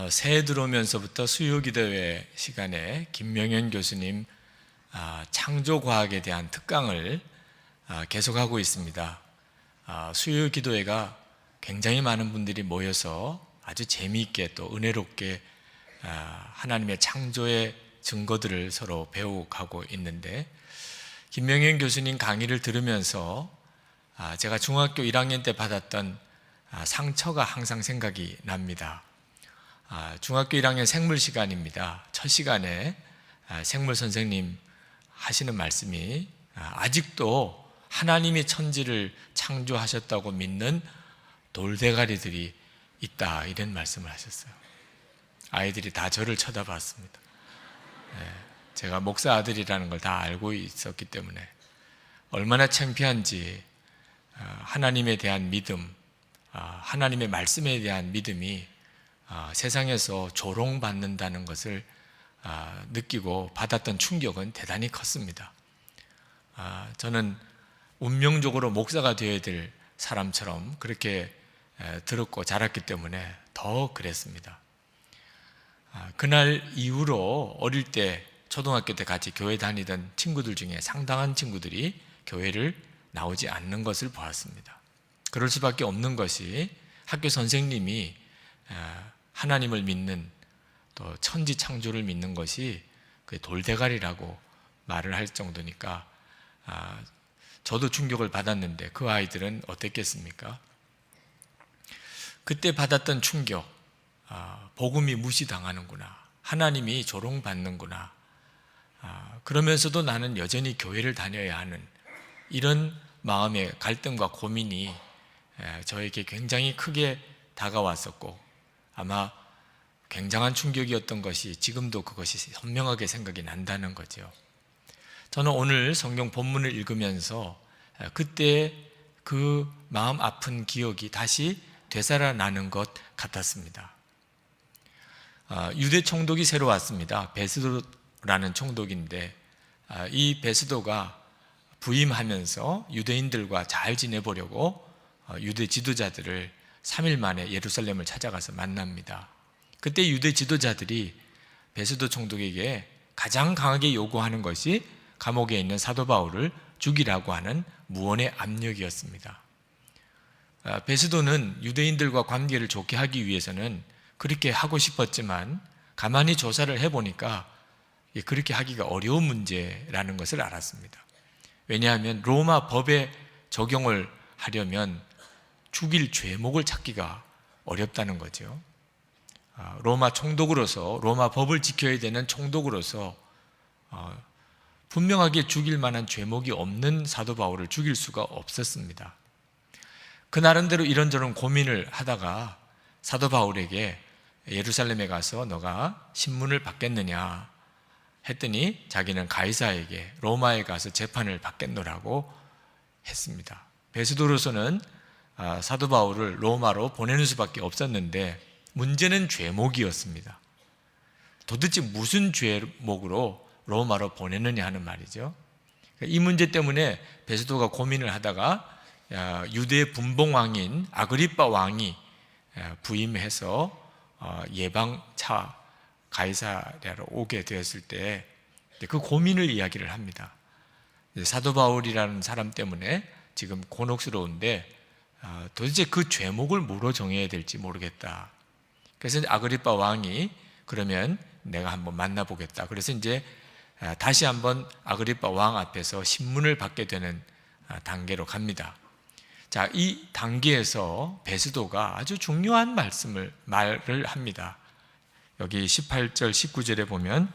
새해 들어오면서부터 수요기도회 시간에 김명현 교수님 창조과학에 대한 특강을 계속하고 있습니다. 수요기도회가 굉장히 많은 분들이 모여서 아주 재미있게 또 은혜롭게 하나님의 창조의 증거들을 서로 배워가고 있는데, 김명현 교수님 강의를 들으면서 제가 중학교 1학년 때 받았던 상처가 항상 생각이 납니다. 중학교 1학년 생물 시간입니다. 첫 시간에 생물 선생님 하시는 말씀이 아직도 하나님이 천지를 창조하셨다고 믿는 돌대가리들이 있다, 이런 말씀을 하셨어요. 아이들이 다 저를 쳐다봤습니다. 제가 목사 아들이라는 걸 다 알고 있었기 때문에 얼마나 창피한지, 하나님에 대한 믿음, 하나님의 말씀에 대한 믿음이 세상에서 조롱받는다는 것을 느끼고 받았던 충격은 대단히 컸습니다. 저는 운명적으로 목사가 되어야 될 사람처럼 그렇게 들었고 자랐기 때문에 더 그랬습니다. 그날 이후로 어릴 때, 초등학교 때 같이 교회 다니던 친구들 중에 상당한 친구들이 교회를 나오지 않는 것을 보았습니다. 그럴 수밖에 없는 것이, 학교 선생님이 하나님을 믿는, 또 천지 창조를 믿는 것이 그 돌대가리라고 말을 할 정도니까 저도 충격을 받았는데 그 아이들은 어땠겠습니까? 그때 받았던 충격, 복음이 무시당하는구나, 하나님이 조롱받는구나, 그러면서도 나는 여전히 교회를 다녀야 하는 이런 마음의 갈등과 고민이 저에게 굉장히 크게 다가왔었고, 아마 굉장한 충격이었던 것이 지금도 그것이 선명하게 생각이 난다는 거죠. 저는 오늘 성경 본문을 읽으면서 그때 그 마음 아픈 기억이 다시 되살아나는 것 같았습니다. 유대 총독이 새로 왔습니다. 베스도라는 총독인데, 이 베스도가 부임하면서 유대인들과 잘 지내보려고 유대 지도자들을 3일 만에 예루살렘을 찾아가서 만납니다. 그때 유대 지도자들이 베스도 총독에게 가장 강하게 요구하는 것이 감옥에 있는 사도 바울을 죽이라고 하는 무언의 압력이었습니다. 베스도는 유대인들과 관계를 좋게 하기 위해서는 그렇게 하고 싶었지만, 가만히 조사를 해보니까 그렇게 하기가 어려운 문제라는 것을 알았습니다. 왜냐하면 로마 법에 적용을 하려면 죽일 죄목을 찾기가 어렵다는 거죠. 로마 총독으로서, 로마 법을 지켜야 되는 총독으로서 분명하게 죽일 만한 죄목이 없는 사도 바울을 죽일 수가 없었습니다. 그 나름대로 이런저런 고민을 하다가 사도 바울에게 예루살렘에 가서 너가 신문을 받겠느냐 했더니, 자기는 가이사에게 로마에 가서 재판을 받겠노라고 했습니다. 베스도로서는 사도 바울을 로마로 보내는 수밖에 없었는데, 문제는 죄목이었습니다. 도대체 무슨 죄목으로 로마로 보내느냐 하는 말이죠. 이 문제 때문에 베스도가 고민을 하다가 유대 분봉왕인 아그리빠 왕이 부임해서 예방차 가이사랴로 오게 되었을 때 그 고민을 이야기를 합니다. 사도 바울이라는 사람 때문에 지금 곤혹스러운데 도대체 그 죄목을 뭐로 정해야 될지 모르겠다. 그래서 아그리빠 왕이 그러면 내가 한번 만나보겠다. 그래서 이제 다시 한번 아그리빠 왕 앞에서 신문을 받게 되는 단계로 갑니다. 자, 이 단계에서 베스도가 아주 중요한 말을 합니다. 여기 18절 19절에 보면,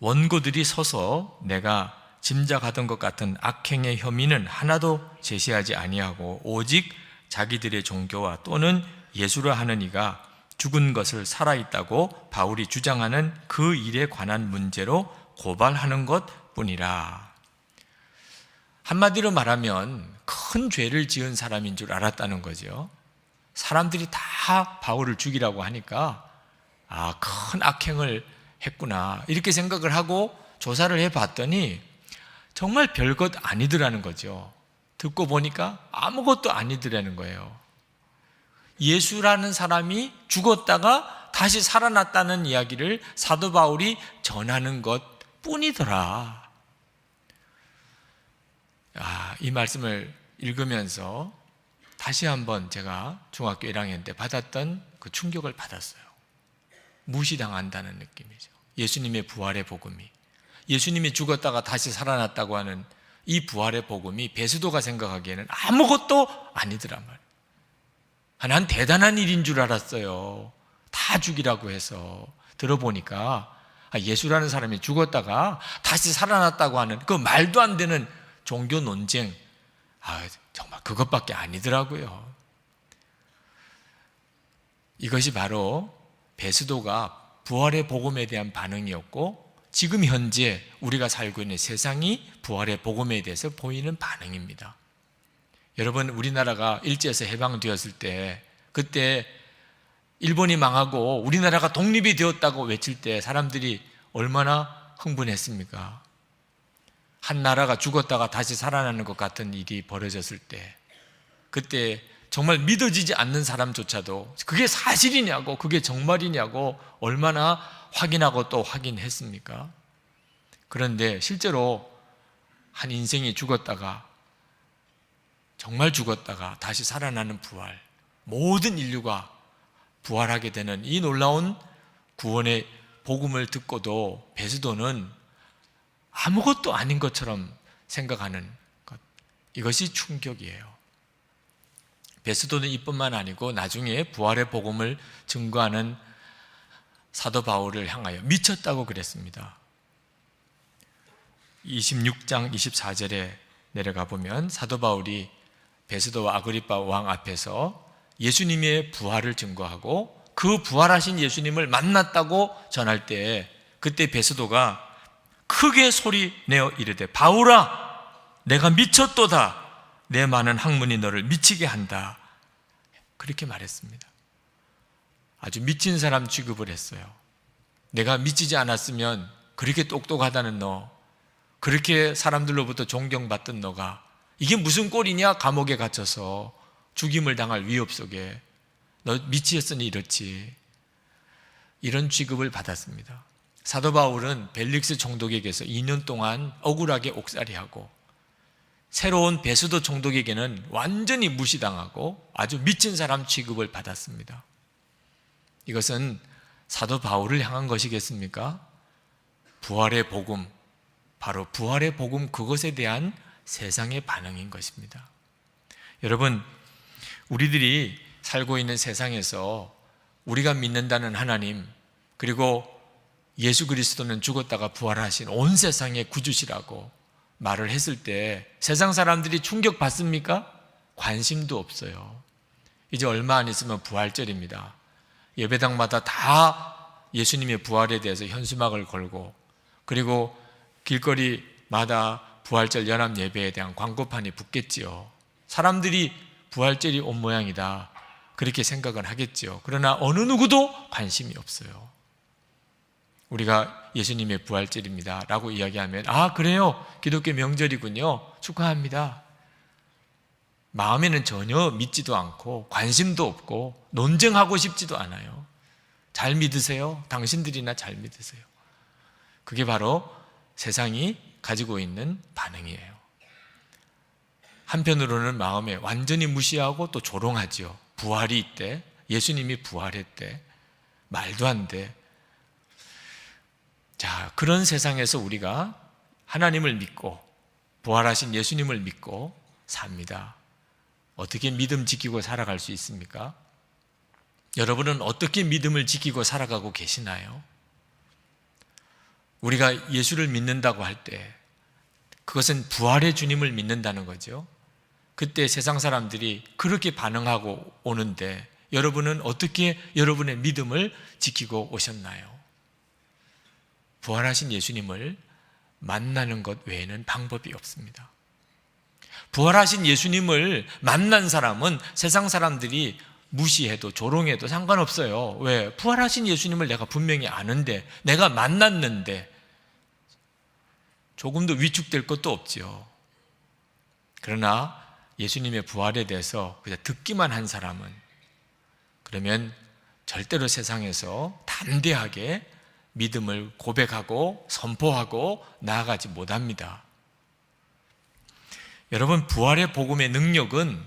원고들이 서서 내가 짐작하던 것 같은 악행의 혐의는 하나도 제시하지 아니하고 오직 자기들의 종교와 또는 예수라 하는 이가 죽은 것을 살아있다고 바울이 주장하는 그 일에 관한 문제로 고발하는 것 뿐이라. 한마디로 말하면 큰 죄를 지은 사람인 줄 알았다는 거죠. 사람들이 다 바울을 죽이라고 하니까 큰 악행을 했구나, 이렇게 생각을 하고 조사를 해봤더니 정말 별것 아니더라는 거죠. 듣고 보니까 아무것도 아니더라는 거예요. 예수라는 사람이 죽었다가 다시 살아났다는 이야기를 사도 바울이 전하는 것 뿐이더라. 이 말씀을 읽으면서 다시 한번 제가 중학교 1학년 때 받았던 그 충격을 받았어요. 무시당한다는 느낌이죠. 예수님의 부활의 복음이, 예수님이 죽었다가 다시 살아났다고 하는 이 부활의 복음이 베스도가 생각하기에는 아무것도 아니더란 말이에요. 난 대단한 일인 줄 알았어요. 다 죽이라고 해서. 들어보니까 예수라는 사람이 죽었다가 다시 살아났다고 하는 그 말도 안 되는 종교 논쟁, 정말 그것밖에 아니더라고요. 이것이 바로 베스도가 부활의 복음에 대한 반응이었고, 지금 현재 우리가 살고 있는 세상이 부활의 복음에 대해서 보이는 반응입니다. 여러분, 우리나라가 일제에서 해방되었을 때, 그때 일본이 망하고 우리나라가 독립이 되었다고 외칠 때 사람들이 얼마나 흥분했습니까? 한 나라가 죽었다가 다시 살아나는 것 같은 일이 벌어졌을 때, 그때 정말 믿어지지 않는 사람조차도 그게 사실이냐고, 그게 정말이냐고 얼마나 확인하고 또 확인했습니까? 그런데 실제로 한 인생이 죽었다가, 정말 죽었다가 다시 살아나는 부활, 모든 인류가 부활하게 되는 이 놀라운 구원의 복음을 듣고도 베스도는 아무것도 아닌 것처럼 생각하는 것, 이것이 충격이에요. 베스도는 이뿐만 아니고 나중에 부활의 복음을 증거하는 사도 바울을 향하여 미쳤다고 그랬습니다. 26장 24절에 내려가 보면 사도 바울이 베스도와 아그리빠 왕 앞에서 예수님의 부활을 증거하고 그 부활하신 예수님을 만났다고 전할 때, 그때 베스도가 크게 소리 내어 이르되, 바울아, 내가 미쳤도다. 내 많은 학문이 너를 미치게 한다. 그렇게 말했습니다. 아주 미친 사람 취급을 했어요. 내가 미치지 않았으면 그렇게 똑똑하다는 너, 그렇게 사람들로부터 존경받던 너가 이게 무슨 꼴이냐? 감옥에 갇혀서 죽임을 당할 위협 속에 너 미치었으니 이렇지. 이런 취급을 받았습니다. 사도 바울은 벨릭스 총독에게서 2년 동안 억울하게 옥살이하고, 새로운 베스도 총독에게는 완전히 무시당하고 아주 미친 사람 취급을 받았습니다. 이것은 사도 바울을 향한 것이겠습니까? 부활의 복음, 바로 부활의 복음, 그것에 대한 세상의 반응인 것입니다. 여러분, 우리들이 살고 있는 세상에서 우리가 믿는다는 하나님, 그리고 예수 그리스도는 죽었다가 부활하신 온 세상의 구주시라고 말을 했을 때 세상 사람들이 충격받습니까? 관심도 없어요. 이제 얼마 안 있으면 부활절입니다. 예배당마다 다 예수님의 부활에 대해서 현수막을 걸고, 그리고 길거리마다 부활절 연합 예배에 대한 광고판이 붙겠지요. 사람들이 부활절이 온 모양이다, 그렇게 생각은 하겠지요. 그러나 어느 누구도 관심이 없어요. 우리가 예수님의 부활절입니다 라고 이야기하면, 그래요, 기독교 명절이군요, 축하합니다. 마음에는 전혀 믿지도 않고 관심도 없고 논쟁하고 싶지도 않아요. 잘 믿으세요? 당신들이나 잘 믿으세요? 그게 바로 세상이 가지고 있는 반응이에요. 한편으로는 마음에 완전히 무시하고 또 조롱하지요. 부활이 있대, 예수님이 부활했대, 말도 안 돼. 자, 그런 세상에서 우리가 하나님을 믿고 부활하신 예수님을 믿고 삽니다. 어떻게 믿음 지키고 살아갈 수 있습니까? 여러분은 어떻게 믿음을 지키고 살아가고 계시나요? 우리가 예수를 믿는다고 할 때 그것은 부활의 주님을 믿는다는 거죠. 그때 세상 사람들이 그렇게 반응하고 오는데 여러분은 어떻게 여러분의 믿음을 지키고 오셨나요? 부활하신 예수님을 만나는 것 외에는 방법이 없습니다. 부활하신 예수님을 만난 사람은 세상 사람들이 무시해도 조롱해도 상관없어요. 왜? 부활하신 예수님을 내가 분명히 아는데, 내가 만났는데 조금도 위축될 것도 없지요. 그러나 예수님의 부활에 대해서 그냥 듣기만 한 사람은, 그러면 절대로 세상에서 담대하게 믿음을 고백하고 선포하고 나아가지 못합니다. 여러분, 부활의 복음의 능력은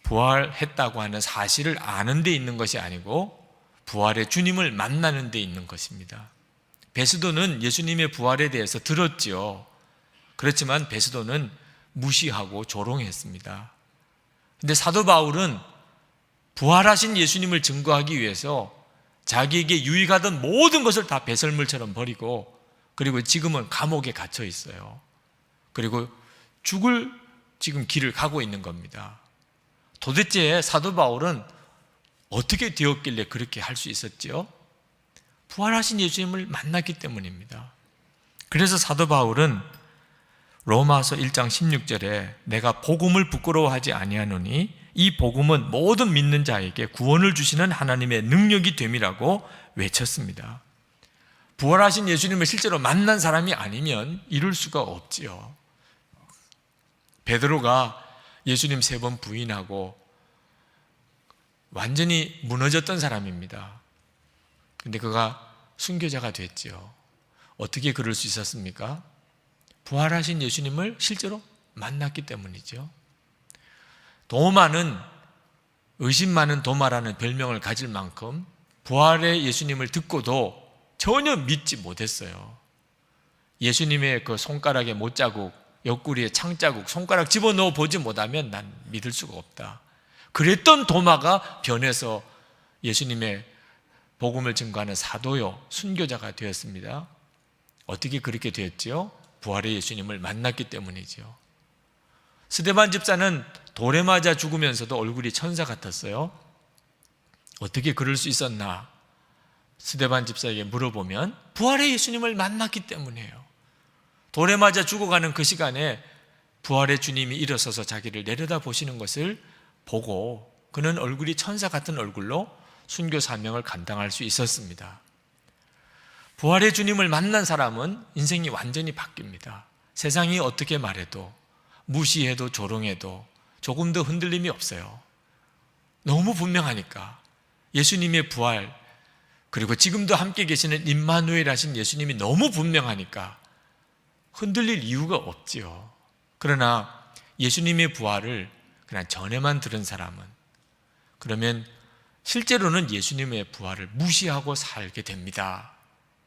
부활했다고 하는 사실을 아는 데 있는 것이 아니고 부활의 주님을 만나는 데 있는 것입니다. 베스도는 예수님의 부활에 대해서 들었지요. 그렇지만 베스도는 무시하고 조롱했습니다. 근데 사도 바울은 부활하신 예수님을 증거하기 위해서 자기에게 유익하던 모든 것을 다 배설물처럼 버리고, 그리고 지금은 감옥에 갇혀 있어요. 그리고 죽을 지금 길을 가고 있는 겁니다. 도대체 사도 바울은 어떻게 되었길래 그렇게 할 수 있었지요? 부활하신 예수님을 만났기 때문입니다. 그래서 사도 바울은 로마서 1장 16절에 내가 복음을 부끄러워하지 아니하노니 이 복음은 모든 믿는 자에게 구원을 주시는 하나님의 능력이 됨이라고 외쳤습니다. 부활하신 예수님을 실제로 만난 사람이 아니면 이룰 수가 없지요. 베드로가 예수님 3번 부인하고 완전히 무너졌던 사람입니다. 근데 그가 순교자가 됐지요. 어떻게 그럴 수 있었습니까? 부활하신 예수님을 실제로 만났기 때문이죠. 도마는, 의심 많은 도마라는 별명을 가질 만큼 부활의 예수님을 듣고도 전혀 믿지 못했어요. 예수님의 그 손가락에 못자국, 옆구리에 창자국, 손가락 집어넣어 보지 못하면 난 믿을 수가 없다. 그랬던 도마가 변해서 예수님의 복음을 증거하는 사도요, 순교자가 되었습니다. 어떻게 그렇게 되었지요? 부활의 예수님을 만났기 때문이죠. 스데반 집사는 돌에 맞아 죽으면서도 얼굴이 천사 같았어요. 어떻게 그럴 수 있었나? 스데반 집사에게 물어보면 부활의 예수님을 만났기 때문이에요. 돌에 맞아 죽어가는 그 시간에 부활의 주님이 일어서서 자기를 내려다보시는 것을 보고 그는 얼굴이 천사 같은 얼굴로 순교 사명을 감당할 수 있었습니다. 부활의 주님을 만난 사람은 인생이 완전히 바뀝니다. 세상이 어떻게 말해도, 무시해도 조롱해도 조금 더 흔들림이 없어요. 너무 분명하니까. 예수님의 부활, 그리고 지금도 함께 계시는 임마누엘 하신 예수님이 너무 분명하니까 흔들릴 이유가 없지요. 그러나 예수님의 부활을 그냥 전에만 들은 사람은, 그러면 실제로는 예수님의 부활을 무시하고 살게 됩니다.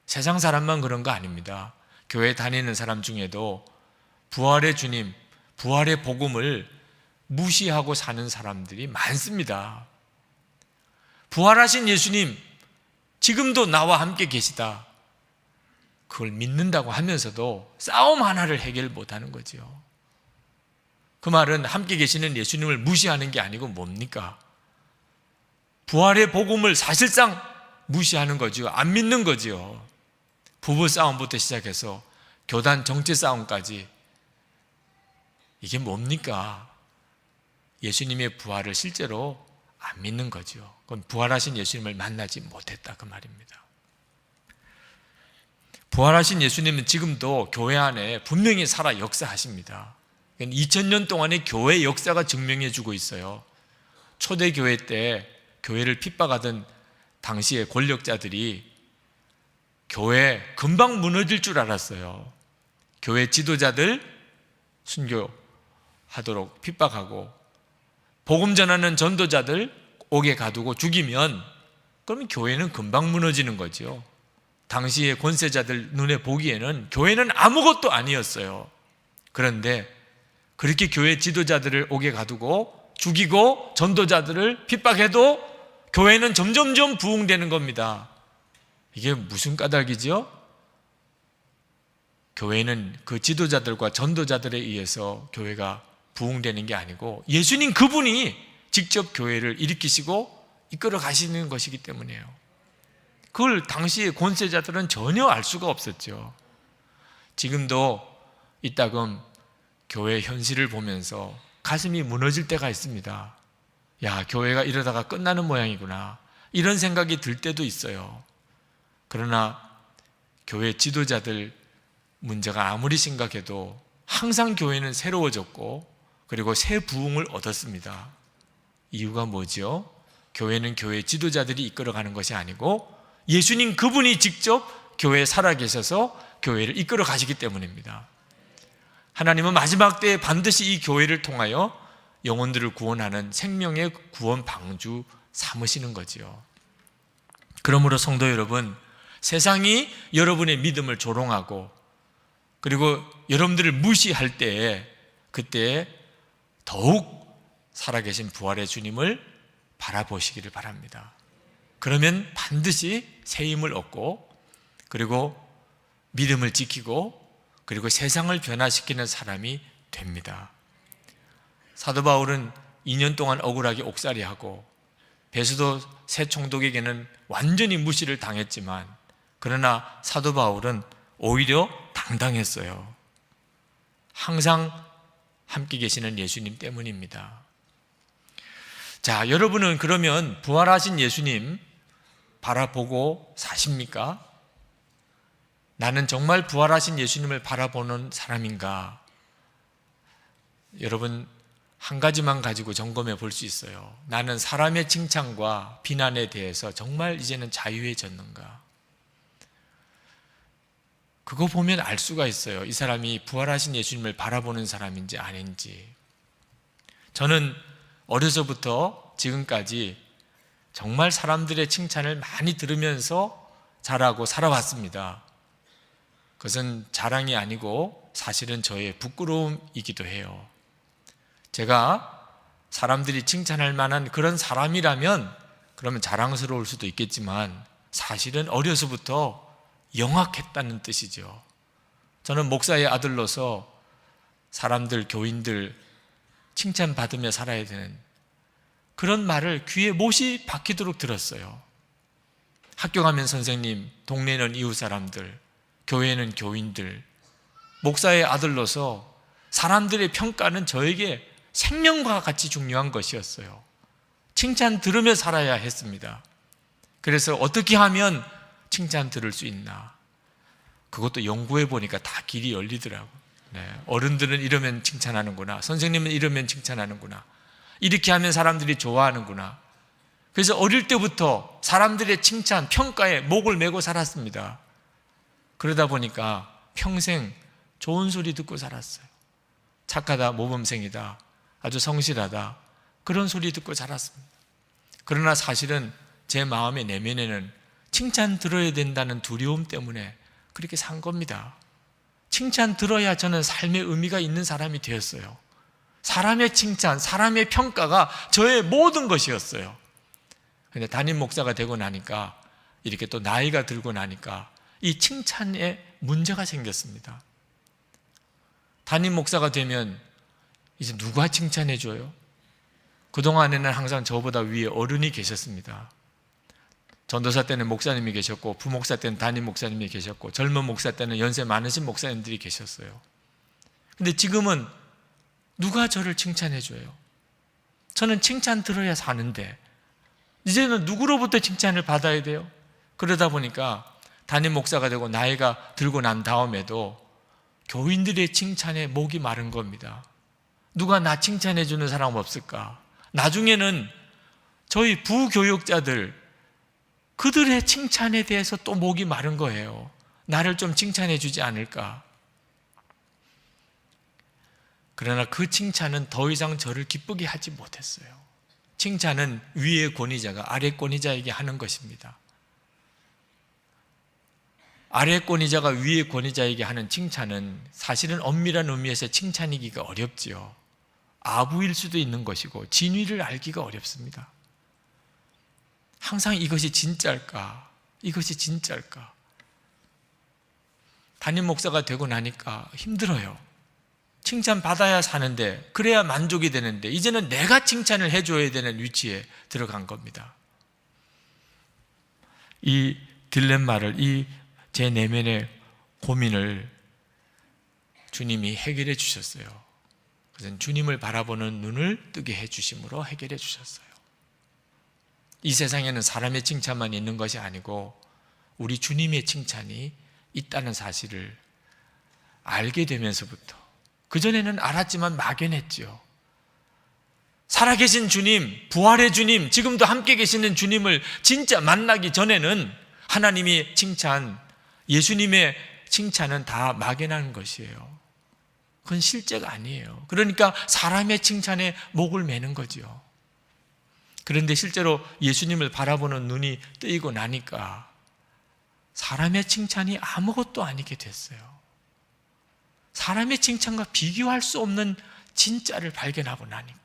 세상 사람만 그런 거 아닙니다. 교회 다니는 사람 중에도 부활의 주님, 부활의 복음을 무시하고 사는 사람들이 많습니다. 부활하신 예수님, 지금도 나와 함께 계시다. 그걸 믿는다고 하면서도 싸움 하나를 해결 못하는 거죠. 그 말은 함께 계시는 예수님을 무시하는 게 아니고 뭡니까? 부활의 복음을 사실상 무시하는 거죠. 안 믿는 거죠. 부부 싸움부터 시작해서 교단 정치 싸움까지. 이게 뭡니까? 예수님의 부활을 실제로 안 믿는 거죠. 그건 부활하신 예수님을 만나지 못했다, 그 말입니다. 부활하신 예수님은 지금도 교회 안에 분명히 살아 역사하십니다. 2000년 동안의 교회 역사가 증명해 주고 있어요. 초대교회 때 교회를 핍박하던 당시의 권력자들이 교회 금방 무너질 줄 알았어요. 교회 지도자들 순교하도록 핍박하고 복음 전하는 전도자들 옥에 가두고 죽이면 그러면 교회는 금방 무너지는 거죠. 당시의 권세자들 눈에 보기에는 교회는 아무것도 아니었어요. 그런데 그렇게 교회 지도자들을 옥에 가두고 죽이고 전도자들을 핍박해도 교회는 점점점 부흥되는 겁니다. 이게 무슨 까닭이죠? 교회는 그 지도자들과 전도자들에 의해서 교회가 부흥되는 게 아니고 예수님 그분이 직접 교회를 일으키시고 이끌어 가시는 것이기 때문이에요. 그걸 당시의 권세자들은 전혀 알 수가 없었죠. 지금도 이따금 교회 현실을 보면서 가슴이 무너질 때가 있습니다. 야, 교회가 이러다가 끝나는 모양이구나, 이런 생각이 들 때도 있어요. 그러나 교회 지도자들 문제가 아무리 심각해도 항상 교회는 새로워졌고 그리고 새 부흥을 얻었습니다. 이유가 뭐죠? 교회는 교회 지도자들이 이끌어가는 것이 아니고 예수님 그분이 직접 교회에 살아계셔서 교회를 이끌어 가시기 때문입니다. 하나님은 마지막 때에 반드시 이 교회를 통하여 영혼들을 구원하는 생명의 구원 방주 삼으시는 거지요. 그러므로 성도 여러분, 세상이 여러분의 믿음을 조롱하고 그리고 여러분들을 무시할 때에 그때 더욱 살아계신 부활의 주님을 바라보시기를 바랍니다. 그러면 반드시 새 힘을 얻고 그리고 믿음을 지키고 그리고 세상을 변화시키는 사람이 됩니다. 사도 바울은 2년 동안 억울하게 옥살이하고 베스도 새 총독에게는 완전히 무시를 당했지만 그러나 사도 바울은 오히려 당당했어요. 항상 함께 계시는 예수님 때문입니다. 자, 여러분은 그러면 부활하신 예수님 바라보고 사십니까? 나는 정말 부활하신 예수님을 바라보는 사람인가? 여러분, 한 가지만 가지고 점검해 볼 수 있어요. 나는 사람의 칭찬과 비난에 대해서 정말 이제는 자유해졌는가? 그거 보면 알 수가 있어요. 이 사람이 부활하신 예수님을 바라보는 사람인지 아닌지. 저는 어려서부터 지금까지 정말 사람들의 칭찬을 많이 들으면서 자라고 살아왔습니다. 그것은 자랑이 아니고 사실은 저의 부끄러움이기도 해요. 제가 사람들이 칭찬할 만한 그런 사람이라면 그러면 자랑스러울 수도 있겠지만 사실은 어려서부터 영악했다는 뜻이죠. 저는 목사의 아들로서 사람들, 교인들 칭찬받으며 살아야 되는 그런 말을 귀에 못이 박히도록 들었어요. 학교 가면 선생님, 동네는 이웃 사람들, 교회는 교인들, 목사의 아들로서 사람들의 평가는 저에게 생명과 같이 중요한 것이었어요. 칭찬 들으며 살아야 했습니다. 그래서 어떻게 하면 칭찬 들을 수 있나? 그것도 연구해 보니까 다 길이 열리더라고요. 어른들은 이러면 칭찬하는구나. 선생님은 이러면 칭찬하는구나. 이렇게 하면 사람들이 좋아하는구나. 그래서 어릴 때부터 사람들의 칭찬, 평가에 목을 메고 살았습니다. 그러다 보니까 평생 좋은 소리 듣고 살았어요. 착하다, 모범생이다, 아주 성실하다, 그런 소리 듣고 자랐습니다. 그러나 사실은 제 마음의 내면에는 칭찬 들어야 된다는 두려움 때문에 그렇게 산 겁니다. 칭찬 들어야 저는 삶의 의미가 있는 사람이 되었어요. 사람의 칭찬, 사람의 평가가 저의 모든 것이었어요. 근데 담임 목사가 되고 나니까, 이렇게 또 나이가 들고 나니까 이 칭찬에 문제가 생겼습니다. 담임 목사가 되면 이제 누가 칭찬해 줘요? 그동안에는 항상 저보다 위에 어른이 계셨습니다. 전도사 때는 목사님이 계셨고, 부목사 때는 담임 목사님이 계셨고, 젊은 목사 때는 연세 많으신 목사님들이 계셨어요. 근데 지금은 누가 저를 칭찬해 줘요? 저는 칭찬 들어야 사는데 이제는 누구로부터 칭찬을 받아야 돼요? 그러다 보니까 담임 목사가 되고 나이가 들고 난 다음에도 교인들의 칭찬에 목이 마른 겁니다. 누가 나 칭찬해 주는 사람 없을까? 나중에는 저희 부교육자들, 그들의 칭찬에 대해서 또 목이 마른 거예요. 나를 좀 칭찬해 주지 않을까? 그러나 그 칭찬은 더 이상 저를 기쁘게 하지 못했어요. 칭찬은 위의 권위자가 아래 권위자에게 하는 것입니다. 아래 권위자가 위의 권위자에게 하는 칭찬은 사실은 엄밀한 의미에서 칭찬이기가 어렵지요. 아부일 수도 있는 것이고 진위를 알기가 어렵습니다. 항상 이것이 진짜일까? 이것이 진짜일까? 담임 목사가 되고 나니까 힘들어요. 칭찬 받아야 사는데, 그래야 만족이 되는데, 이제는 내가 칭찬을 해줘야 되는 위치에 들어간 겁니다. 이 딜레마를, 이 제 내면의 고민을 주님이 해결해 주셨어요. 그래서 주님을 바라보는 눈을 뜨게 해 주심으로 해결해 주셨어요. 이 세상에는 사람의 칭찬만 있는 것이 아니고 우리 주님의 칭찬이 있다는 사실을 알게 되면서부터, 그전에는 알았지만 막연했죠. 살아계신 주님, 부활의 주님, 지금도 함께 계시는 주님을 진짜 만나기 전에는 하나님이 칭찬, 예수님의 칭찬은 다 막연한 것이에요. 그건 실제가 아니에요. 그러니까 사람의 칭찬에 목을 매는 거죠. 그런데 실제로 예수님을 바라보는 눈이 뜨이고 나니까 사람의 칭찬이 아무것도 아니게 됐어요. 사람의 칭찬과 비교할 수 없는 진짜를 발견하고 나니까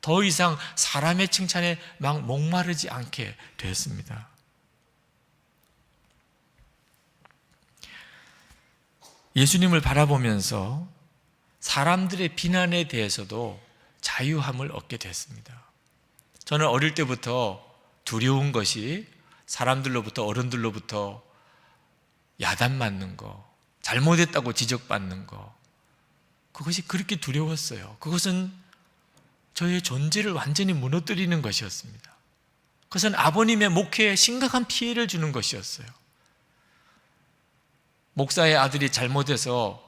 더 이상 사람의 칭찬에 막 목마르지 않게 됐습니다. 예수님을 바라보면서 사람들의 비난에 대해서도 자유함을 얻게 됐습니다. 저는 어릴 때부터 두려운 것이 사람들로부터, 어른들로부터 야단맞는 거, 잘못했다고 지적받는 거, 그것이 그렇게 두려웠어요. 그것은 저의 존재를 완전히 무너뜨리는 것이었습니다. 그것은 아버님의 목회에 심각한 피해를 주는 것이었어요. 목사의 아들이 잘못해서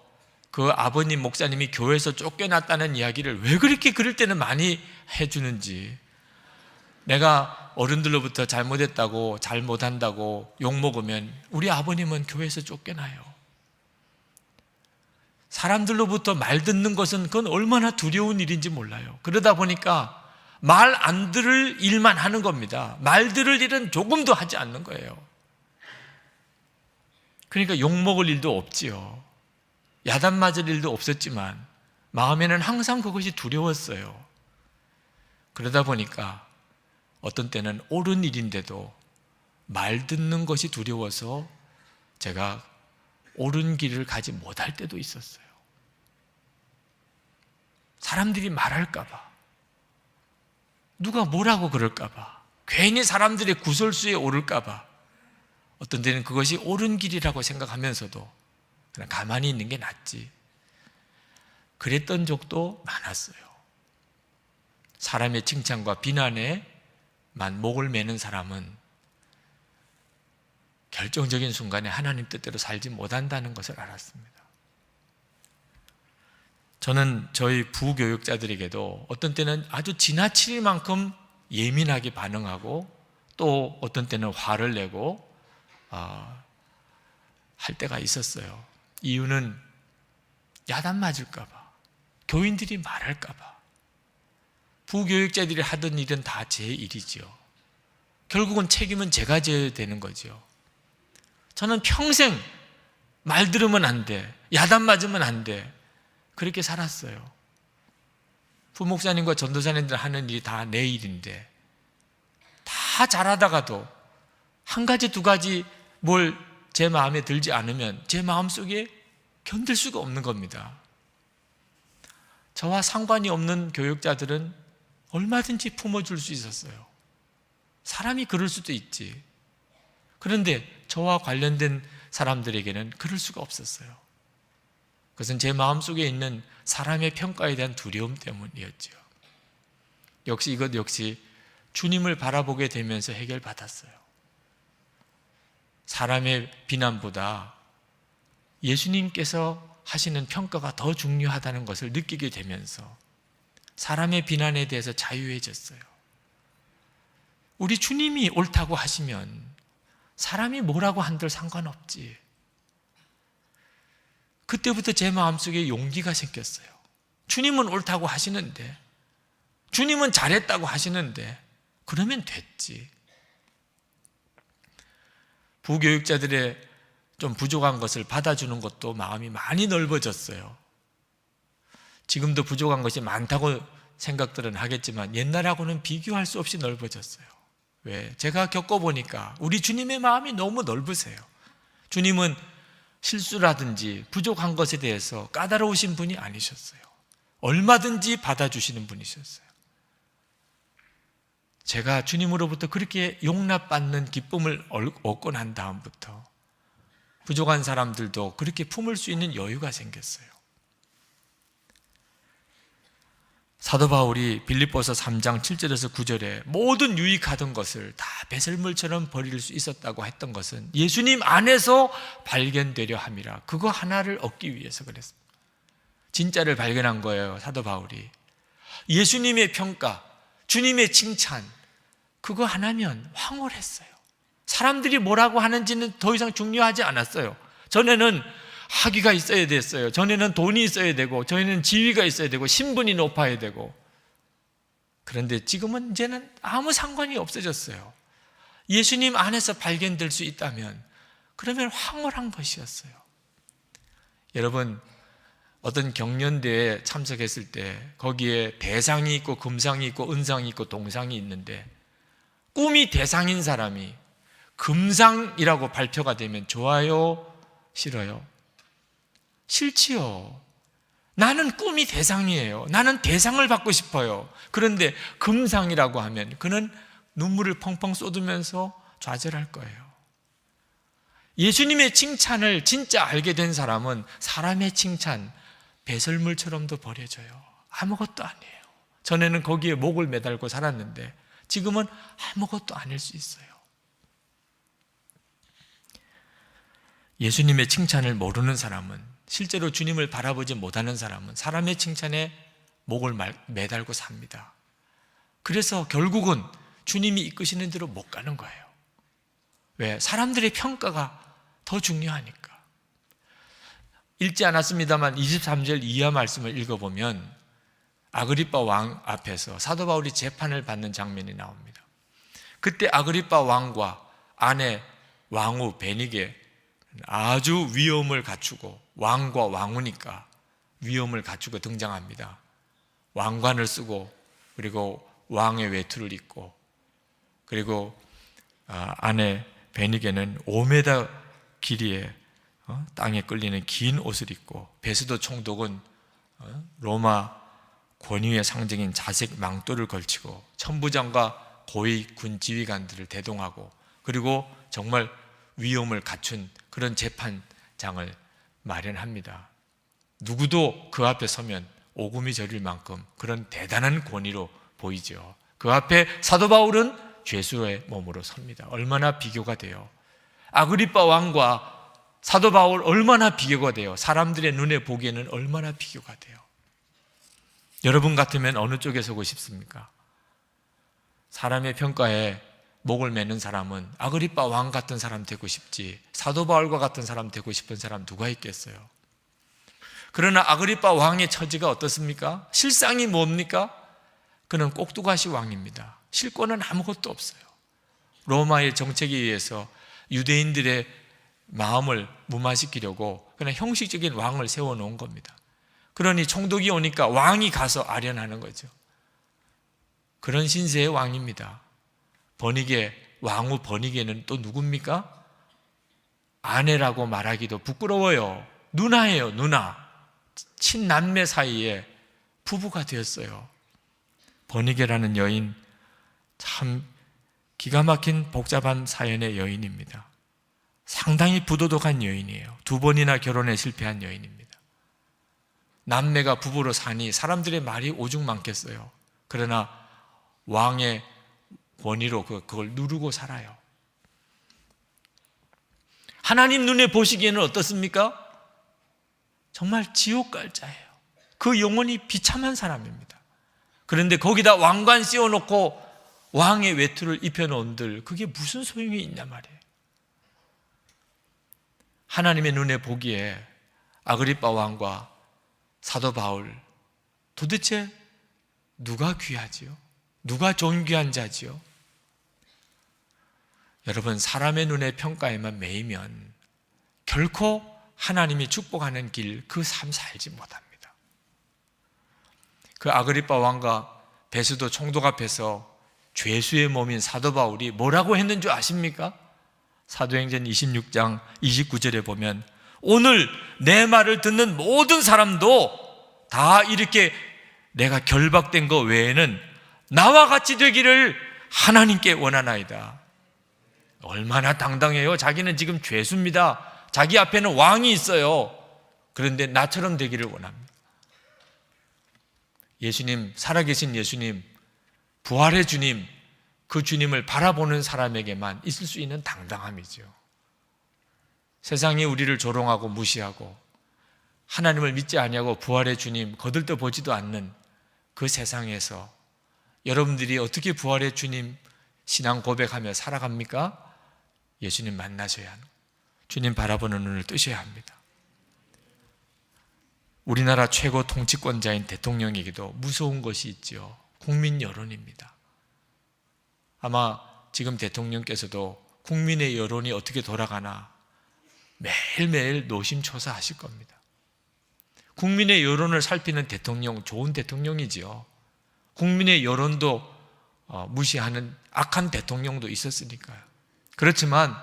그 아버님 목사님이 교회에서 쫓겨났다는 이야기를 왜 그렇게 그럴 때는 많이 해주는지, 내가 어른들로부터 잘못했다고, 잘못한다고 욕먹으면 우리 아버님은 교회에서 쫓겨나요. 사람들로부터 말 듣는 것은 그건 얼마나 두려운 일인지 몰라요. 그러다 보니까 말 안 들을 일만 하는 겁니다. 말 들을 일은 조금도 하지 않는 거예요. 그러니까 욕먹을 일도 없지요. 야단 맞을 일도 없었지만 마음에는 항상 그것이 두려웠어요. 그러다 보니까 어떤 때는 옳은 일인데도 말 듣는 것이 두려워서 제가 옳은 길을 가지 못할 때도 있었어요. 사람들이 말할까봐, 누가 뭐라고 그럴까봐, 괜히 사람들의 구설수에 오를까봐, 어떤 때는 그것이 옳은 길이라고 생각하면서도 그냥 가만히 있는 게 낫지, 그랬던 적도 많았어요. 사람의 칭찬과 비난에만 목을 매는 사람은 결정적인 순간에 하나님 뜻대로 살지 못한다는 것을 알았습니다. 저는 저희 부교육자들에게도 어떤 때는 아주 지나칠 만큼 예민하게 반응하고 또 어떤 때는 화를 내고 할 때가 있었어요. 이유는 야단 맞을까봐, 교인들이 말할까봐. 부교육자들이 하던 일은 다 제 일이죠. 결국은 책임은 제가 져야 되는 거죠. 저는 평생 말 들으면 안 돼, 야단 맞으면 안 돼, 그렇게 살았어요. 부목사님과 전도사님들 하는 일이 다 내 일인데, 다 잘하다가도 한 가지 두 가지 뭘 제 마음에 들지 않으면 제 마음속에 견딜 수가 없는 겁니다. 저와 상관이 없는 교육자들은 얼마든지 품어줄 수 있었어요. 사람이 그럴 수도 있지. 그런데 저와 관련된 사람들에게는 그럴 수가 없었어요. 그것은 제 마음속에 있는 사람의 평가에 대한 두려움 때문이었죠. 역시 이것 역시 주님을 바라보게 되면서 해결받았어요. 사람의 비난보다 예수님께서 하시는 평가가 더 중요하다는 것을 느끼게 되면서 사람의 비난에 대해서 자유해졌어요. 우리 주님이 옳다고 하시면 사람이 뭐라고 한들 상관없지. 그때부터 제 마음속에 용기가 생겼어요. 주님은 옳다고 하시는데, 주님은 잘했다고 하시는데 그러면 됐지. 부교육자들의 좀 부족한 것을 받아주는 것도 마음이 많이 넓어졌어요. 지금도 부족한 것이 많다고 생각들은 하겠지만 옛날하고는 비교할 수 없이 넓어졌어요. 왜? 제가 겪어보니까 우리 주님의 마음이 너무 넓으세요. 주님은 실수라든지 부족한 것에 대해서 까다로우신 분이 아니셨어요. 얼마든지 받아주시는 분이셨어요. 제가 주님으로부터 그렇게 용납받는 기쁨을 얻고 난 다음부터 부족한 사람들도 그렇게 품을 수 있는 여유가 생겼어요. 사도 바울이 빌립보서 3장 7절에서 9절에 모든 유익하던 것을 다 배설물처럼 버릴 수 있었다고 했던 것은 예수님 안에서 발견되려 함이라. 그거 하나를 얻기 위해서 그랬습니다. 진짜를 발견한 거예요, 사도 바울이. 예수님의 평가, 주님의 칭찬, 그거 하나면 황홀했어요. 사람들이 뭐라고 하는지는 더 이상 중요하지 않았어요. 전에는 학위가 있어야 됐어요. 전에는 돈이 있어야 되고, 전에는 지위가 있어야 되고, 신분이 높아야 되고. 그런데 지금은 이제는 아무 상관이 없어졌어요. 예수님 안에서 발견될 수 있다면 그러면 황홀한 것이었어요. 여러분, 어떤 경연대회에 참석했을 때 거기에 대상이 있고 금상이 있고 은상이 있고 동상이 있는데, 꿈이 대상인 사람이 금상이라고 발표가 되면 좋아요? 싫어요? 싫지요. 나는 꿈이 대상이에요. 나는 대상을 받고 싶어요. 그런데 금상이라고 하면 그는 눈물을 펑펑 쏟으면서 좌절할 거예요. 예수님의 칭찬을 진짜 알게 된 사람은 사람의 칭찬 배설물처럼도 버려져요. 아무것도 아니에요. 전에는 거기에 목을 매달고 살았는데 지금은 아무것도 아닐 수 있어요. 예수님의 칭찬을 모르는 사람은, 실제로 주님을 바라보지 못하는 사람은 사람의 칭찬에 목을 매달고 삽니다. 그래서 결국은 주님이 이끄시는 대로 못 가는 거예요. 왜? 사람들의 평가가 더 중요하니까. 읽지 않았습니다만 23절 이하 말씀을 읽어보면 아그리빠 왕 앞에서 사도 바울이 재판을 받는 장면이 나옵니다. 그때 아그리빠 왕과 아내 왕후 베니게 아주 위엄을 갖추고, 왕과 왕후니까 위엄을 갖추고 등장합니다. 왕관을 쓰고, 그리고 왕의 외투를 입고, 그리고 아내 베니게는 5m 길이의 땅에 끌리는 긴 옷을 입고, 베스도 총독은 로마 권위의 상징인 자색 망토를 걸치고 천부장과 고위 군 지휘관들을 대동하고, 그리고 정말 위엄을 갖춘 그런 재판장을 마련합니다. 누구도 그 앞에 서면 오금이 저릴 만큼 그런 대단한 권위로 보이죠. 그 앞에 사도 바울은 죄수의 몸으로 섭니다. 얼마나 비교가 돼요. 아그리빠 왕과 사도 바울 얼마나 비교가 돼요. 사람들의 눈에 보기에는 얼마나 비교가 돼요. 여러분 같으면 어느 쪽에 서고 싶습니까? 사람의 평가에 목을 매는 사람은 아그리빠 왕 같은 사람 되고 싶지, 사도 바울과 같은 사람 되고 싶은 사람 누가 있겠어요? 그러나 아그리빠 왕의 처지가 어떻습니까? 실상이 뭡니까? 그는 꼭두가시 왕입니다. 실권은 아무것도 없어요. 로마의 정책에 의해서 유대인들의 마음을 무마시키려고 그냥 형식적인 왕을 세워놓은 겁니다. 그러니 총독이 오니까 왕이 가서 아련하는 거죠. 그런 신세의 왕입니다. 버니게, 왕후 버니게는 또 누굽니까? 아내라고 말하기도 부끄러워요. 누나예요, 누나. 친남매 사이에 부부가 되었어요. 버니게라는 여인, 참 기가 막힌 복잡한 사연의 여인입니다. 상당히 부도덕한 여인이에요. 2번이나 결혼에 실패한 여인입니다. 남매가 부부로 사니 사람들의 말이 오죽 많겠어요. 그러나 왕의 권위로 그걸 누르고 살아요. 하나님 눈에 보시기에는 어떻습니까? 정말 지옥 갈 자예요. 그 영혼이 비참한 사람입니다. 그런데 거기다 왕관 씌워놓고 왕의 외투를 입혀놓은들 그게 무슨 소용이 있냐 말이에요. 하나님의 눈에 보기에 아그리빠 왕과 사도 바울, 도대체 누가 귀하지요? 누가 존귀한 자지요? 여러분, 사람의 눈의 평가에만 매이면 결코 하나님이 축복하는 길, 그 삶 살지 못합니다. 그 아그리빠 왕과 베스도 총독 앞에서 죄수의 몸인 사도 바울이 뭐라고 했는 줄 아십니까? 사도행전 26장 29절에 보면 오늘 내 말을 듣는 모든 사람도 다 이렇게 내가 결박된 것 외에는 나와 같이 되기를 하나님께 원하나이다. 얼마나 당당해요. 자기는 지금 죄수입니다. 자기 앞에는 왕이 있어요. 그런데 나처럼 되기를 원합니다. 예수님, 살아계신 예수님, 부활의 주님, 그 주님을 바라보는 사람에게만 있을 수 있는 당당함이죠. 세상이 우리를 조롱하고 무시하고 하나님을 믿지 아니하고 부활의 주님 거들떠 보지도 않는 그 세상에서 여러분들이 어떻게 부활의 주님 신앙 고백하며 살아갑니까? 예수님 만나셔야 하는, 주님 바라보는 눈을 뜨셔야 합니다. 우리나라 최고 통치권자인 대통령에게도 무서운 것이 있죠. 국민 여론입니다. 아마 지금 대통령께서도 국민의 여론이 어떻게 돌아가나 매일매일 노심초사하실 겁니다. 국민의 여론을 살피는 대통령, 좋은 대통령이지요. 국민의 여론도 무시하는 악한 대통령도 있었으니까요. 그렇지만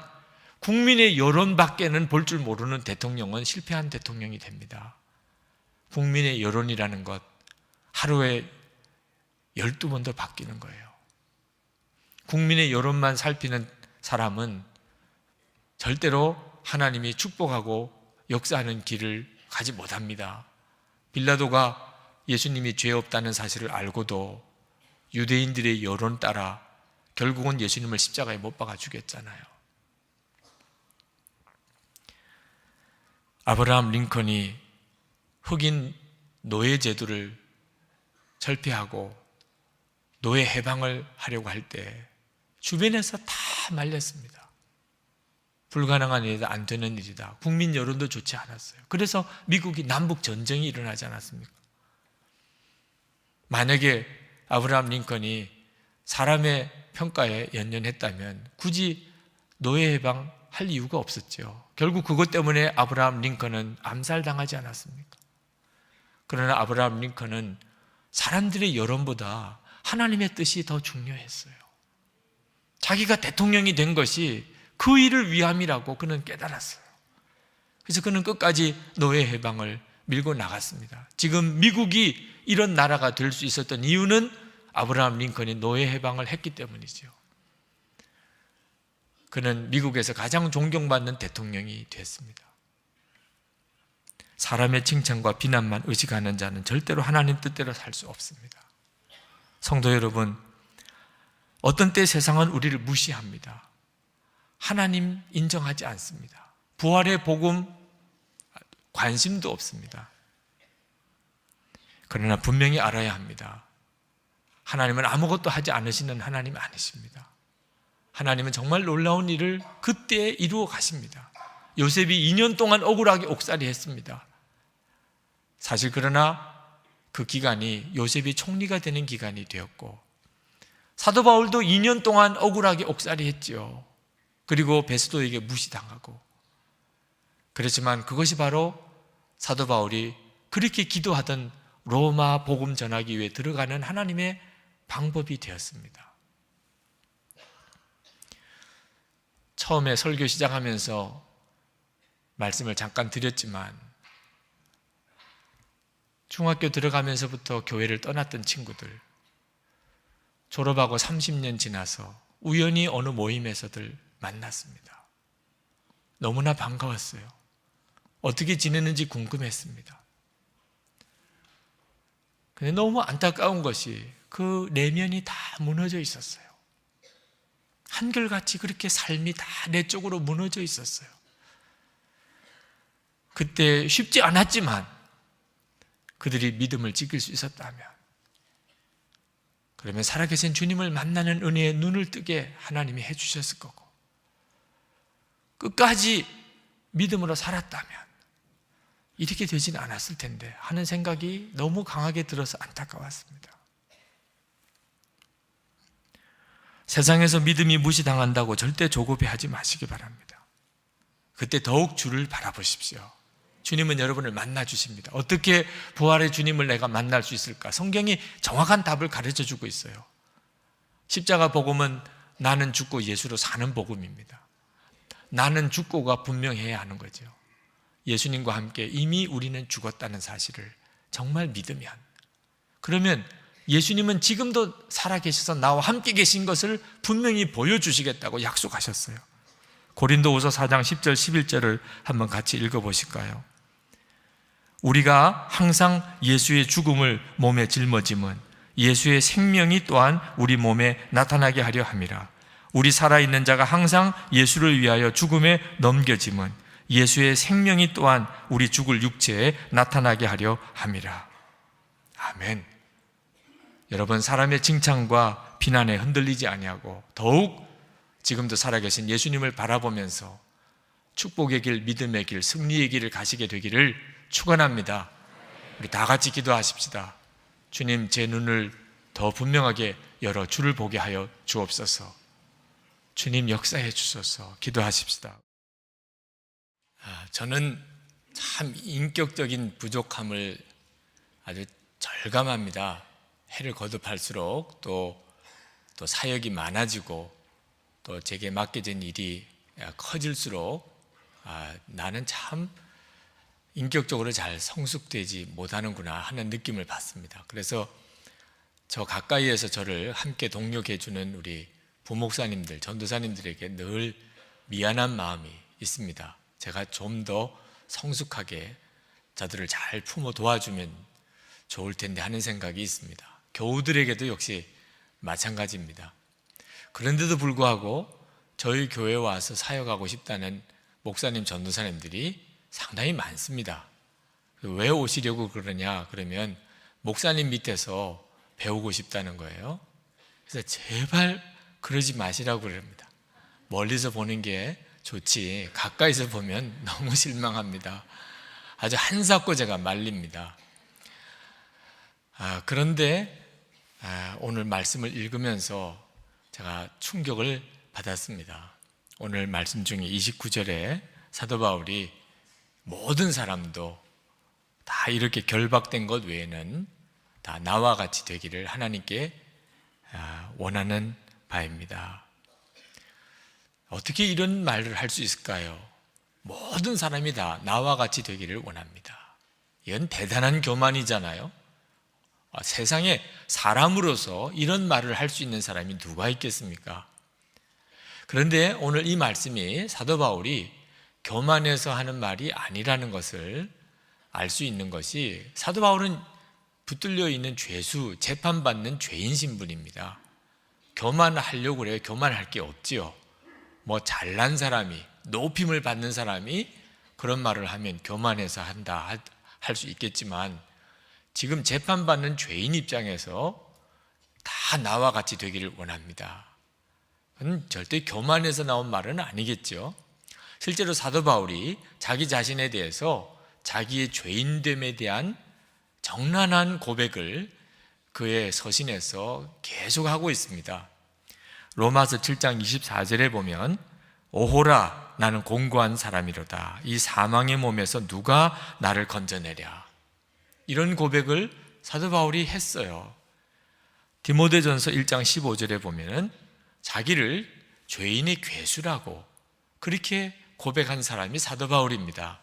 국민의 여론 밖에는 볼 줄 모르는 대통령은 실패한 대통령이 됩니다. 국민의 여론이라는 것 하루에 12번도 바뀌는 거예요. 국민의 여론만 살피는 사람은 절대로 하나님이 축복하고 역사하는 길을 가지 못합니다. 빌라도가 예수님이 죄 없다는 사실을 알고도 유대인들의 여론 따라 결국은 예수님을 십자가에 못 박아 죽였잖아요. 아브라함 링컨이 흑인 노예 제도를 철폐하고 노예 해방을 하려고 할 때 주변에서 다 말렸습니다. 불가능한 일이다, 안 되는 일이다. 국민 여론도 좋지 않았어요. 그래서 미국이 남북 전쟁이 일어나지 않았습니까? 만약에 아브라함 링컨이 사람의 평가에 연연했다면 굳이 노예 해방할 이유가 없었죠. 결국 그것 때문에 아브라함 링컨은 암살당하지 않았습니까? 그러나 아브라함 링컨은 사람들의 여론보다 하나님의 뜻이 더 중요했어요. 자기가 대통령이 된 것이 그 일을 위함이라고 그는 깨달았어요. 그래서 그는 끝까지 노예 해방을 밀고 나갔습니다. 지금 미국이 이런 나라가 될 수 있었던 이유는 아브라함 링컨이 노예 해방을 했기 때문이죠. 그는 미국에서 가장 존경받는 대통령이 됐습니다. 사람의 칭찬과 비난만 의식하는 자는 절대로 하나님 뜻대로 살 수 없습니다. 성도 여러분, 어떤 때 세상은 우리를 무시합니다. 하나님 인정하지 않습니다. 부활의 복음 관심도 없습니다. 그러나 분명히 알아야 합니다. 하나님은 아무것도 하지 않으시는 하나님 아니십니다. 하나님은 정말 놀라운 일을 그때 이루어 가십니다. 요셉이 2년 동안 억울하게 옥살이 했습니다. 사실 그러나 그 기간이 요셉이 총리가 되는 기간이 되었고, 사도 바울도 2년 동안 억울하게 옥살이 했죠. 그리고 베스도에게 무시당하고. 그렇지만 그것이 바로 사도 바울이 그렇게 기도하던 로마 복음 전하기 위해 들어가는 하나님의 방법이 되었습니다. 처음에 설교 시작하면서 말씀을 잠깐 드렸지만, 중학교 들어가면서부터 교회를 떠났던 친구들, 졸업하고 30년 지나서 우연히 어느 모임에서들 만났습니다. 너무나 반가웠어요. 어떻게 지내는지 궁금했습니다. 근데 너무 안타까운 것이 그 내면이 다 무너져 있었어요. 한결같이 그렇게 삶이 다 내 쪽으로 무너져 있었어요. 그때 쉽지 않았지만 그들이 믿음을 지킬 수 있었다면, 그러면 살아계신 주님을 만나는 은혜의 눈을 뜨게 하나님이 해주셨을 거고, 끝까지 믿음으로 살았다면 이렇게 되지는 않았을 텐데 하는 생각이 너무 강하게 들어서 안타까웠습니다. 세상에서 믿음이 무시당한다고 절대 조급해하지 마시기 바랍니다. 그때 더욱 주를 바라보십시오. 주님은 여러분을 만나 주십니다. 어떻게 부활의 주님을 내가 만날 수 있을까? 성경이 정확한 답을 가르쳐 주고 있어요. 십자가 복음은 나는 죽고 예수로 사는 복음입니다. 나는 죽고가 분명해야 하는 거죠. 예수님과 함께 이미 우리는 죽었다는 사실을 정말 믿으면, 그러면 예수님은 지금도 살아계셔서 나와 함께 계신 것을 분명히 보여주시겠다고 약속하셨어요. 고린도후서 4장 10절 11절을 한번 같이 읽어보실까요? 우리가 항상 예수의 죽음을 몸에 짊어짐은 예수의 생명이 또한 우리 몸에 나타나게 하려 함이라. 우리 살아있는 자가 항상 예수를 위하여 죽음에 넘겨짐은 예수의 생명이 또한 우리 죽을 육체에 나타나게 하려 함이라. 아멘. 여러분, 사람의 칭찬과 비난에 흔들리지 아니하고 더욱 지금도 살아계신 예수님을 바라보면서 축복의 길, 믿음의 길, 승리의 길을 가시게 되기를 축원합니다. 우리 다 같이 기도하십시다. 주님, 제 눈을 더 분명하게 열어 주를 보게 하여 주옵소서. 주님, 역사해 주소서. 기도하십시다. 저는 참 인격적인 부족함을 아주 절감합니다. 해를 거듭할수록 또 사역이 많아지고 또 제게 맡겨진 일이 커질수록 나는 참 인격적으로 잘 성숙되지 못하는구나 하는 느낌을 받습니다. 그래서 저 가까이에서 저를 함께 동력해 주는 우리 부목사님들, 전도사님들에게 늘 미안한 마음이 있습니다. 제가 좀 더 성숙하게 저들을 잘 품어 도와주면 좋을 텐데 하는 생각이 있습니다. 교우들에게도 역시 마찬가지입니다. 그런데도 불구하고 저희 교회에 와서 사역하고 싶다는 목사님, 전도사님들이 상당히 많습니다. 왜 오시려고 그러냐 그러면 목사님 밑에서 배우고 싶다는 거예요. 그래서 제발 그러지 마시라고 그럽니다. 멀리서 보는 게 좋지 가까이서 보면 너무 실망합니다. 아주 한사코 제가 말립니다. 그런데 오늘 말씀을 읽으면서 제가 충격을 받았습니다. 오늘 말씀 중에 29절에 사도 바울이 모든 사람도 다 이렇게 결박된 것 외에는 다 나와 같이 되기를 하나님께 원하는 바입니다. 어떻게 이런 말을 할 수 있을까요? 모든 사람이 다 나와 같이 되기를 원합니다. 이건 대단한 교만이잖아요. 세상에 사람으로서 이런 말을 할 수 있는 사람이 누가 있겠습니까? 그런데 오늘 이 말씀이 사도 바울이 교만해서 하는 말이 아니라는 것을 알 수 있는 것이, 사도 바울은 붙들려 있는 죄수, 재판받는 죄인 신분입니다. 교만하려고 그래요? 교만할 게 없지요. 뭐 잘난 사람이, 높임을 받는 사람이 그런 말을 하면 교만해서 한다 할 수 있겠지만, 지금 재판받는 죄인 입장에서 다 나와 같이 되기를 원합니다. 그건 절대 교만해서 나온 말은 아니겠죠. 실제로 사도 바울이 자기 자신에 대해서 자기의 죄인됨에 대한 정난한 고백을 그의 서신에서 계속하고 있습니다. 로마서 7장 24절에 보면 오호라 나는 공고한 사람이로다. 이 사망의 몸에서 누가 나를 건져내랴. 이런 고백을 사도 바울이 했어요. 디모데전서 1장 15절에 보면 자기를 죄인의 괴수라고 그렇게 고백한 사람이 사도 바울입니다.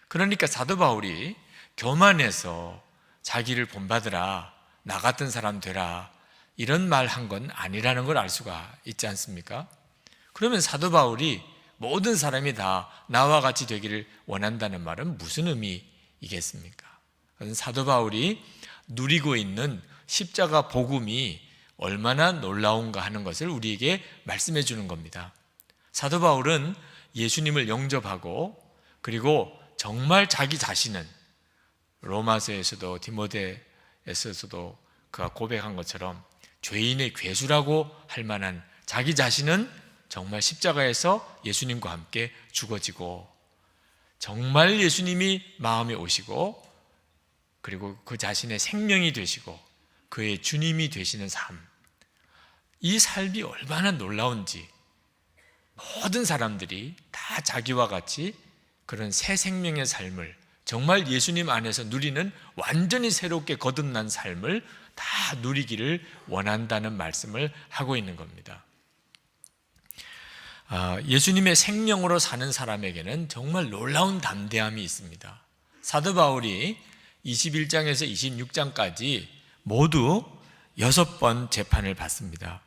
그러니까 사도 바울이 교만해서 자기를 본받으라, 나 같은 사람 되라, 이런 말 한 건 아니라는 걸 알 수가 있지 않습니까? 그러면 사도 바울이 모든 사람이 다 나와 같이 되기를 원한다는 말은 무슨 의미이겠습니까? 그건 사도 바울이 누리고 있는 십자가 복음이 얼마나 놀라운가 하는 것을 우리에게 말씀해 주는 겁니다. 사도 바울은 예수님을 영접하고, 그리고 정말 자기 자신은 로마서에서도 디모데에서도 그가 고백한 것처럼 죄인의 괴수라고 할 만한 자기 자신은 정말 십자가에서 예수님과 함께 죽어지고, 정말 예수님이 마음에 오시고, 그리고 그 자신의 생명이 되시고 그의 주님이 되시는 삶, 이 삶이 얼마나 놀라운지 모든 사람들이 다 자기와 같이 그런 새 생명의 삶을, 정말 예수님 안에서 누리는 완전히 새롭게 거듭난 삶을 다 누리기를 원한다는 말씀을 하고 있는 겁니다. 예수님의 생명으로 사는 사람에게는 정말 놀라운 담대함이 있습니다. 사도 바울이 21장에서 26장까지 모두 6번 재판을 받습니다.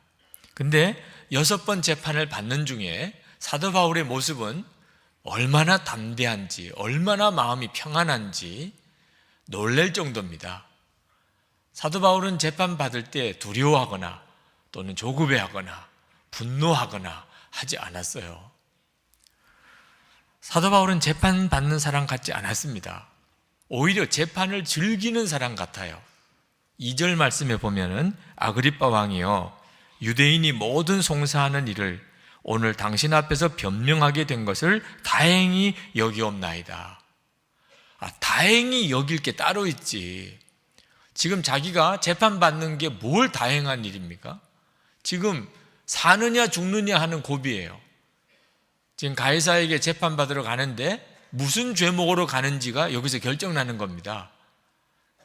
근데 6번 재판을 받는 중에 사도 바울의 모습은 얼마나 담대한지, 얼마나 마음이 평안한지 놀랄 정도입니다. 사도 바울은 재판받을 때 두려워하거나 또는 조급해하거나 분노하거나 하지 않았어요. 사도 바울은 재판받는 사람 같지 않았습니다. 오히려 재판을 즐기는 사람 같아요. 2절 말씀에 보면은 아그리빠 왕이요 유대인이 모든 송사하는 일을 오늘 당신 앞에서 변명하게 된 것을 다행히 여기옵나이다. 다행히 여길 게 따로 있지. 지금 자기가 재판받는 게 뭘 다행한 일입니까? 지금 사느냐 죽느냐 하는 고비예요. 지금 가이사에게 재판받으러 가는데 무슨 죄목으로 가는지가 여기서 결정나는 겁니다.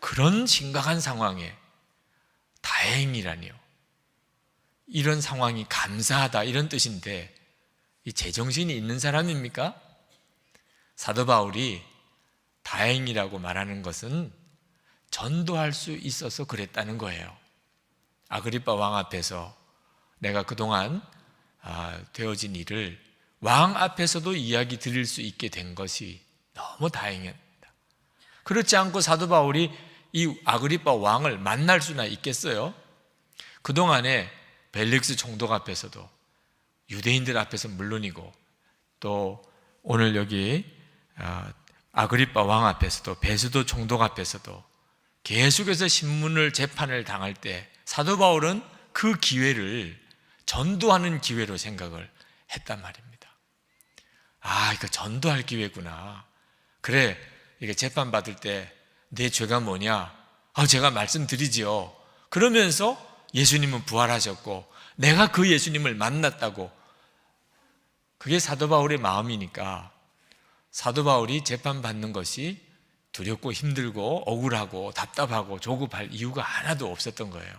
그런 심각한 상황에 다행이라니요. 이런 상황이 감사하다 이런 뜻인데 이 제정신이 있는 사람입니까? 사도 바울이 다행이라고 말하는 것은 전도할 수 있어서 그랬다는 거예요. 아그리빠 왕 앞에서 내가 그동안 되어진 일을 왕 앞에서도 이야기 드릴 수 있게 된 것이 너무 다행이었다. 그렇지 않고 사도 바울이 이 아그리빠 왕을 만날 수나 있겠어요? 그동안에 벨릭스 총독 앞에서도 유대인들 앞에서 물론이고 또 오늘 여기 아그리빠 왕 앞에서도 베스도 총독 앞에서도 계속해서 신문을 재판을 당할 때 사도 바울은 그 기회를 전도하는 기회로 생각을 했단 말입니다. 이거 전도할 기회구나. 그래, 이게 재판 받을 때 내 죄가 뭐냐? 제가 말씀드리지요. 그러면서 예수님은 부활하셨고 내가 그 예수님을 만났다고. 그게 사도 바울의 마음이니까 사도 바울이 재판받는 것이 두렵고 힘들고 억울하고 답답하고 조급할 이유가 하나도 없었던 거예요.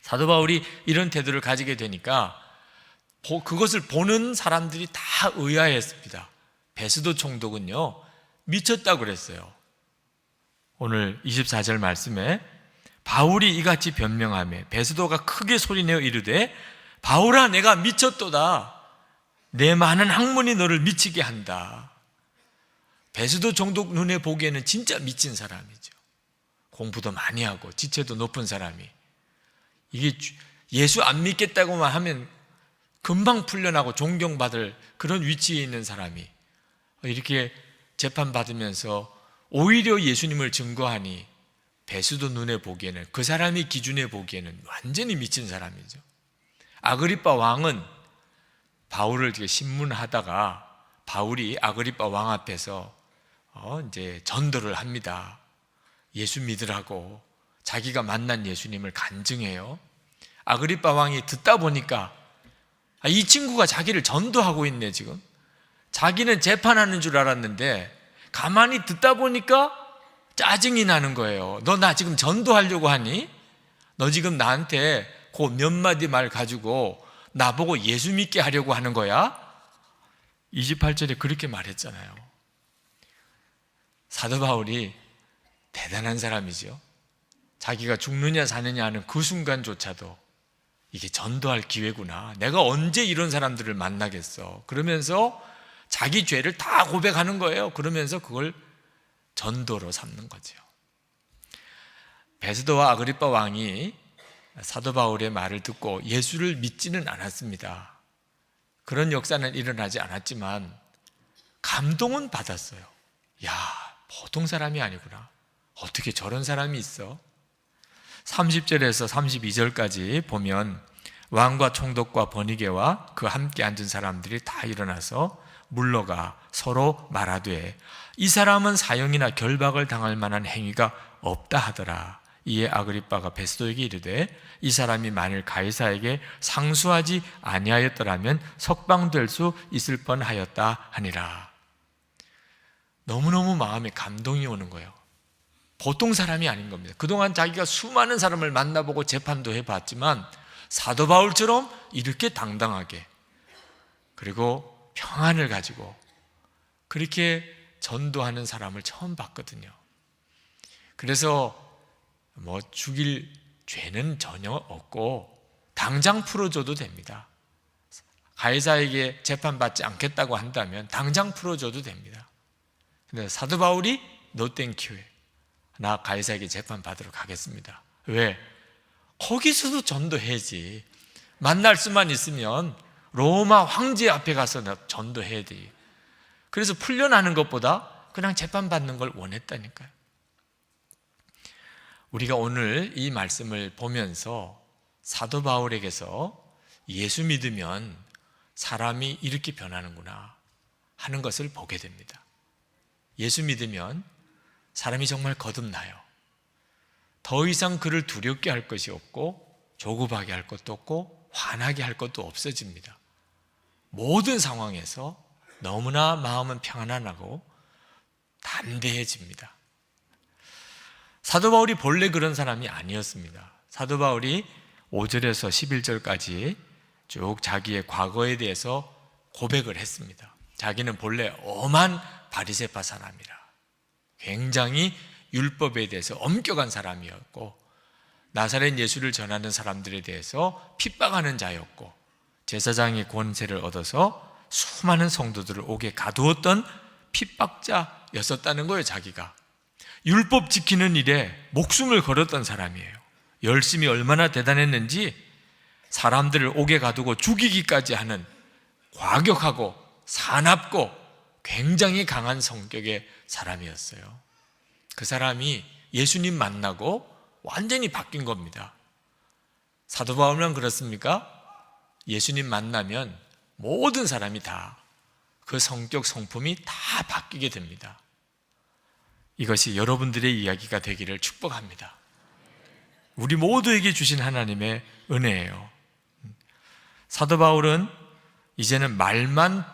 사도 바울이 이런 태도를 가지게 되니까 그것을 보는 사람들이 다 의아했습니다. 베스도 총독은요 미쳤다고 그랬어요. 오늘 24절 말씀에 바울이 이같이 변명하며 베스도가 크게 소리내어 이르되 바울아 내가 미쳤도다. 내 많은 학문이 너를 미치게 한다. 베스도 총독 눈에 보기에는 진짜 미친 사람이죠. 공부도 많이 하고 지체도 높은 사람이 이게 예수 안 믿겠다고만 하면 금방 풀려나고 존경받을 그런 위치에 있는 사람이 이렇게 재판받으면서 오히려 예수님을 증거하니 베스도 눈에 보기에는 그 사람이 기준에 보기에는 완전히 미친 사람이죠. 아그리빠 왕은 바울을 신문하다가 바울이 아그리빠 왕 앞에서 이제 전도를 합니다. 예수 믿으라고 자기가 만난 예수님을 간증해요. 아그리빠 왕이 듣다 보니까 이 친구가 자기를 전도하고 있네. 지금 자기는 재판하는 줄 알았는데 가만히 듣다 보니까 짜증이 나는 거예요. 너 나 지금 전도하려고 하니? 너 지금 나한테 그 몇 마디 말 가지고 나보고 예수 믿게 하려고 하는 거야? 28절에 그렇게 말했잖아요. 사도 바울이 대단한 사람이죠. 자기가 죽느냐 사느냐 하는 그 순간조차도 이게 전도할 기회구나. 내가 언제 이런 사람들을 만나겠어. 그러면서 자기 죄를 다 고백하는 거예요. 그러면서 그걸 전도로 삼는 거죠. 베스도와 아그리빠 왕이 사도 바울의 말을 듣고 예수를 믿지는 않았습니다. 그런 역사는 일어나지 않았지만 감동은 받았어요. 야, 보통 사람이 아니구나. 어떻게 저런 사람이 있어? 30절에서 32절까지 보면 왕과 총독과 버니게와 그 함께 앉은 사람들이 다 일어나서 물러가 서로 말하되 이 사람은 사형이나 결박을 당할 만한 행위가 없다 하더라. 이에 아그리빠가 베스도에게 이르되 이 사람이 만일 가이사에게 상수하지 아니하였더라면 석방될 수 있을 뻔하였다 하니라. 너무너무 마음에 감동이 오는 거예요. 보통 사람이 아닌 겁니다. 그동안 자기가 수많은 사람을 만나보고 재판도 해봤지만 사도 바울처럼 이렇게 당당하게 그리고 평안을 가지고 그렇게 전도하는 사람을 처음 봤거든요. 그래서 죽일 죄는 전혀 없고 당장 풀어줘도 됩니다. 가이사에게 재판받지 않겠다고 한다면 당장 풀어줘도 됩니다. 근데 사도 바울이 No thank you. 나 가이사에게 재판받으러 가겠습니다. 왜? 거기서도 전도해야지. 만날 수만 있으면 로마 황제 앞에 가서 전도해야 돼. 그래서 풀려나는 것보다 그냥 재판받는 걸 원했다니까요. 우리가 오늘 이 말씀을 보면서 사도 바울에게서 예수 믿으면 사람이 이렇게 변하는구나 하는 것을 보게 됩니다. 예수 믿으면 사람이 정말 거듭나요. 더 이상 그를 두렵게 할 것이 없고 조급하게 할 것도 없고 화나게 할 것도 없어집니다. 모든 상황에서 너무나 마음은 평안하고 담대해집니다. 사도 바울이 본래 그런 사람이 아니었습니다. 사도 바울이 5절에서 11절까지 쭉 자기의 과거에 대해서 고백을 했습니다. 자기는 본래 엄한 바리새파 사람이라 굉장히 율법에 대해서 엄격한 사람이었고 나사렛 예수를 전하는 사람들에 대해서 핍박하는 자였고 제사장의 권세를 얻어서 수많은 성도들을 옥에 가두었던 핍박자였었다는 거예요. 자기가 율법 지키는 일에 목숨을 걸었던 사람이에요. 열심히 얼마나 대단했는지 사람들을 옥에 가두고 죽이기까지 하는 과격하고 사납고 굉장히 강한 성격의 사람이었어요. 그 사람이 예수님 만나고 완전히 바뀐 겁니다. 사도 바울만 그렇습니까? 예수님 만나면 모든 사람이 다 그 성격 성품이 다 바뀌게 됩니다. 이것이 여러분들의 이야기가 되기를 축복합니다. 우리 모두에게 주신 하나님의 은혜예요. 사도 바울은 이제는 말만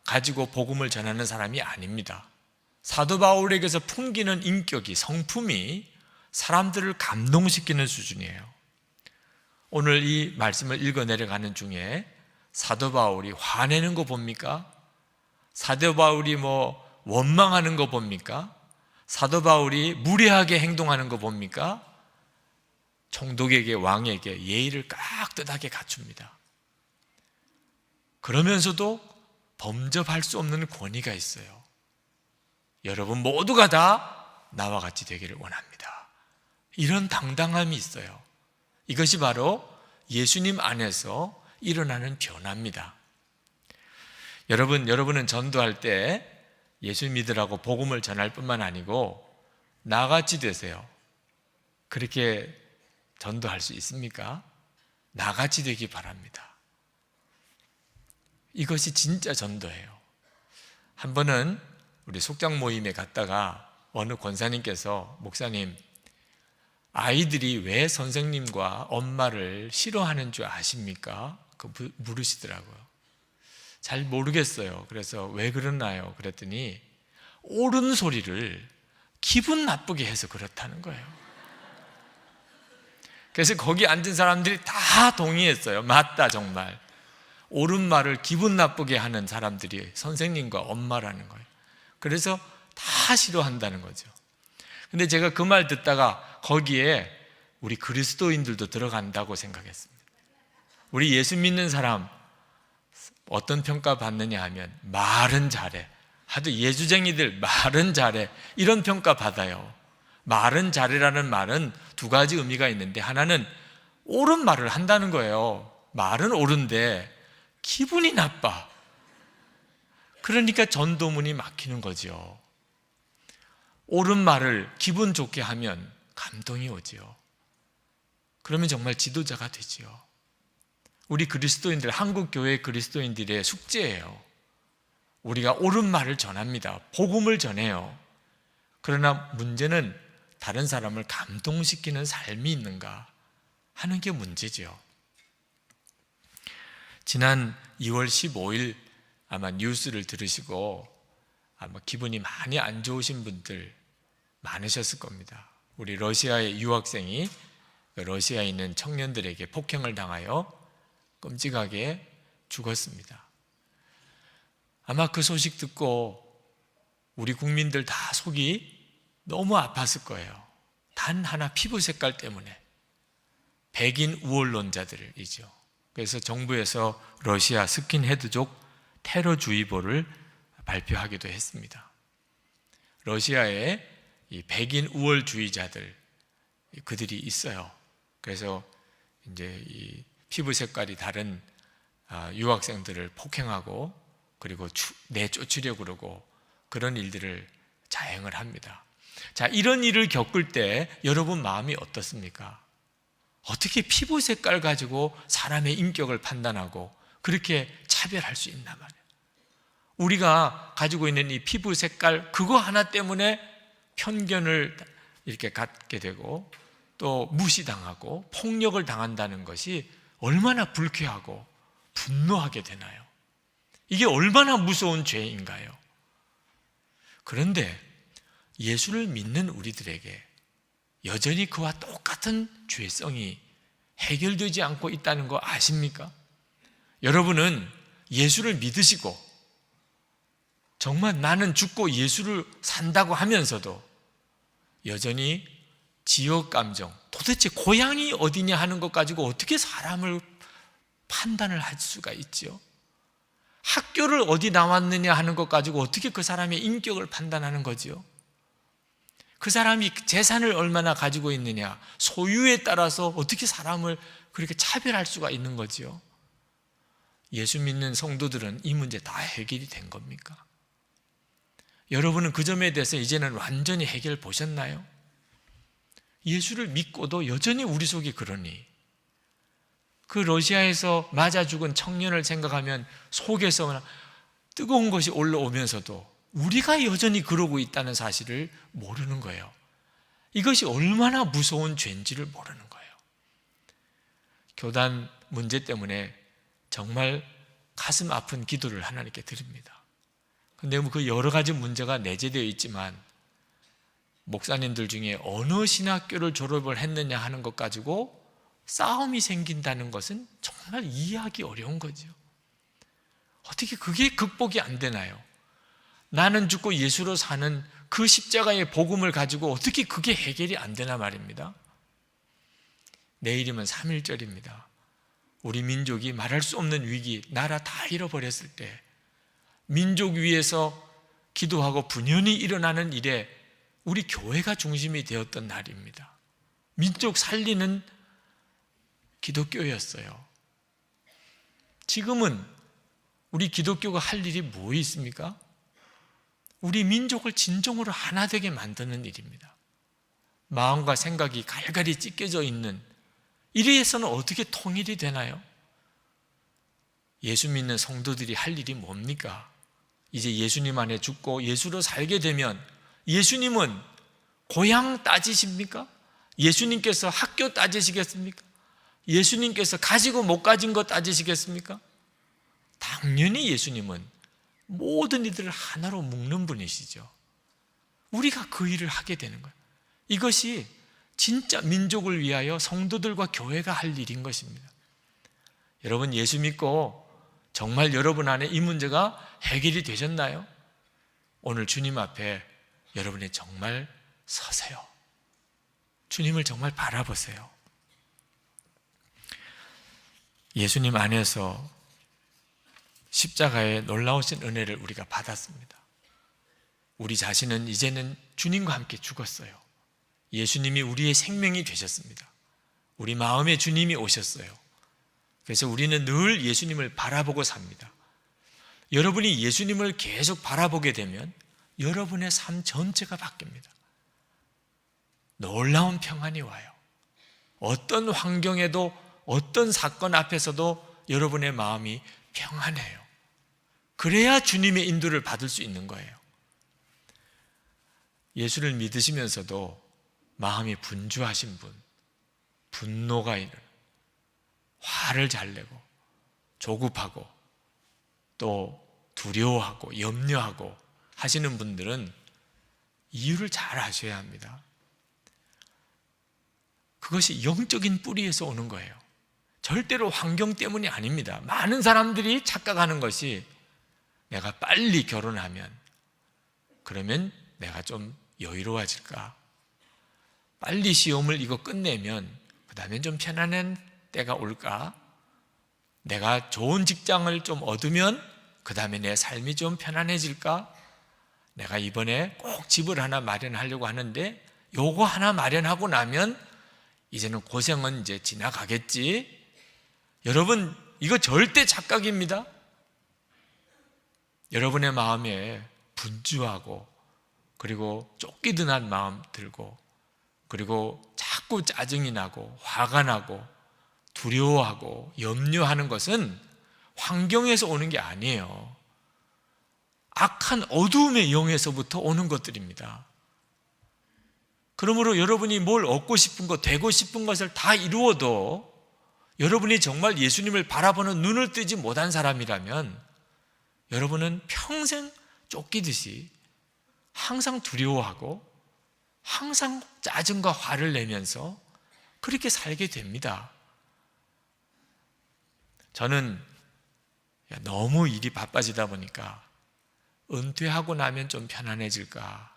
가지고 복음을 전하는 사람이 아닙니다. 사도 바울에게서 풍기는 인격이, 성품이 사람들을 감동시키는 수준이에요. 오늘 이 말씀을 읽어 내려가는 중에 사도 바울이 화내는 거 봅니까? 사도 바울이 원망하는 거 봅니까? 사도 바울이 무례하게 행동하는 거 봅니까? 총독에게, 왕에게 예의를 깍듯하게 갖춥니다. 그러면서도 범접할 수 없는 권위가 있어요. 여러분 모두가 다 나와 같이 되기를 원합니다. 이런 당당함이 있어요. 이것이 바로 예수님 안에서 일어나는 변화입니다. 여러분은 전도할 때 예수 믿으라고 복음을 전할 뿐만 아니고 나같이 되세요. 그렇게 전도할 수 있습니까? 나같이 되기 바랍니다. 이것이 진짜 전도예요. 한 번은 우리 속장 모임에 갔다가 어느 권사님께서 목사님, 아이들이 왜 선생님과 엄마를 싫어하는 줄 아십니까? 물으시더라고요. 잘 모르겠어요. 그래서 왜 그러나요? 그랬더니 옳은 소리를 기분 나쁘게 해서 그렇다는 거예요. 그래서 거기 앉은 사람들이 다 동의했어요. 맞다, 정말. 옳은 말을 기분 나쁘게 하는 사람들이 선생님과 엄마라는 거예요. 그래서 다 싫어한다는 거죠. 근데 제가 그 말 듣다가 거기에 우리 그리스도인들도 들어간다고 생각했습니다. 우리 예수 믿는 사람 어떤 평가 받느냐 하면 말은 잘해. 하도 예수쟁이들 말은 잘해. 이런 평가 받아요. 말은 잘해라는 말은 두 가지 의미가 있는데 하나는 옳은 말을 한다는 거예요. 말은 옳은데 기분이 나빠. 그러니까 전도문이 막히는 거죠. 옳은 말을 기분 좋게 하면 감동이 오지요. 그러면 정말 지도자가 되지요. 우리 그리스도인들, 한국교회 그리스도인들의 숙제예요. 우리가 옳은 말을 전합니다. 복음을 전해요. 그러나 문제는 다른 사람을 감동시키는 삶이 있는가 하는 게 문제죠. 지난 2월 15일 아마 뉴스를 들으시고 아마 기분이 많이 안 좋으신 분들 많으셨을 겁니다. 우리 러시아의 유학생이 러시아에 있는 청년들에게 폭행을 당하여 끔찍하게 죽었습니다. 아마 그 소식 듣고 우리 국민들 다 속이 너무 아팠을 거예요. 단 하나 피부 색깔 때문에. 백인 우월론자들이죠. 그래서 정부에서 러시아 스킨헤드족 테러주의보를 발표하기도 했습니다. 러시아에 이 백인 우월주의자들 그들이 있어요. 그래서 이제 이 피부 색깔이 다른 유학생들을 폭행하고 그리고 내쫓으려고 그러고 그런 일들을 자행을 합니다. 자, 이런 일을 겪을 때 여러분 마음이 어떻습니까? 어떻게 피부 색깔 가지고 사람의 인격을 판단하고 그렇게 차별할 수 있나 말이에요. 우리가 가지고 있는 이 피부 색깔 그거 하나 때문에 편견을 이렇게 갖게 되고 또 무시당하고 폭력을 당한다는 것이 얼마나 불쾌하고 분노하게 되나요? 이게 얼마나 무서운 죄인가요? 그런데 예수를 믿는 우리들에게 여전히 그와 똑같은 죄성이 해결되지 않고 있다는 거 아십니까? 여러분은 예수를 믿으시고 정말 나는 죽고 예수를 산다고 하면서도 여전히 지역 감정, 도대체 고향이 어디냐 하는 것 가지고 어떻게 사람을 판단을 할 수가 있죠? 학교를 어디 나왔느냐 하는 것 가지고 어떻게 그 사람의 인격을 판단하는 거지요? 그 사람이 재산을 얼마나 가지고 있느냐, 소유에 따라서 어떻게 사람을 그렇게 차별할 수가 있는 거지요? 예수 믿는 성도들은 이 문제 다 해결이 된 겁니까? 여러분은 그 점에 대해서 이제는 완전히 해결 보셨나요? 예수를 믿고도 여전히 우리 속이 그러니 그 러시아에서 맞아 죽은 청년을 생각하면 속에서 뜨거운 것이 올라오면서도 우리가 여전히 그러고 있다는 사실을 모르는 거예요. 이것이 얼마나 무서운 죄인지를 모르는 거예요. 교단 문제 때문에 정말 가슴 아픈 기도를 하나님께 드립니다. 근데 그 여러 가지 문제가 내재되어 있지만 목사님들 중에 어느 신학교를 졸업을 했느냐 하는 것 가지고 싸움이 생긴다는 것은 정말 이해하기 어려운 거죠. 어떻게 그게 극복이 안 되나요? 나는 죽고 예수로 사는 그 십자가의 복음을 가지고 어떻게 그게 해결이 안 되나 말입니다. 내일이면 3.1절입니다. 우리 민족이 말할 수 없는 위기, 나라 다 잃어버렸을 때 민족 위에서 기도하고 분연히 일어나는 일에 우리 교회가 중심이 되었던 날입니다. 민족 살리는 기독교였어요. 지금은 우리 기독교가 할 일이 뭐 있습니까? 우리 민족을 진정으로 하나 되게 만드는 일입니다. 마음과 생각이 갈갈이 찢겨져 있는 이래서는 어떻게 통일이 되나요? 예수 믿는 성도들이 할 일이 뭡니까? 이제 예수님 안에 죽고 예수로 살게 되면 예수님은 고향 따지십니까? 예수님께서 학교 따지시겠습니까? 예수님께서 가지고 못 가진 것 따지시겠습니까? 당연히 예수님은 모든 이들을 하나로 묶는 분이시죠. 우리가 그 일을 하게 되는 거예요. 이것이 진짜 민족을 위하여 성도들과 교회가 할 일인 것입니다. 여러분 예수 믿고 정말 여러분 안에 이 문제가 해결이 되셨나요? 오늘 주님 앞에 여러분이 정말 서세요. 주님을 정말 바라보세요. 예수님 안에서 십자가의 놀라우신 은혜를 우리가 받았습니다. 우리 자신은 이제는 주님과 함께 죽었어요. 예수님이 우리의 생명이 되셨습니다. 우리 마음에 주님이 오셨어요. 그래서 우리는 늘 예수님을 바라보고 삽니다. 여러분이 예수님을 계속 바라보게 되면 여러분의 삶 전체가 바뀝니다. 놀라운 평안이 와요. 어떤 환경에도 어떤 사건 앞에서도 여러분의 마음이 평안해요. 그래야 주님의 인도를 받을 수 있는 거예요. 예수를 믿으시면서도 마음이 분주하신 분, 분노가 있는, 화를 잘 내고 조급하고 또 두려워하고 염려하고 하시는 분들은 이유를 잘 아셔야 합니다. 그것이 영적인 뿌리에서 오는 거예요. 절대로 환경 때문이 아닙니다. 많은 사람들이 착각하는 것이 내가 빨리 결혼하면 그러면 내가 좀 여유로워질까? 빨리 시험을 이거 끝내면 그 다음에 좀 편안한 때가 올까? 내가 좋은 직장을 좀 얻으면 그 다음에 내 삶이 좀 편안해질까? 내가 이번에 꼭 집을 하나 마련하려고 하는데 요거 하나 마련하고 나면 이제는 고생은 이제 지나가겠지? 여러분 이거 절대 착각입니다. 여러분의 마음에 분주하고 그리고 쫓기듯한 마음 들고, 그리고 자꾸 짜증이 나고 화가 나고 두려워하고 염려하는 것은 환경에서 오는 게 아니에요. 악한 어두움의 영에서부터 오는 것들입니다. 그러므로 여러분이 뭘 얻고 싶은 것, 되고 싶은 것을 다 이루어도 여러분이 정말 예수님을 바라보는 눈을 뜨지 못한 사람이라면 여러분은 평생 쫓기듯이 항상 두려워하고 항상 짜증과 화를 내면서 그렇게 살게 됩니다. 저는 너무 일이 바빠지다 보니까 은퇴하고 나면 좀 편안해질까,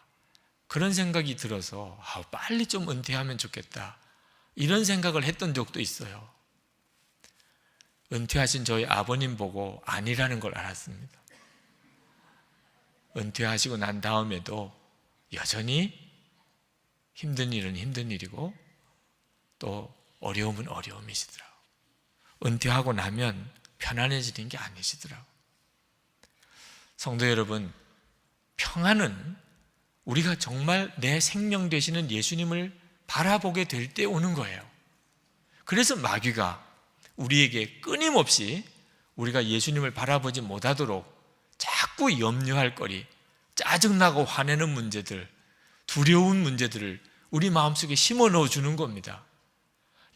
그런 생각이 들어서 빨리 좀 은퇴하면 좋겠다, 이런 생각을 했던 적도 있어요. 은퇴하신 저희 아버님 보고 아니라는 걸 알았습니다. 은퇴하시고 난 다음에도 여전히 힘든 일은 힘든 일이고 또 어려움은 어려움이시더라고요. 은퇴하고 나면 편안해지는 게 아니시더라고요. 성도 여러분, 평안은 우리가 정말 내 생명 되시는 예수님을 바라보게 될 때 오는 거예요. 그래서 마귀가 우리에게 끊임없이 우리가 예수님을 바라보지 못하도록 자꾸 염려할 거리, 짜증나고 화내는 문제들, 두려운 문제들을 우리 마음속에 심어 넣어주는 겁니다.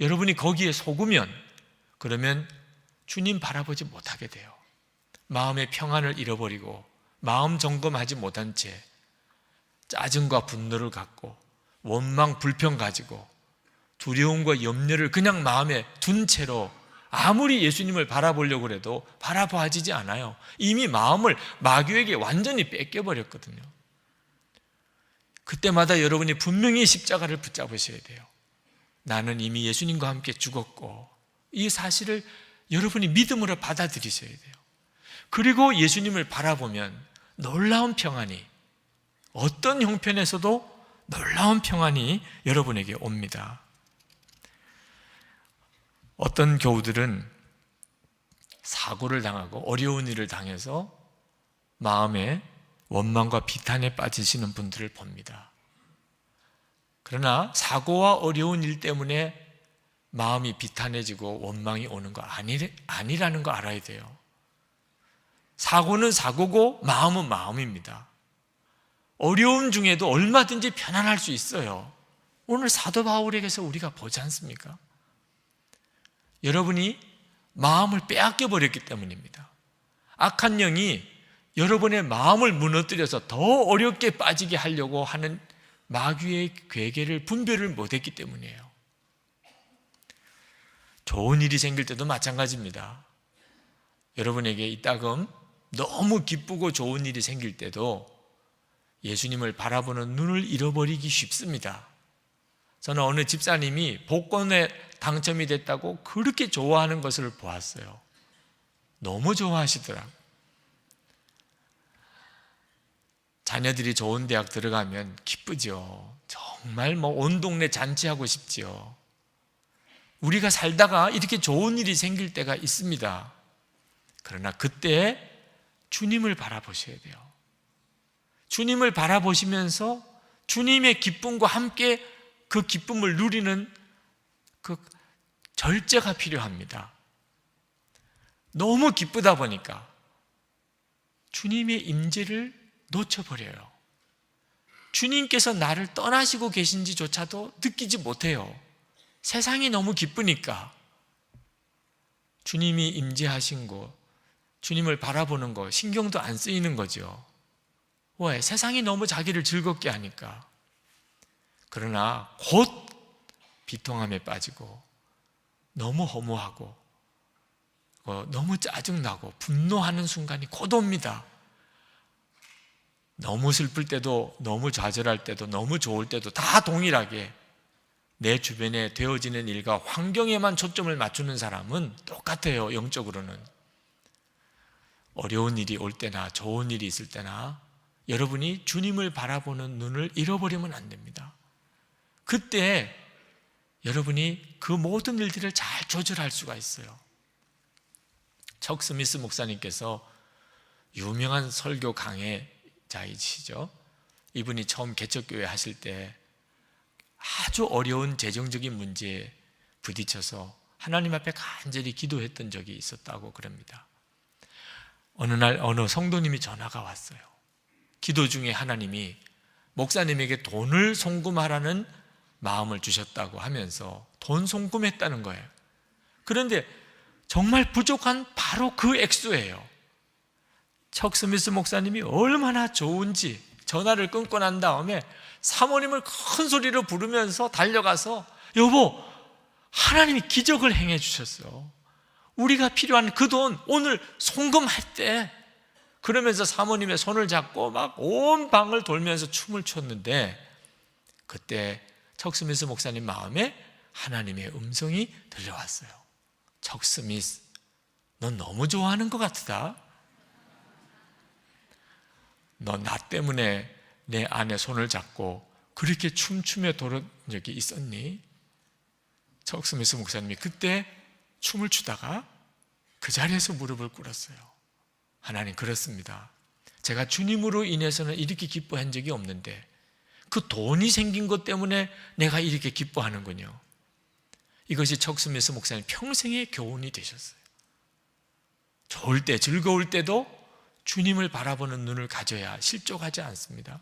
여러분이 거기에 속으면 그러면 주님 바라보지 못하게 돼요. 마음의 평안을 잃어버리고 마음 점검하지 못한 채 짜증과 분노를 갖고 원망, 불평 가지고 두려움과 염려를 그냥 마음에 둔 채로 아무리 예수님을 바라보려고 해도 바라봐지지 않아요. 이미 마음을 마귀에게 완전히 뺏겨버렸거든요. 그때마다 여러분이 분명히 십자가를 붙잡으셔야 돼요. 나는 이미 예수님과 함께 죽었고, 이 사실을 여러분이 믿음으로 받아들이셔야 돼요. 그리고 예수님을 바라보면 놀라운 평안이, 어떤 형편에서도 놀라운 평안이 여러분에게 옵니다. 어떤 교우들은 사고를 당하고 어려운 일을 당해서 마음에 원망과 비탄에 빠지시는 분들을 봅니다. 그러나 사고와 어려운 일 때문에 마음이 비탄해지고 원망이 오는 거 아니라는 거 알아야 돼요. 사고는 사고고 마음은 마음입니다. 어려움 중에도 얼마든지 편안할 수 있어요. 오늘 사도 바울에게서 우리가 보지 않습니까? 여러분이 마음을 빼앗겨 버렸기 때문입니다. 악한 영이 여러분의 마음을 무너뜨려서 더 어렵게 빠지게 하려고 하는 마귀의 괴계를 분별을 못했기 때문이에요. 좋은 일이 생길 때도 마찬가지입니다. 여러분에게 이따금 너무 기쁘고 좋은 일이 생길 때도 예수님을 바라보는 눈을 잃어버리기 쉽습니다. 저는 어느 집사님이 복권에 당첨이 됐다고 그렇게 좋아하는 것을 보았어요. 너무 좋아하시더라고요. 자녀들이 좋은 대학 들어가면 기쁘죠. 정말 온 동네 잔치하고 싶지요. 우리가 살다가 이렇게 좋은 일이 생길 때가 있습니다. 그러나 그때 주님을 바라보셔야 돼요. 주님을 바라보시면서 주님의 기쁨과 함께 그 기쁨을 누리는 그 절제가 필요합니다. 너무 기쁘다 보니까 주님의 임재를 놓쳐버려요. 주님께서 나를 떠나시고 계신지조차도 느끼지 못해요. 세상이 너무 기쁘니까. 주님이 임재하신 거, 주님을 바라보는 거 신경도 안 쓰이는 거죠. 왜? 세상이 너무 자기를 즐겁게 하니까. 그러나 곧 비통함에 빠지고 너무 허무하고 너무 짜증나고 분노하는 순간이 곧 옵니다. 너무 슬플 때도, 너무 좌절할 때도, 너무 좋을 때도 다 동일하게 내 주변에 되어지는 일과 환경에만 초점을 맞추는 사람은 똑같아요. 영적으로는. 어려운 일이 올 때나 좋은 일이 있을 때나 여러분이 주님을 바라보는 눈을 잃어버리면 안 됩니다. 그때 여러분이 그 모든 일들을 잘 조절할 수가 있어요. 척 스미스 목사님께서 유명한 설교 강해자이시죠. 이분이 처음 개척교회 하실 때 아주 어려운 재정적인 문제에 부딪혀서 하나님 앞에 간절히 기도했던 적이 있었다고 그럽니다. 어느 날 어느 성도님이 전화가 왔어요. 기도 중에 하나님이 목사님에게 돈을 송금하라는 마음을 주셨다고 하면서 돈 송금했다는 거예요. 그런데 정말 부족한 바로 그 액수예요. 척 스미스 목사님이 얼마나 좋은지 전화를 끊고 난 다음에 사모님을 큰 소리로 부르면서 달려가서 여보, 하나님이 기적을 행해 주셨어. 우리가 필요한 그 돈 오늘 송금했대. 그러면서 사모님의 손을 잡고 막 온 방을 돌면서 춤을 췄는데 그때 척 스미스 목사님 마음에 하나님의 음성이 들려왔어요. 척 스미스, 넌 너무 좋아하는 것 같다. 너 나 때문에 내 안에 손을 잡고 그렇게 춤추며 돌은 적이 있었니? 척 스미스 목사님이 그때 춤을 추다가 그 자리에서 무릎을 꿇었어요. 하나님, 그렇습니다. 제가 주님으로 인해서는 이렇게 기뻐한 적이 없는데 그 돈이 생긴 것 때문에 내가 이렇게 기뻐하는군요. 이것이 척 스미스 목사님 평생의 교훈이 되셨어요. 좋을 때, 즐거울 때도 주님을 바라보는 눈을 가져야 실족하지 않습니다.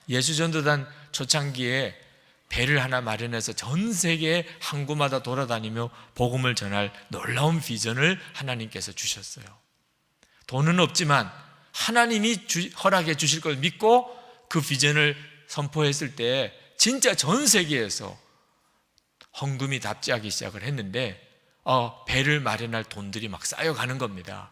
예수전도단 초창기에 배를 하나 마련해서 전 세계 항구마다 돌아다니며 복음을 전할 놀라운 비전을 하나님께서 주셨어요. 돈은 없지만 하나님이 허락해 주실 걸 믿고 그 비전을 선포했을 때 진짜 전 세계에서 헌금이 답지하기 시작을 했는데 배를 마련할 돈들이 막 쌓여가는 겁니다.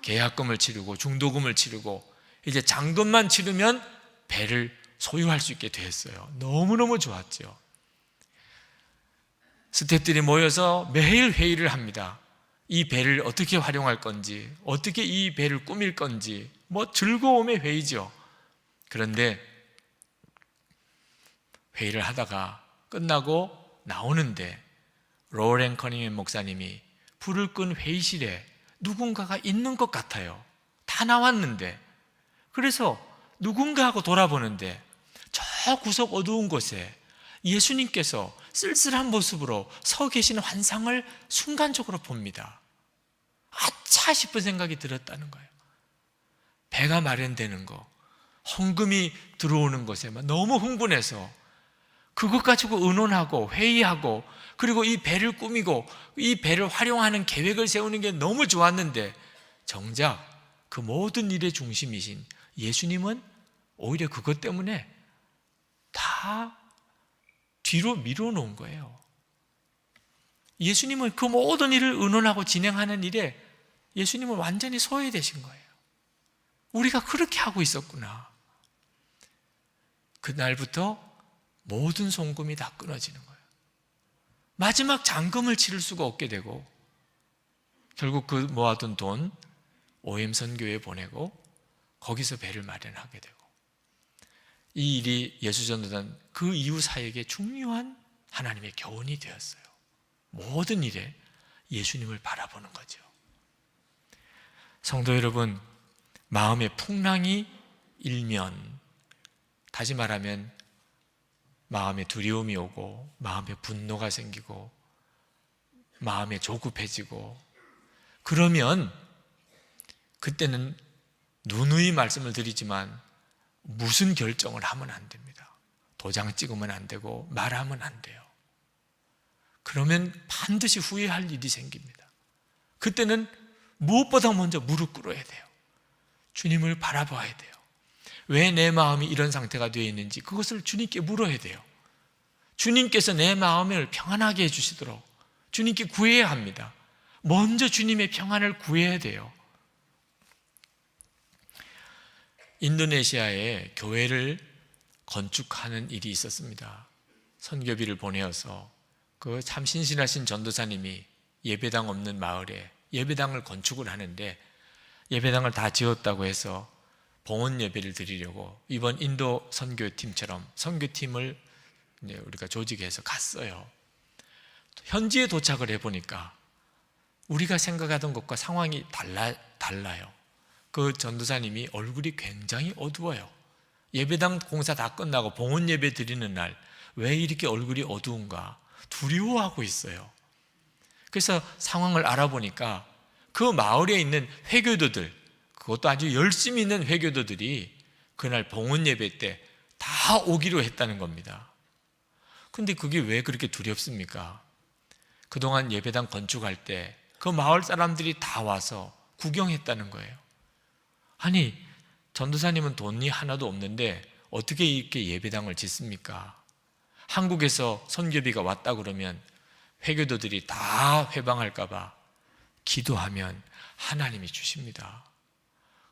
계약금을 치르고 중도금을 치르고 이제 잔금만 치르면 배를 소유할 수 있게 됐어요. 너무너무 좋았죠. 스태프들이 모여서 매일 회의를 합니다. 이 배를 어떻게 활용할 건지, 어떻게 이 배를 꾸밀 건지, 즐거움의 회의죠. 그런데 회의를 하다가 끝나고 나오는데 로렌 커닝햄 목사님이 불을 끈 회의실에 누군가가 있는 것 같아요. 다 나왔는데. 그래서 누군가하고 돌아보는데 저 구석 어두운 곳에 예수님께서 쓸쓸한 모습으로 서 계시는 환상을 순간적으로 봅니다. 아차 싶은 생각이 들었다는 거예요. 배가 마련되는 거, 헌금이 들어오는 것에 너무 흥분해서 그것 가지고 의논하고 회의하고 그리고 이 배를 꾸미고 이 배를 활용하는 계획을 세우는 게 너무 좋았는데 정작 그 모든 일의 중심이신 예수님은 오히려 그것 때문에 다 뒤로 밀어놓은 거예요. 예수님은 그 모든 일을 의논하고 진행하는 일에 예수님은 완전히 소외되신 거예요. 우리가 그렇게 하고 있었구나. 그날부터 모든 송금이 다 끊어지는 거예요. 마지막 잔금을 치를 수가 없게 되고 결국 그 모아둔 돈 OM 선교회에 보내고 거기서 배를 마련하게 되고 이 일이 예수전도단 그 이후 사역에 중요한 하나님의 교훈이 되었어요. 모든 일에 예수님을 바라보는 거죠. 성도 여러분, 마음의 풍랑이 일면, 다시 말하면 마음에 두려움이 오고 마음에 분노가 생기고 마음에 조급해지고 그러면 그때는 누누이 말씀을 드리지만 무슨 결정을 하면 안 됩니다. 도장 찍으면 안 되고 말하면 안 돼요. 그러면 반드시 후회할 일이 생깁니다. 그때는 무엇보다 먼저 무릎 꿇어야 돼요. 주님을 바라봐야 돼요. 왜 내 마음이 이런 상태가 되어 있는지 그것을 주님께 물어야 돼요. 주님께서 내 마음을 평안하게 해주시도록 주님께 구해야 합니다. 먼저 주님의 평안을 구해야 돼요. 인도네시아에 교회를 건축하는 일이 있었습니다. 선교비를 보내어서 그 참 신실하신 전도사님이 예배당 없는 마을에 예배당을 건축을 하는데 예배당을 다 지었다고 해서 봉헌 예배를 드리려고 이번 인도 선교팀처럼 선교팀을 우리가 조직해서 갔어요. 현지에 도착을 해보니까 우리가 생각하던 것과 상황이 달라요. 그 전도사님이 얼굴이 굉장히 어두워요. 예배당 공사 다 끝나고 봉헌 예배 드리는 날 왜 이렇게 얼굴이 어두운가 두려워하고 있어요. 그래서 상황을 알아보니까 그 마을에 있는 회교도들, 그것도 아주 열심히 있는 회교도들이 그날 봉헌 예배 때 다 오기로 했다는 겁니다. 근데 그게 왜 그렇게 두렵습니까? 그동안 예배당 건축할 때 그 마을 사람들이 다 와서 구경했다는 거예요. 아니, 전도사님은 돈이 하나도 없는데 어떻게 이렇게 예배당을 짓습니까? 한국에서 선교비가 왔다 그러면 회교도들이 다 회방할까 봐 기도하면 하나님이 주십니다.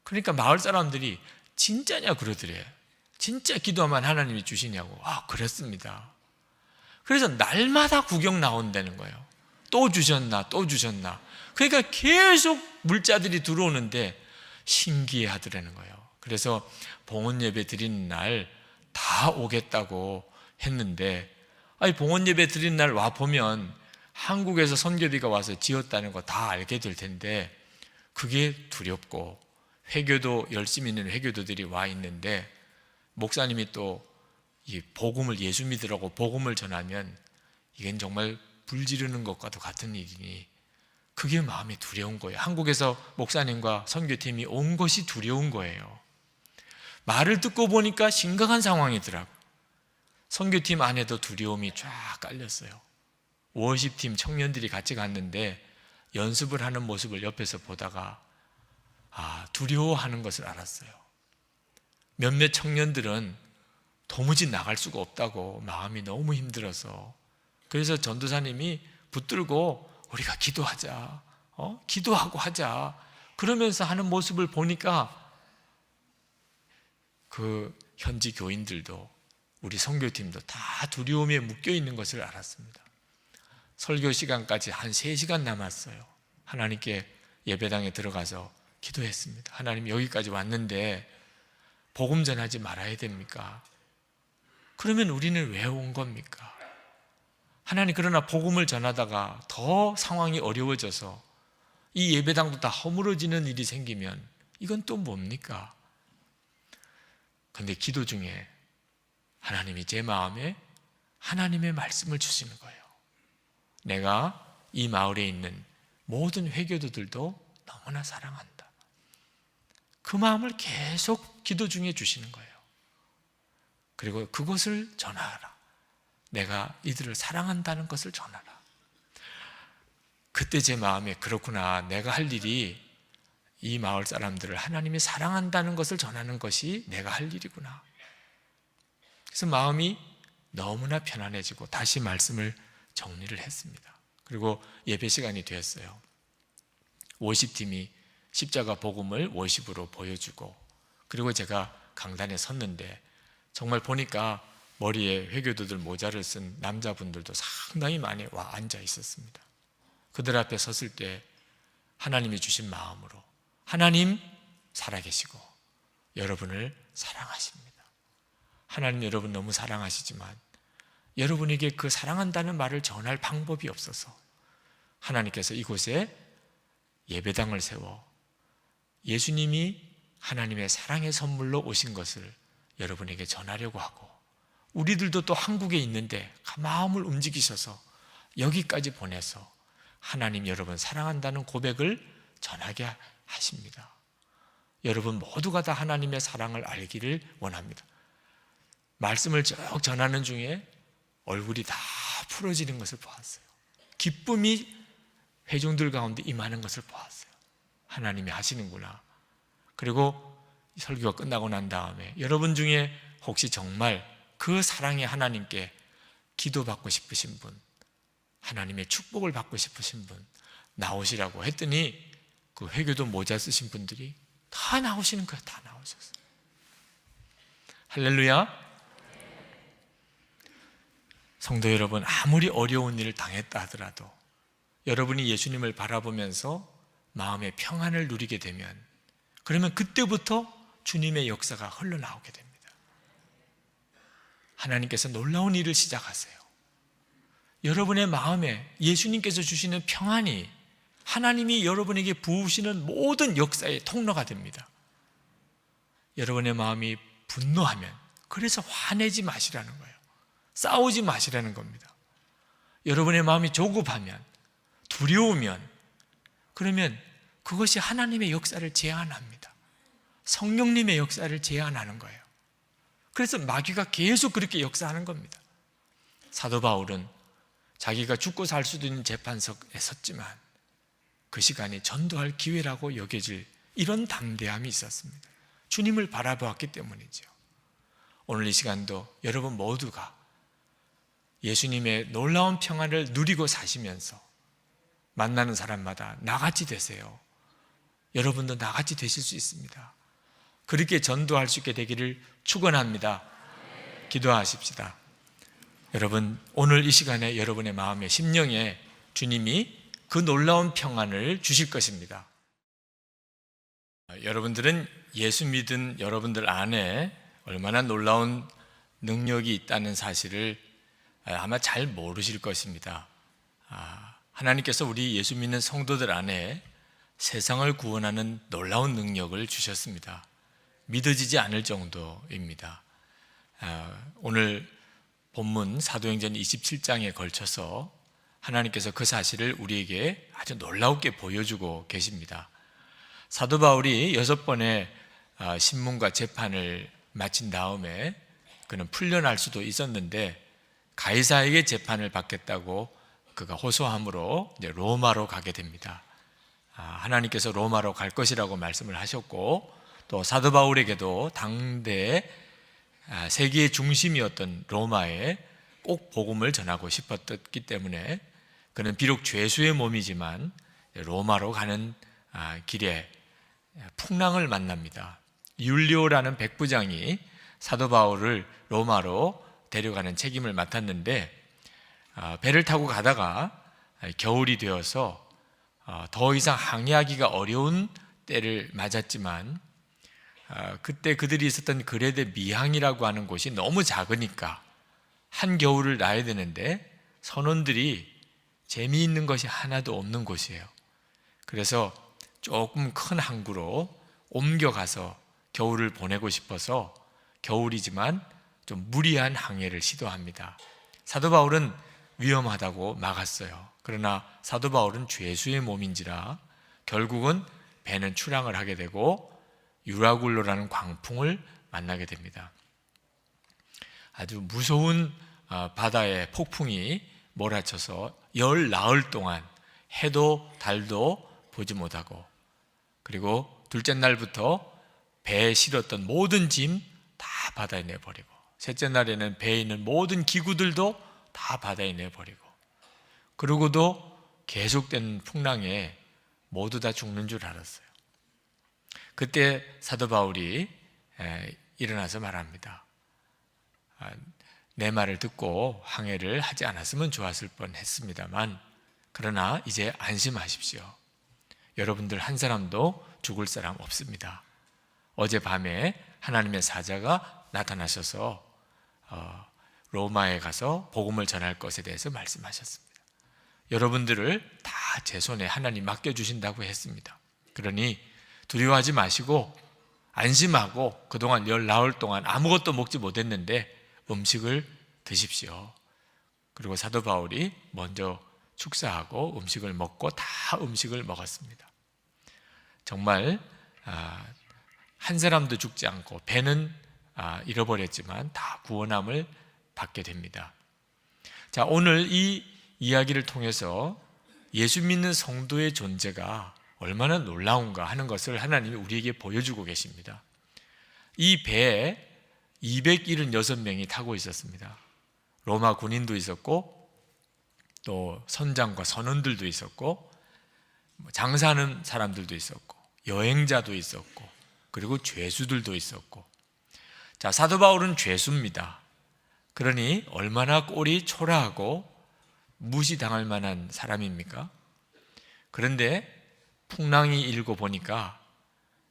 그러니까 마을 사람들이 진짜냐 그러더래요. 진짜 기도하면 하나님이 주시냐고. 그랬습니다. 그래서 날마다 구경 나온다는 거예요. 또 주셨나 또 주셨나. 그러니까 계속 물자들이 들어오는데 신기해 하더라는 거예요. 그래서 봉헌 예배 드리는 날 다 오겠다고 했는데, 봉헌 예배 드리는 날 와 보면 한국에서 선교비가 와서 지었다는 거 다 알게 될 텐데 그게 두렵고, 회교도 열심히 있는 회교도들이 와 있는데 목사님이 또 이 복음을, 예수 믿으라고 복음을 전하면 이건 정말 불 지르는 것과도 같은 일이니 그게 마음이 두려운 거예요. 한국에서 목사님과 선교팀이 온 것이 두려운 거예요. 말을 듣고 보니까 심각한 상황이더라고요. 선교팀 안에도 두려움이 쫙 깔렸어요. 워십팀 청년들이 같이 갔는데 연습을 하는 모습을 옆에서 보다가 두려워하는 것을 알았어요. 몇몇 청년들은 도무지 나갈 수가 없다고 마음이 너무 힘들어서, 그래서 전도사님이 붙들고 우리가 기도하자, 기도하고 하자 그러면서 하는 모습을 보니까 그 현지 교인들도 우리 선교팀도 다 두려움에 묶여 있는 것을 알았습니다. 설교 시간까지 한 3시간 남았어요. 하나님께 예배당에 들어가서 기도했습니다. 하나님, 여기까지 왔는데 복음 전하지 말아야 됩니까? 그러면 우리는 왜 온 겁니까? 하나님, 그러나 복음을 전하다가 더 상황이 어려워져서 이 예배당도 다 허물어지는 일이 생기면 이건 또 뭡니까? 근데 기도 중에 하나님이 제 마음에 하나님의 말씀을 주시는 거예요. 내가 이 마을에 있는 모든 회교도들도 너무나 사랑한다. 그 마음을 계속 기도 중에 주시는 거예요. 그리고 그것을 전하라. 내가 이들을 사랑한다는 것을 전하라. 그때 제 마음에, 그렇구나, 내가 할 일이 이 마을 사람들을 하나님이 사랑한다는 것을 전하는 것이 내가 할 일이구나. 그래서 마음이 너무나 편안해지고 다시 말씀을 정리를 했습니다. 그리고 예배 시간이 되었어요. 워십팀이 십자가 복음을 워십으로 보여주고, 그리고 제가 강단에 섰는데 정말 보니까 머리에 회교도들 모자를 쓴 남자분들도 상당히 많이 와 앉아 있었습니다. 그들 앞에 섰을 때 하나님이 주신 마음으로, 하나님 살아계시고 여러분을 사랑하십니다. 하나님 여러분 너무 사랑하시지만 여러분에게 그 사랑한다는 말을 전할 방법이 없어서 하나님께서 이곳에 예배당을 세워 예수님이 하나님의 사랑의 선물로 오신 것을 여러분에게 전하려고 하고, 우리들도 또 한국에 있는데 마음을 움직이셔서 여기까지 보내서 하나님 여러분 사랑한다는 고백을 전하게 하십니다. 여러분 모두가 다 하나님의 사랑을 알기를 원합니다. 말씀을 쭉 전하는 중에 얼굴이 다 풀어지는 것을 보았어요. 기쁨이 회중들 가운데 임하는 것을 보았어요. 하나님이 하시는구나. 그리고 설교가 끝나고 난 다음에 여러분 중에 혹시 정말 그 사랑의 하나님께 기도받고 싶으신 분, 하나님의 축복을 받고 싶으신 분 나오시라고 했더니 그 회교도 모자 쓰신 분들이 다 나오시는 거예요. 다 나오셨어요. 할렐루야. 성도 여러분, 아무리 어려운 일을 당했다 하더라도 여러분이 예수님을 바라보면서 마음의 평안을 누리게 되면, 그러면 그때부터 주님의 역사가 흘러나오게 됩니다. 하나님께서 놀라운 일을 시작하세요. 여러분의 마음에 예수님께서 주시는 평안이 하나님이 여러분에게 부으시는 모든 역사의 통로가 됩니다. 여러분의 마음이 분노하면, 그래서 화내지 마시라는 거예요. 싸우지 마시라는 겁니다. 여러분의 마음이 조급하면, 두려우면, 그러면 그것이 하나님의 역사를 제한합니다. 성령님의 역사를 제한하는 거예요. 그래서 마귀가 계속 그렇게 역사하는 겁니다. 사도 바울은 자기가 죽고 살 수도 있는 재판석에 섰지만 그 시간이 전도할 기회라고 여겨질 이런 담대함이 있었습니다. 주님을 바라보았기 때문이죠. 오늘 이 시간도 여러분 모두가 예수님의 놀라운 평안을 누리고 사시면서 만나는 사람마다 나같이 되세요. 여러분도 나같이 되실 수 있습니다. 그렇게 전도할 수 있게 되기를 축원합니다. 기도하십시다. 여러분, 오늘 이 시간에 여러분의 마음에, 심령에 주님이 그 놀라운 평안을 주실 것입니다. 여러분들은 예수 믿은 여러분들 안에 얼마나 놀라운 능력이 있다는 사실을 아마 잘 모르실 것입니다. 하나님께서 우리 예수 믿는 성도들 안에 세상을 구원하는 놀라운 능력을 주셨습니다. 믿어지지 않을 정도입니다. 오늘 본문 사도행전 27장에 걸쳐서 하나님께서 그 사실을 우리에게 아주 놀라우게 보여주고 계십니다. 사도 바울이 6번의 신문과 재판을 마친 다음에 그는 풀려날 수도 있었는데 가이사에게 재판을 받겠다고 그가 호소함으로 이제 로마로 가게 됩니다. 하나님께서 로마로 갈 것이라고 말씀을 하셨고, 또 사도 바울에게도 당대 세계의 중심이었던 로마에 꼭 복음을 전하고 싶었기 때문에 그는 비록 죄수의 몸이지만 로마로 가는 길에 풍랑을 만납니다. 율리오라는 백부장이 사도 바울을 로마로 데려가는 책임을 맡았는데 배를 타고 가다가 겨울이 되어서 더 이상 항해하기가 어려운 때를 맞았지만 그때 그들이 있었던 그레데 미항이라고 하는 곳이 너무 작으니까 한겨울을 나야 되는데 선원들이 재미있는 것이 하나도 없는 곳이에요. 그래서 조금 큰 항구로 옮겨가서 겨울을 보내고 싶어서 겨울이지만 좀 무리한 항해를 시도합니다. 사도 바울은 위험하다고 막았어요. 그러나 사도 바울은 죄수의 몸인지라 결국은 배는 출항을 하게 되고 유라굴로라는 광풍을 만나게 됩니다. 아주 무서운 바다의 폭풍이 몰아쳐서 열 나흘 동안 해도 달도 보지 못하고, 그리고 둘째 날부터 배에 실었던 모든 짐 다 바다에 내버리고, 셋째 날에는 배에 있는 모든 기구들도 다 바다에 내버리고, 그러고도 계속된 풍랑에 모두 다 죽는 줄 알았어요. 그때 사도 바울이 일어나서 말합니다. 내 말을 듣고 항해를 하지 않았으면 좋았을 뻔했습니다만, 그러나 이제 안심하십시오. 여러분들 한 사람도 죽을 사람 없습니다. 어젯밤에 하나님의 사자가 나타나셔서 로마에 가서 복음을 전할 것에 대해서 말씀하셨습니다. 여러분들을 다 제 손에 하나님 맡겨주신다고 했습니다. 그러니 두려워하지 마시고 안심하고 그동안 열 나흘 동안 아무것도 먹지 못했는데 음식을 드십시오. 그리고 사도 바울이 먼저 축사하고 음식을 먹고 다 음식을 먹었습니다. 정말 한 사람도 죽지 않고 배는 잃어버렸지만 다 구원함을 받게 됩니다. 자, 오늘 이 이야기를 통해서 예수 믿는 성도의 존재가 얼마나 놀라운가 하는 것을 하나님이 우리에게 보여주고 계십니다. 이 배에 276명이 타고 있었습니다. 로마 군인도 있었고 또 선장과 선원들도 있었고 장사하는 사람들도 있었고 여행자도 있었고 그리고 죄수들도 있었고. 자, 사도 바울은 죄수입니다. 그러니 얼마나 꼴이 초라하고 무시당할 만한 사람입니까? 그런데 풍랑이 일고 보니까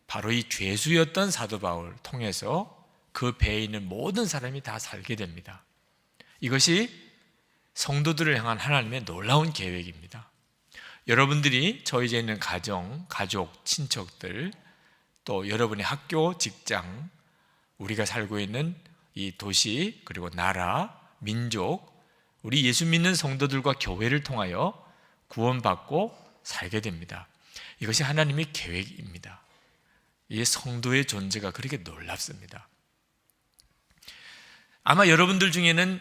바로 이 죄수였던 사도 바울 통해서 그 배에 있는 모든 사람이 다 살게 됩니다. 이것이 성도들을 향한 하나님의 놀라운 계획입니다. 여러분들이 저희에 있는 가정, 가족, 친척들, 또 여러분의 학교, 직장, 우리가 살고 있는 이 도시, 그리고 나라, 민족, 우리 예수 믿는 성도들과 교회를 통하여 구원받고 살게 됩니다. 이것이 하나님의 계획입니다. 이 성도의 존재가 그렇게 놀랍습니다. 아마 여러분들 중에는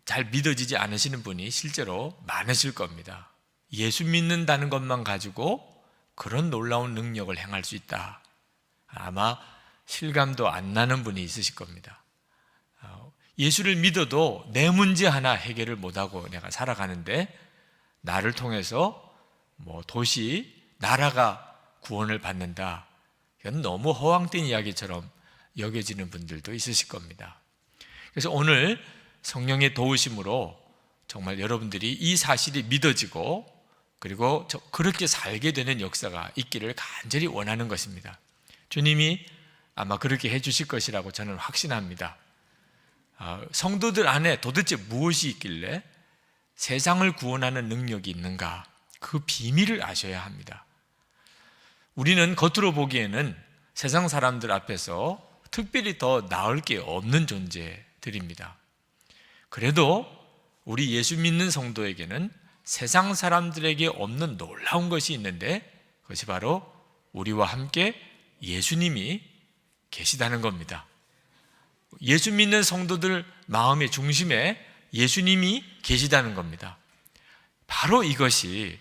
잘 믿어지지 않으시는 분이 실제로 많으실 겁니다. 예수 믿는다는 것만 가지고 그런 놀라운 능력을 행할 수 있다. 아마 실감도 안 나는 분이 있으실 겁니다. 예수를 믿어도 내 문제 하나 해결을 못하고 내가 살아가는데 나를 통해서 도시, 나라가 구원을 받는다. 이건 너무 허황된 이야기처럼 여겨지는 분들도 있으실 겁니다. 그래서 오늘 성령의 도우심으로 정말 여러분들이 이 사실이 믿어지고 그리고 그렇게 살게 되는 역사가 있기를 간절히 원하는 것입니다. 주님이 아마 그렇게 해주실 것이라고 저는 확신합니다. 성도들 안에 도대체 무엇이 있길래 세상을 구원하는 능력이 있는가? 그 비밀을 아셔야 합니다. 우리는 겉으로 보기에는 세상 사람들 앞에서 특별히 더 나을 게 없는 존재들입니다. 그래도 우리 예수 믿는 성도에게는 세상 사람들에게 없는 놀라운 것이 있는데 그것이 바로 우리와 함께 예수님이 계시다는 겁니다. 예수 믿는 성도들 마음의 중심에 예수님이 계시다는 겁니다. 바로 이것이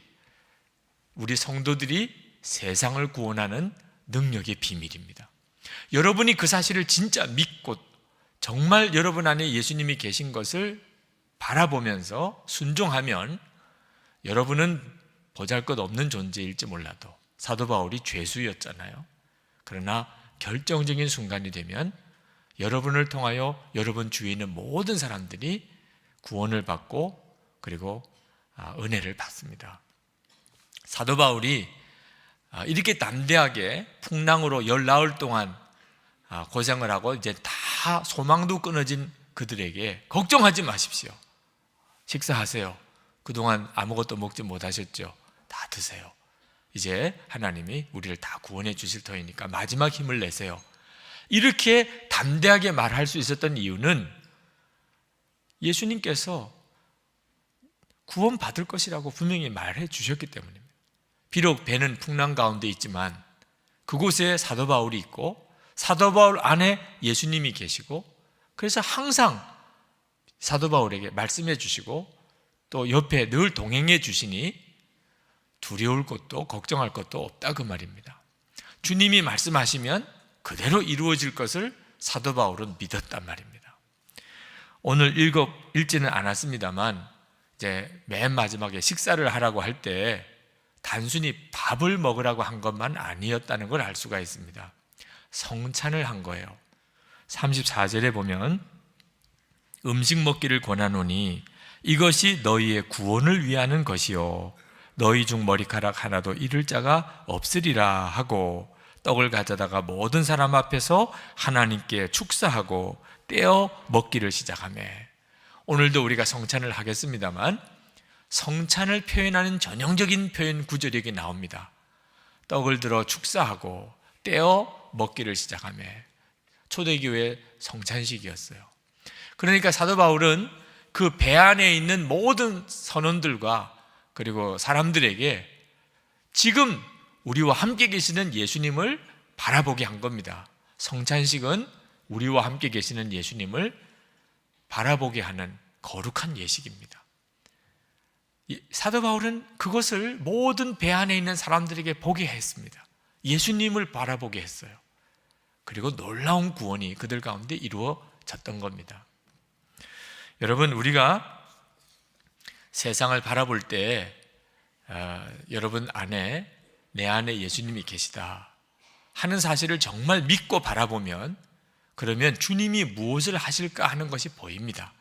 우리 성도들이 세상을 구원하는 능력의 비밀입니다. 여러분이 그 사실을 진짜 믿고 정말 여러분 안에 예수님이 계신 것을 바라보면서 순종하면 여러분은 보잘것없는 존재일지 몰라도 사도 바울이 죄수였잖아요. 그러나 결정적인 순간이 되면 여러분을 통하여 여러분 주위에 있는 모든 사람들이 구원을 받고 그리고 은혜를 받습니다. 사도 바울이 이렇게 담대하게 풍랑으로 10나흘 동안 고생을 하고 이제 다 소망도 끊어진 그들에게 걱정하지 마십시오. 식사하세요. 그동안 아무것도 먹지 못하셨죠? 다 드세요. 이제 하나님이 우리를 다 구원해 주실 터이니까 마지막 힘을 내세요. 이렇게 담대하게 말할 수 있었던 이유는 예수님께서 구원받을 것이라고 분명히 말해 주셨기 때문입니다. 비록 배는 풍랑 가운데 있지만 그곳에 사도 바울이 있고 사도 바울 안에 예수님이 계시고 그래서 항상 사도 바울에게 말씀해 주시고 또 옆에 늘 동행해 주시니 두려울 것도 걱정할 것도 없다 그 말입니다. 주님이 말씀하시면 그대로 이루어질 것을 사도 바울은 믿었단 말입니다. 오늘 읽지는 않았습니다만 이제 맨 마지막에 식사를 하라고 할 때 단순히 밥을 먹으라고 한 것만 아니었다는 걸 알 수가 있습니다. 성찬을 한 거예요. 34절에 보면 음식 먹기를 권하노니 이것이 너희의 구원을 위하는 것이요 너희 중 머리카락 하나도 잃을 자가 없으리라 하고 떡을 가져다가 모든 사람 앞에서 하나님께 축사하고 떼어 먹기를 시작하며 오늘도 우리가 성찬을 하겠습니다만 성찬을 표현하는 전형적인 표현 구절이 여기 나옵니다. 떡을 들어 축사하고 떼어 먹기를 시작하며 초대교회 성찬식이었어요. 그러니까 사도 바울은 그 배 안에 있는 모든 선원들과 그리고 사람들에게 지금 우리와 함께 계시는 예수님을 바라보게 한 겁니다. 성찬식은 우리와 함께 계시는 예수님을 바라보게 하는 거룩한 예식입니다. 사도 바울은 그것을 모든 배 안에 있는 사람들에게 보게 했습니다. 예수님을 바라보게 했어요. 그리고 놀라운 구원이 그들 가운데 이루어졌던 겁니다. 여러분, 우리가 세상을 바라볼 때 여러분 안에 내 안에 예수님이 계시다 하는 사실을 정말 믿고 바라보면 그러면 주님이 무엇을 하실까 하는 것이 보입니다.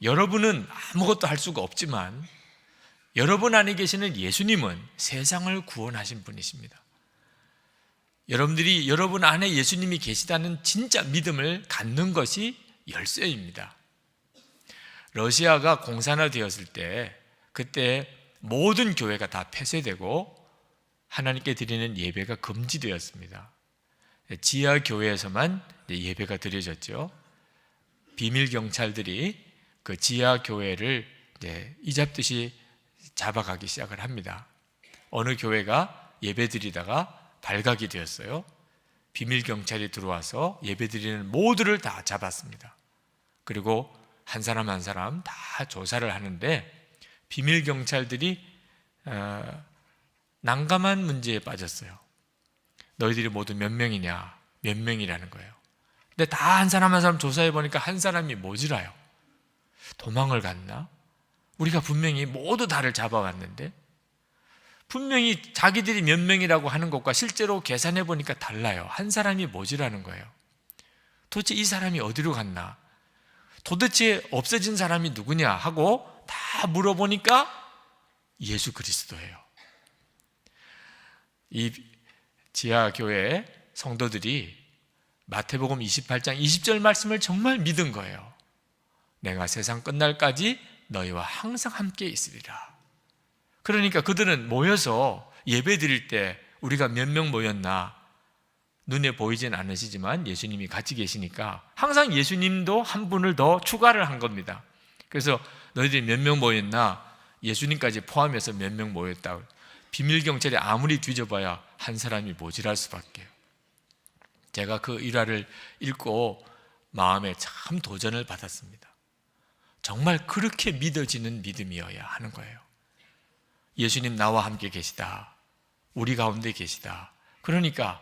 여러분은 아무것도 할 수가 없지만 여러분 안에 계시는 예수님은 세상을 구원하신 분이십니다. 여러분들이 여러분 안에 예수님이 계시다는 진짜 믿음을 갖는 것이 열쇠입니다. 러시아가 공산화되었을 때 그때 모든 교회가 다 폐쇄되고 하나님께 드리는 예배가 금지되었습니다. 지하 교회에서만 예배가 드려졌죠. 비밀 경찰들이 그 지하 교회를 이잡듯이 잡아가기 시작을 합니다. 어느 교회가 예배 드리다가 발각이 되었어요. 비밀 경찰이 들어와서 예배 드리는 모두를 다 잡았습니다. 그리고 한 사람 한 사람 다 조사를 하는데 비밀 경찰들이 난감한 문제에 빠졌어요. 너희들이 모두 몇 명이냐? 몇 명이라는 거예요. 근데 다 한 사람 한 사람 조사해 보니까 한 사람이 모자라요. 도망을 갔나? 우리가 분명히 모두 다를 잡아왔는데 분명히 자기들이 몇 명이라고 하는 것과 실제로 계산해 보니까 달라요. 한 사람이 모자라는 거예요. 도대체 이 사람이 어디로 갔나? 도대체 없어진 사람이 누구냐 하고 다 물어보니까 예수 그리스도예요. 이 지하교회 성도들이 마태복음 28장 20절 말씀을 정말 믿은 거예요. 내가 세상 끝날까지 너희와 항상 함께 있으리라. 그러니까 그들은 모여서 예배 드릴 때 우리가 몇 명 모였나 눈에 보이진 않으시지만 예수님이 같이 계시니까 항상 예수님도 한 분을 더 추가를 한 겁니다. 그래서 너희들이 몇 명 모였나? 예수님까지 포함해서 몇 명 모였다. 비밀 경찰이 아무리 뒤져봐야 한 사람이 모자랄 수밖에요. 제가 그 일화를 읽고 마음에 참 도전을 받았습니다. 정말 그렇게 믿어지는 믿음이어야 하는 거예요. 예수님 나와 함께 계시다. 우리 가운데 계시다. 그러니까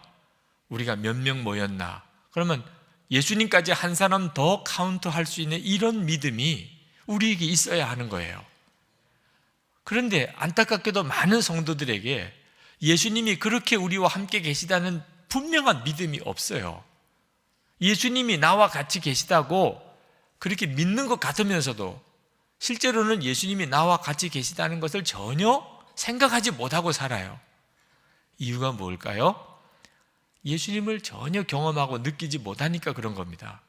우리가 몇 명 모였나? 그러면 예수님까지 한 사람 더 카운트할 수 있는 이런 믿음이 우리에게 있어야 하는 거예요. 그런데 안타깝게도 많은 성도들에게 예수님이 그렇게 우리와 함께 계시다는 분명한 믿음이 없어요. 예수님이 나와 같이 계시다고 그렇게 믿는 것 같으면서도 실제로는 예수님이 나와 같이 계시다는 것을 전혀 생각하지 못하고 살아요. 이유가 뭘까요? 예수님을 전혀 경험하고 느끼지 못하니까 그런 겁니다.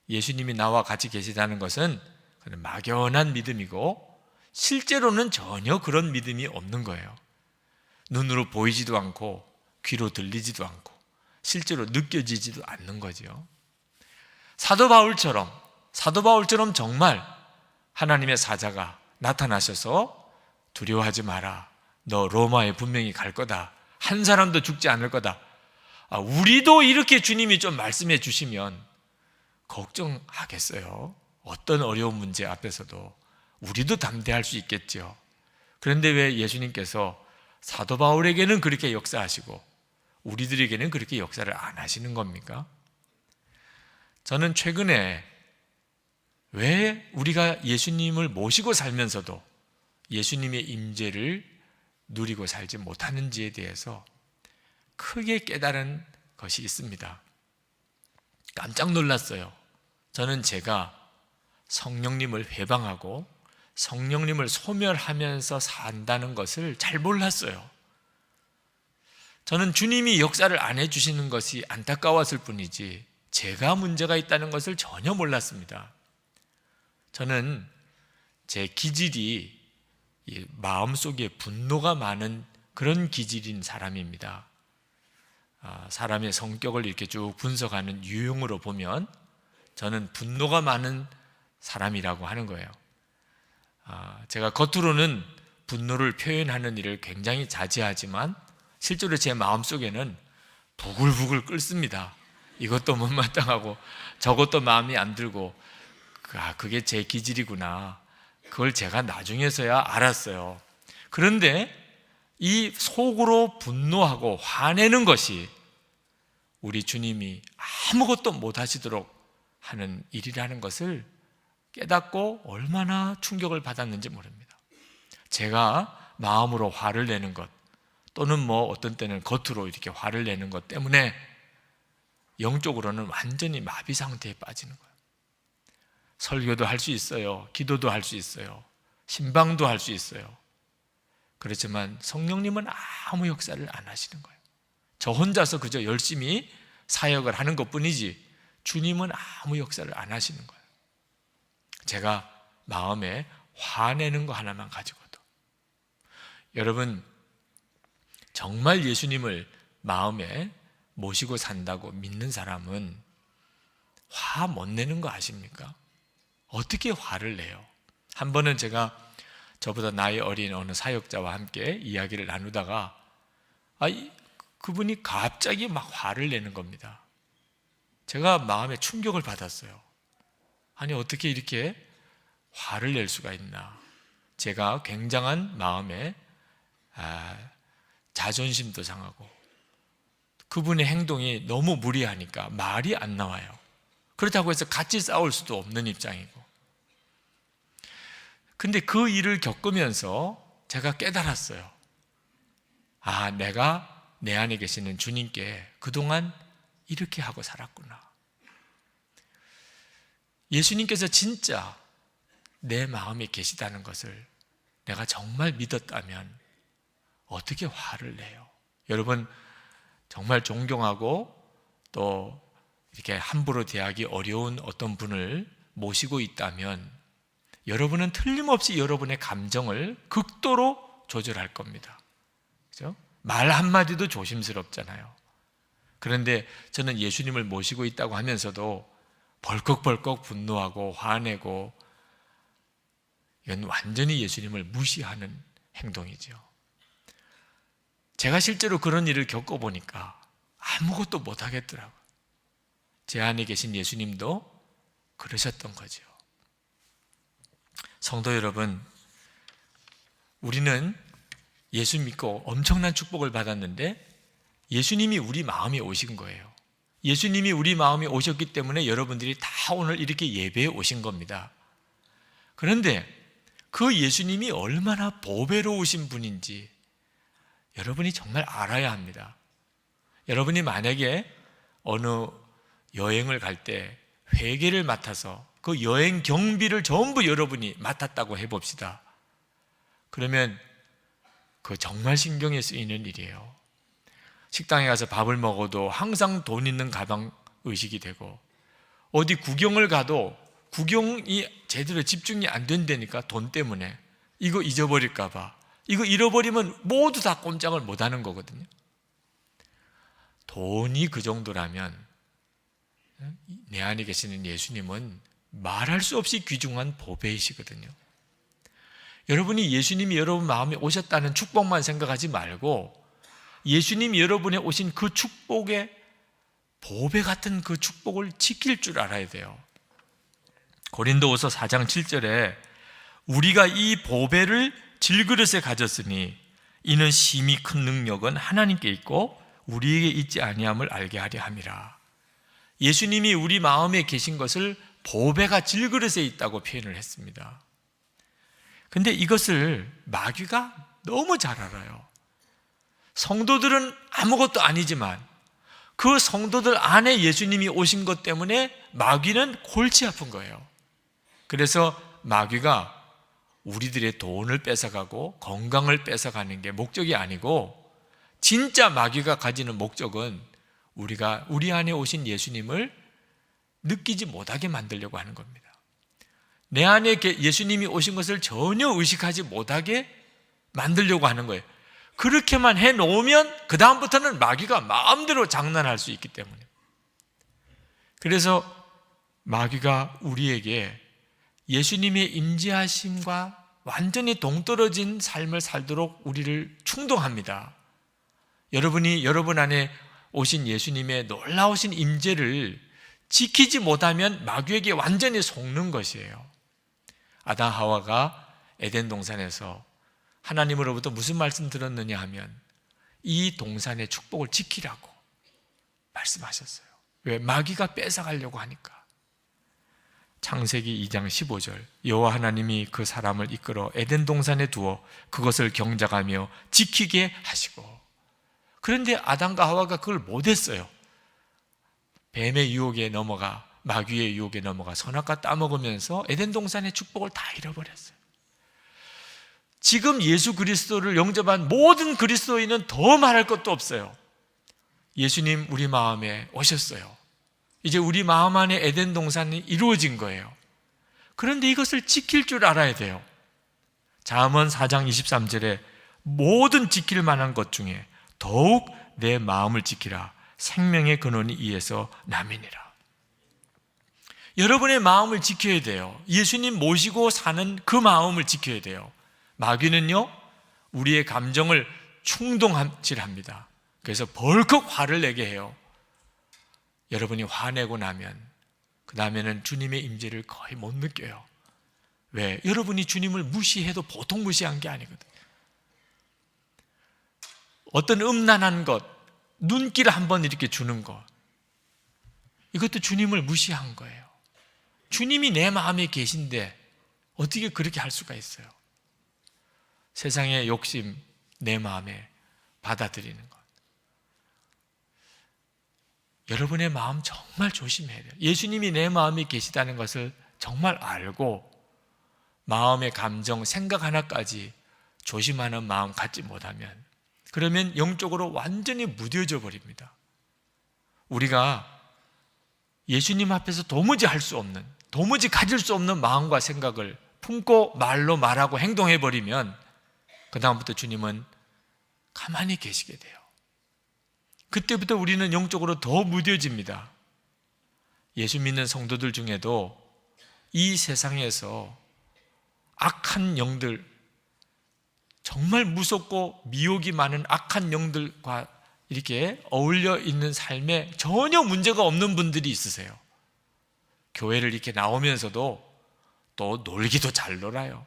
예수님이 나와 같이 계시다는 것은 막연한 믿음이고 실제로는 전혀 그런 믿음이 없는 거예요. 눈으로 보이지도 않고 귀로 들리지도 않고 실제로 느껴지지도 않는 거죠. 사도 바울처럼 정말 하나님의 사자가 나타나셔서 두려워하지 마라. 너 로마에 분명히 갈 거다. 한 사람도 죽지 않을 거다. 우리도 이렇게 주님이 좀 말씀해 주시면 걱정하겠어요. 어떤 어려운 문제 앞에서도 우리도 담대할 수 있겠죠. 그런데 왜 예수님께서 사도 바울에게는 그렇게 역사하시고 우리들에게는 그렇게 역사를 안 하시는 겁니까? 저는 최근에 왜 우리가 예수님을 모시고 살면서도 예수님의 임재를 누리고 살지 못하는지에 대해서 크게 깨달은 것이 있습니다. 깜짝 놀랐어요. 저는 제가 성령님을 회방하고 성령님을 소멸하면서 산다는 것을 잘 몰랐어요. 저는 주님이 역사를 안 해주시는 것이 안타까웠을 뿐이지 제가 문제가 있다는 것을 전혀 몰랐습니다. 저는 제 기질이 마음속에 분노가 많은 그런 기질인 사람입니다. 사람의 성격을 이렇게 쭉 분석하는 유형으로 보면 저는 분노가 많은 사람이라고 하는 거예요. 제가 겉으로는 분노를 표현하는 일을 굉장히 자제하지만 실제로 제 마음속에는 부글부글 끓습니다. 이것도 못마땅하고 저것도 마음이 안 들고 그게 제 기질이구나. 그걸 제가 나중에서야 알았어요. 그런데 이 속으로 분노하고 화내는 것이 우리 주님이 아무것도 못하시도록 하는 일이라는 것을 깨닫고 얼마나 충격을 받았는지 모릅니다. 제가 마음으로 화를 내는 것 또는 어떤 때는 겉으로 이렇게 화를 내는 것 때문에 영적으로는 완전히 마비 상태에 빠지는 거예요. 설교도 할 수 있어요. 기도도 할 수 있어요. 신방도 할 수 있어요. 그렇지만 성령님은 아무 역사를 안 하시는 거예요. 저 혼자서 그저 열심히 사역을 하는 것뿐이지 주님은 아무 역사를 안 하시는 거예요. 제가 마음에 화내는 거 하나만 가지고도. 여러분, 정말 예수님을 마음에 모시고 산다고 믿는 사람은 화 못 내는 거 아십니까? 어떻게 화를 내요? 한 번은 제가 저보다 나이 어린 어느 사역자와 함께 이야기를 나누다가 그분이 갑자기 막 화를 내는 겁니다. 제가 마음에 충격을 받았어요. 아니 어떻게 이렇게 화를 낼 수가 있나. 제가 굉장한 마음에 자존심도 상하고 그분의 행동이 너무 무리하니까 말이 안 나와요. 그렇다고 해서 같이 싸울 수도 없는 입장이고. 근데 그 일을 겪으면서 제가 깨달았어요. 내가 내 안에 계시는 주님께 그동안 이렇게 하고 살았구나. 예수님께서 진짜 내 마음에 계시다는 것을 내가 정말 믿었다면 어떻게 화를 내요? 여러분 정말 존경하고 또 이렇게 함부로 대하기 어려운 어떤 분을 모시고 있다면 여러분은 틀림없이 여러분의 감정을 극도로 조절할 겁니다. 그죠? 말 한마디도 조심스럽잖아요. 그런데 저는 예수님을 모시고 있다고 하면서도 벌컥벌컥 분노하고 화내고, 이건 완전히 예수님을 무시하는 행동이죠. 제가 실제로 그런 일을 겪어보니까 아무것도 못하겠더라고요. 제 안에 계신 예수님도 그러셨던 거죠. 성도 여러분, 우리는 예수 믿고 엄청난 축복을 받았는데 예수님이 우리 마음에 오신 거예요. 예수님이 우리 마음에 오셨기 때문에 여러분들이 다 오늘 이렇게 예배에 오신 겁니다. 그런데 그 예수님이 얼마나 보배로우신 분인지 여러분이 정말 알아야 합니다. 여러분이 만약에 어느 여행을 갈 때 회계를 맡아서 그 여행 경비를 전부 여러분이 맡았다고 해봅시다. 그러면 그 정말 신경이 쓰이는 일이에요. 식당에 가서 밥을 먹어도 항상 돈 있는 가방 의식이 되고, 어디 구경을 가도 구경이 제대로 집중이 안 된다니까, 돈 때문에 이거 잊어버릴까 봐. 이거 잃어버리면 모두 다 꼼짝을 못 하는 거거든요. 돈이 그 정도라면 내 안에 계시는 예수님은 말할 수 없이 귀중한 보배이시거든요. 여러분이 예수님이 여러분 마음에 오셨다는 축복만 생각하지 말고 예수님이 여러분에 오신 그 축복의 보배 같은 그 축복을 지킬 줄 알아야 돼요. 고린도후서 4장 7절에 우리가 이 보배를 질그릇에 가졌으니 이는 심히 큰 능력은 하나님께 있고 우리에게 있지 아니함을 알게 하려 함이라. 예수님이 우리 마음에 계신 것을 보배가 질그릇에 있다고 표현을 했습니다. 근데 이것을 마귀가 너무 잘 알아요. 성도들은 아무것도 아니지만 그 성도들 안에 예수님이 오신 것 때문에 마귀는 골치 아픈 거예요. 그래서 마귀가 우리들의 돈을 뺏어가고 건강을 뺏어가는 게 목적이 아니고, 진짜 마귀가 가지는 목적은 우리가 우리 안에 오신 예수님을 느끼지 못하게 만들려고 하는 겁니다. 내 안에 예수님이 오신 것을 전혀 의식하지 못하게 만들려고 하는 거예요. 그렇게만 해놓으면 그 다음부터는 마귀가 마음대로 장난할 수 있기 때문에. 그래서 마귀가 우리에게 예수님의 임재하심과 완전히 동떨어진 삶을 살도록 우리를 충동합니다. 여러분이 여러분 안에 오신 예수님의 놀라우신 임재를 지키지 못하면 마귀에게 완전히 속는 것이에요. 아담 하와가 에덴 동산에서 하나님으로부터 무슨 말씀 들었느냐 하면 이 동산의 축복을 지키라고 말씀하셨어요. 왜? 마귀가 뺏어가려고 하니까. 창세기 2장 15절 여호와 하나님이 그 사람을 이끌어 에덴 동산에 두어 그것을 경작하며 지키게 하시고. 그런데 아담과 하와가 그걸 못했어요. 뱀의 유혹에 넘어가, 마귀의 유혹에 넘어가 선악과 따먹으면서 에덴 동산의 축복을 다 잃어버렸어요. 지금 예수 그리스도를 영접한 모든 그리스도인은 더 말할 것도 없어요. 예수님 우리 마음에 오셨어요. 이제 우리 마음 안에 에덴 동산이 이루어진 거예요. 그런데 이것을 지킬 줄 알아야 돼요. 잠언 4장 23절에 모든 지킬 만한 것 중에 더욱 내 마음을 지키라. 생명의 근원이 이에서 남이니라. 여러분의 마음을 지켜야 돼요. 예수님 모시고 사는 그 마음을 지켜야 돼요. 마귀는요, 우리의 감정을 충동질합니다. 그래서 벌컥 화를 내게 해요. 여러분이 화내고 나면 그 다음에는 주님의 임재를 거의 못 느껴요. 왜? 여러분이 주님을 무시해도 보통 무시한 게 아니거든요. 어떤 음란한 것, 눈길을 한번 이렇게 주는 것, 이것도 주님을 무시한 거예요. 주님이 내 마음에 계신데 어떻게 그렇게 할 수가 있어요? 세상의 욕심, 내 마음에 받아들이는 것. 여러분의 마음 정말 조심해야 돼요. 예수님이 내 마음에 계시다는 것을 정말 알고 마음의 감정, 생각 하나까지 조심하는 마음 갖지 못하면, 그러면 영적으로 완전히 무뎌져 버립니다. 우리가 예수님 앞에서 도무지 할 수 없는, 도무지 가질 수 없는 마음과 생각을 품고 말로 말하고 행동해 버리면 그 다음부터 주님은 가만히 계시게 돼요. 그때부터 우리는 영적으로 더 무뎌집니다. 예수 믿는 성도들 중에도 이 세상에서 악한 영들, 정말 무섭고 미혹이 많은 악한 영들과 이렇게 어울려 있는 삶에 전혀 문제가 없는 분들이 있으세요. 교회를 이렇게 나오면서도 또 놀기도 잘 놀아요.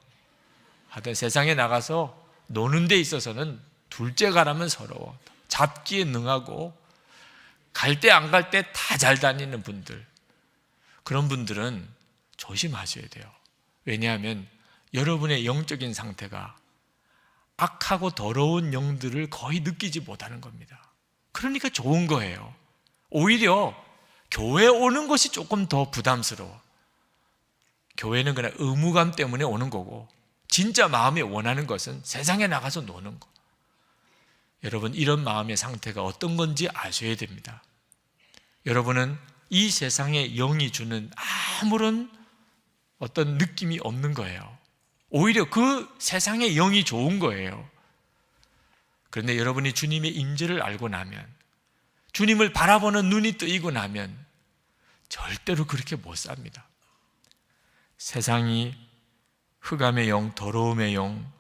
하여튼 세상에 나가서 노는 데 있어서는 둘째 가라면 서러워. 잡기에 능하고 갈 때 안 갈 때 다 잘 다니는 분들, 그런 분들은 조심하셔야 돼요. 왜냐하면 여러분의 영적인 상태가 악하고 더러운 영들을 거의 느끼지 못하는 겁니다. 그러니까 좋은 거예요. 오히려 교회에 오는 것이 조금 더 부담스러워. 교회는 그냥 의무감 때문에 오는 거고, 진짜 마음이 원하는 것은 세상에 나가서 노는 거. 여러분, 이런 마음의 상태가 어떤 건지 아셔야 됩니다. 여러분은 이 세상의 영이 주는 아무런 어떤 느낌이 없는 거예요. 오히려 그 세상의 영이 좋은 거예요. 그런데 여러분이 주님의 임재를 알고 나면, 주님을 바라보는 눈이 뜨이고 나면 절대로 그렇게 못 삽니다. 세상이 흑암의 영, 더러움의 영,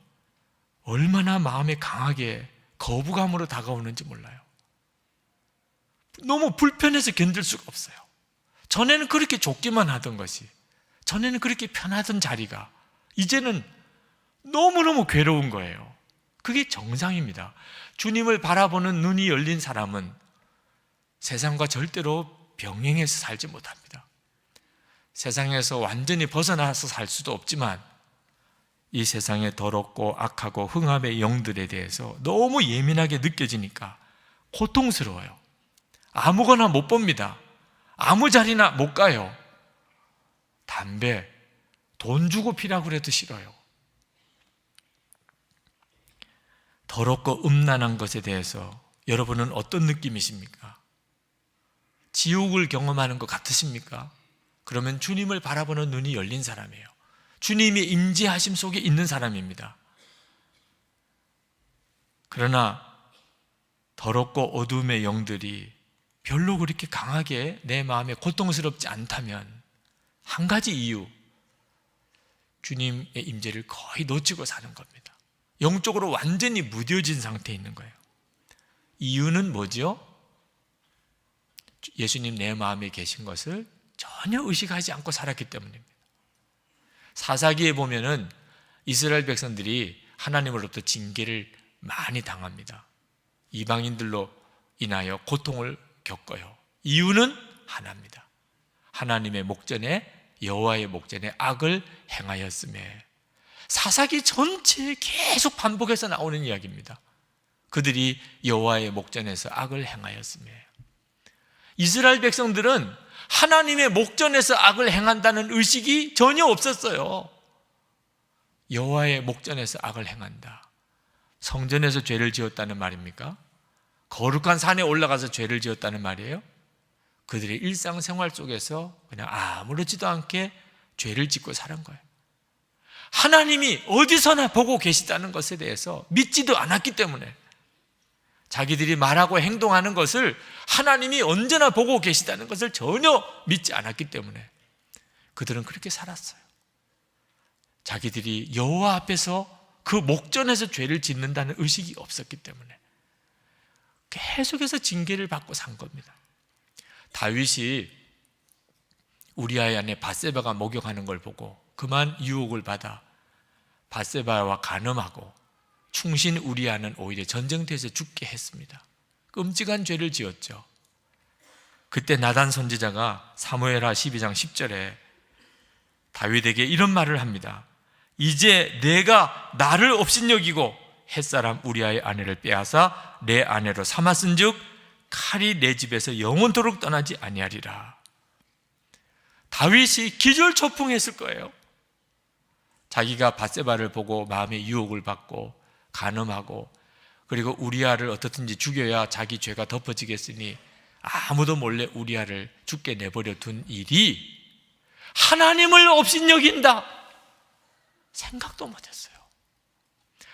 얼마나 마음에 강하게 거부감으로 다가오는지 몰라요. 너무 불편해서 견딜 수가 없어요. 전에는 그렇게 좋기만 하던 것이, 전에는 그렇게 편하던 자리가 이제는 너무너무 괴로운 거예요. 그게 정상입니다. 주님을 바라보는 눈이 열린 사람은 세상과 절대로 병행해서 살지 못합니다. 세상에서 완전히 벗어나서 살 수도 없지만 이 세상의 더럽고 악하고 흑암의 영들에 대해서 너무 예민하게 느껴지니까 고통스러워요. 아무거나 못 봅니다. 아무 자리나 못 가요. 담배, 돈 주고 피라고 해도 싫어요. 더럽고 음란한 것에 대해서 여러분은 어떤 느낌이십니까? 지옥을 경험하는 것 같으십니까? 그러면 주님을 바라보는 눈이 열린 사람이에요. 주님의 임재하심 속에 있는 사람입니다. 그러나 더럽고 어두움의 영들이 별로 그렇게 강하게 내 마음에 고통스럽지 않다면 한 가지 이유, 주님의 임재를 거의 놓치고 사는 겁니다. 영적으로 완전히 무뎌진 상태에 있는 거예요. 이유는 뭐죠? 예수님 내 마음에 계신 것을 전혀 의식하지 않고 살았기 때문입니다. 사사기에 보면은 이스라엘 백성들이 하나님으로부터 징계를 많이 당합니다. 이방인들로 인하여 고통을 겪어요. 이유는 하나입니다. 하나님의 목전에, 여호와의 목전에 악을 행하였음에. 사사기 전체에 계속 반복해서 나오는 이야기입니다. 그들이 여호와의 목전에서 악을 행하였음에. 이스라엘 백성들은 하나님의 목전에서 악을 행한다는 의식이 전혀 없었어요. 여호와의 목전에서 악을 행한다. 성전에서 죄를 지었다는 말입니까? 거룩한 산에 올라가서 죄를 지었다는 말이에요? 그들의 일상생활 속에서 그냥 아무렇지도 않게 죄를 짓고 사는 거예요. 하나님이 어디서나 보고 계시다는 것에 대해서 믿지도 않았기 때문에, 자기들이 말하고 행동하는 것을 하나님이 언제나 보고 계시다는 것을 전혀 믿지 않았기 때문에 그들은 그렇게 살았어요. 자기들이 여호와 앞에서 그 목전에서 죄를 짓는다는 의식이 없었기 때문에 계속해서 징계를 받고 산 겁니다. 다윗이 우리아의 아내 밧세바가 목욕하는 걸 보고 그만 유혹을 받아 밧세바와 간음하고 충신 우리아는 오히려 전쟁터에서 죽게 했습니다. 끔찍한 죄를 지었죠. 그때 나단 선지자가 사무엘하 12장 10절에 다윗에게 이런 말을 합니다. 이제 내가 나를 업신여기고 햇사람 우리아의 아내를 빼앗아 내 아내로 삼았은즉 칼이 내 집에서 영원토록 떠나지 아니하리라. 다윗이 기절초풍했을 거예요. 자기가 밧세바를 보고 마음의 유혹을 받고 간음하고 그리고 우리아를 어떻든지 죽여야 자기 죄가 덮어지겠으니 아무도 몰래 우리아를 죽게 내버려 둔 일이 하나님을 업신여긴다 생각도 못했어요.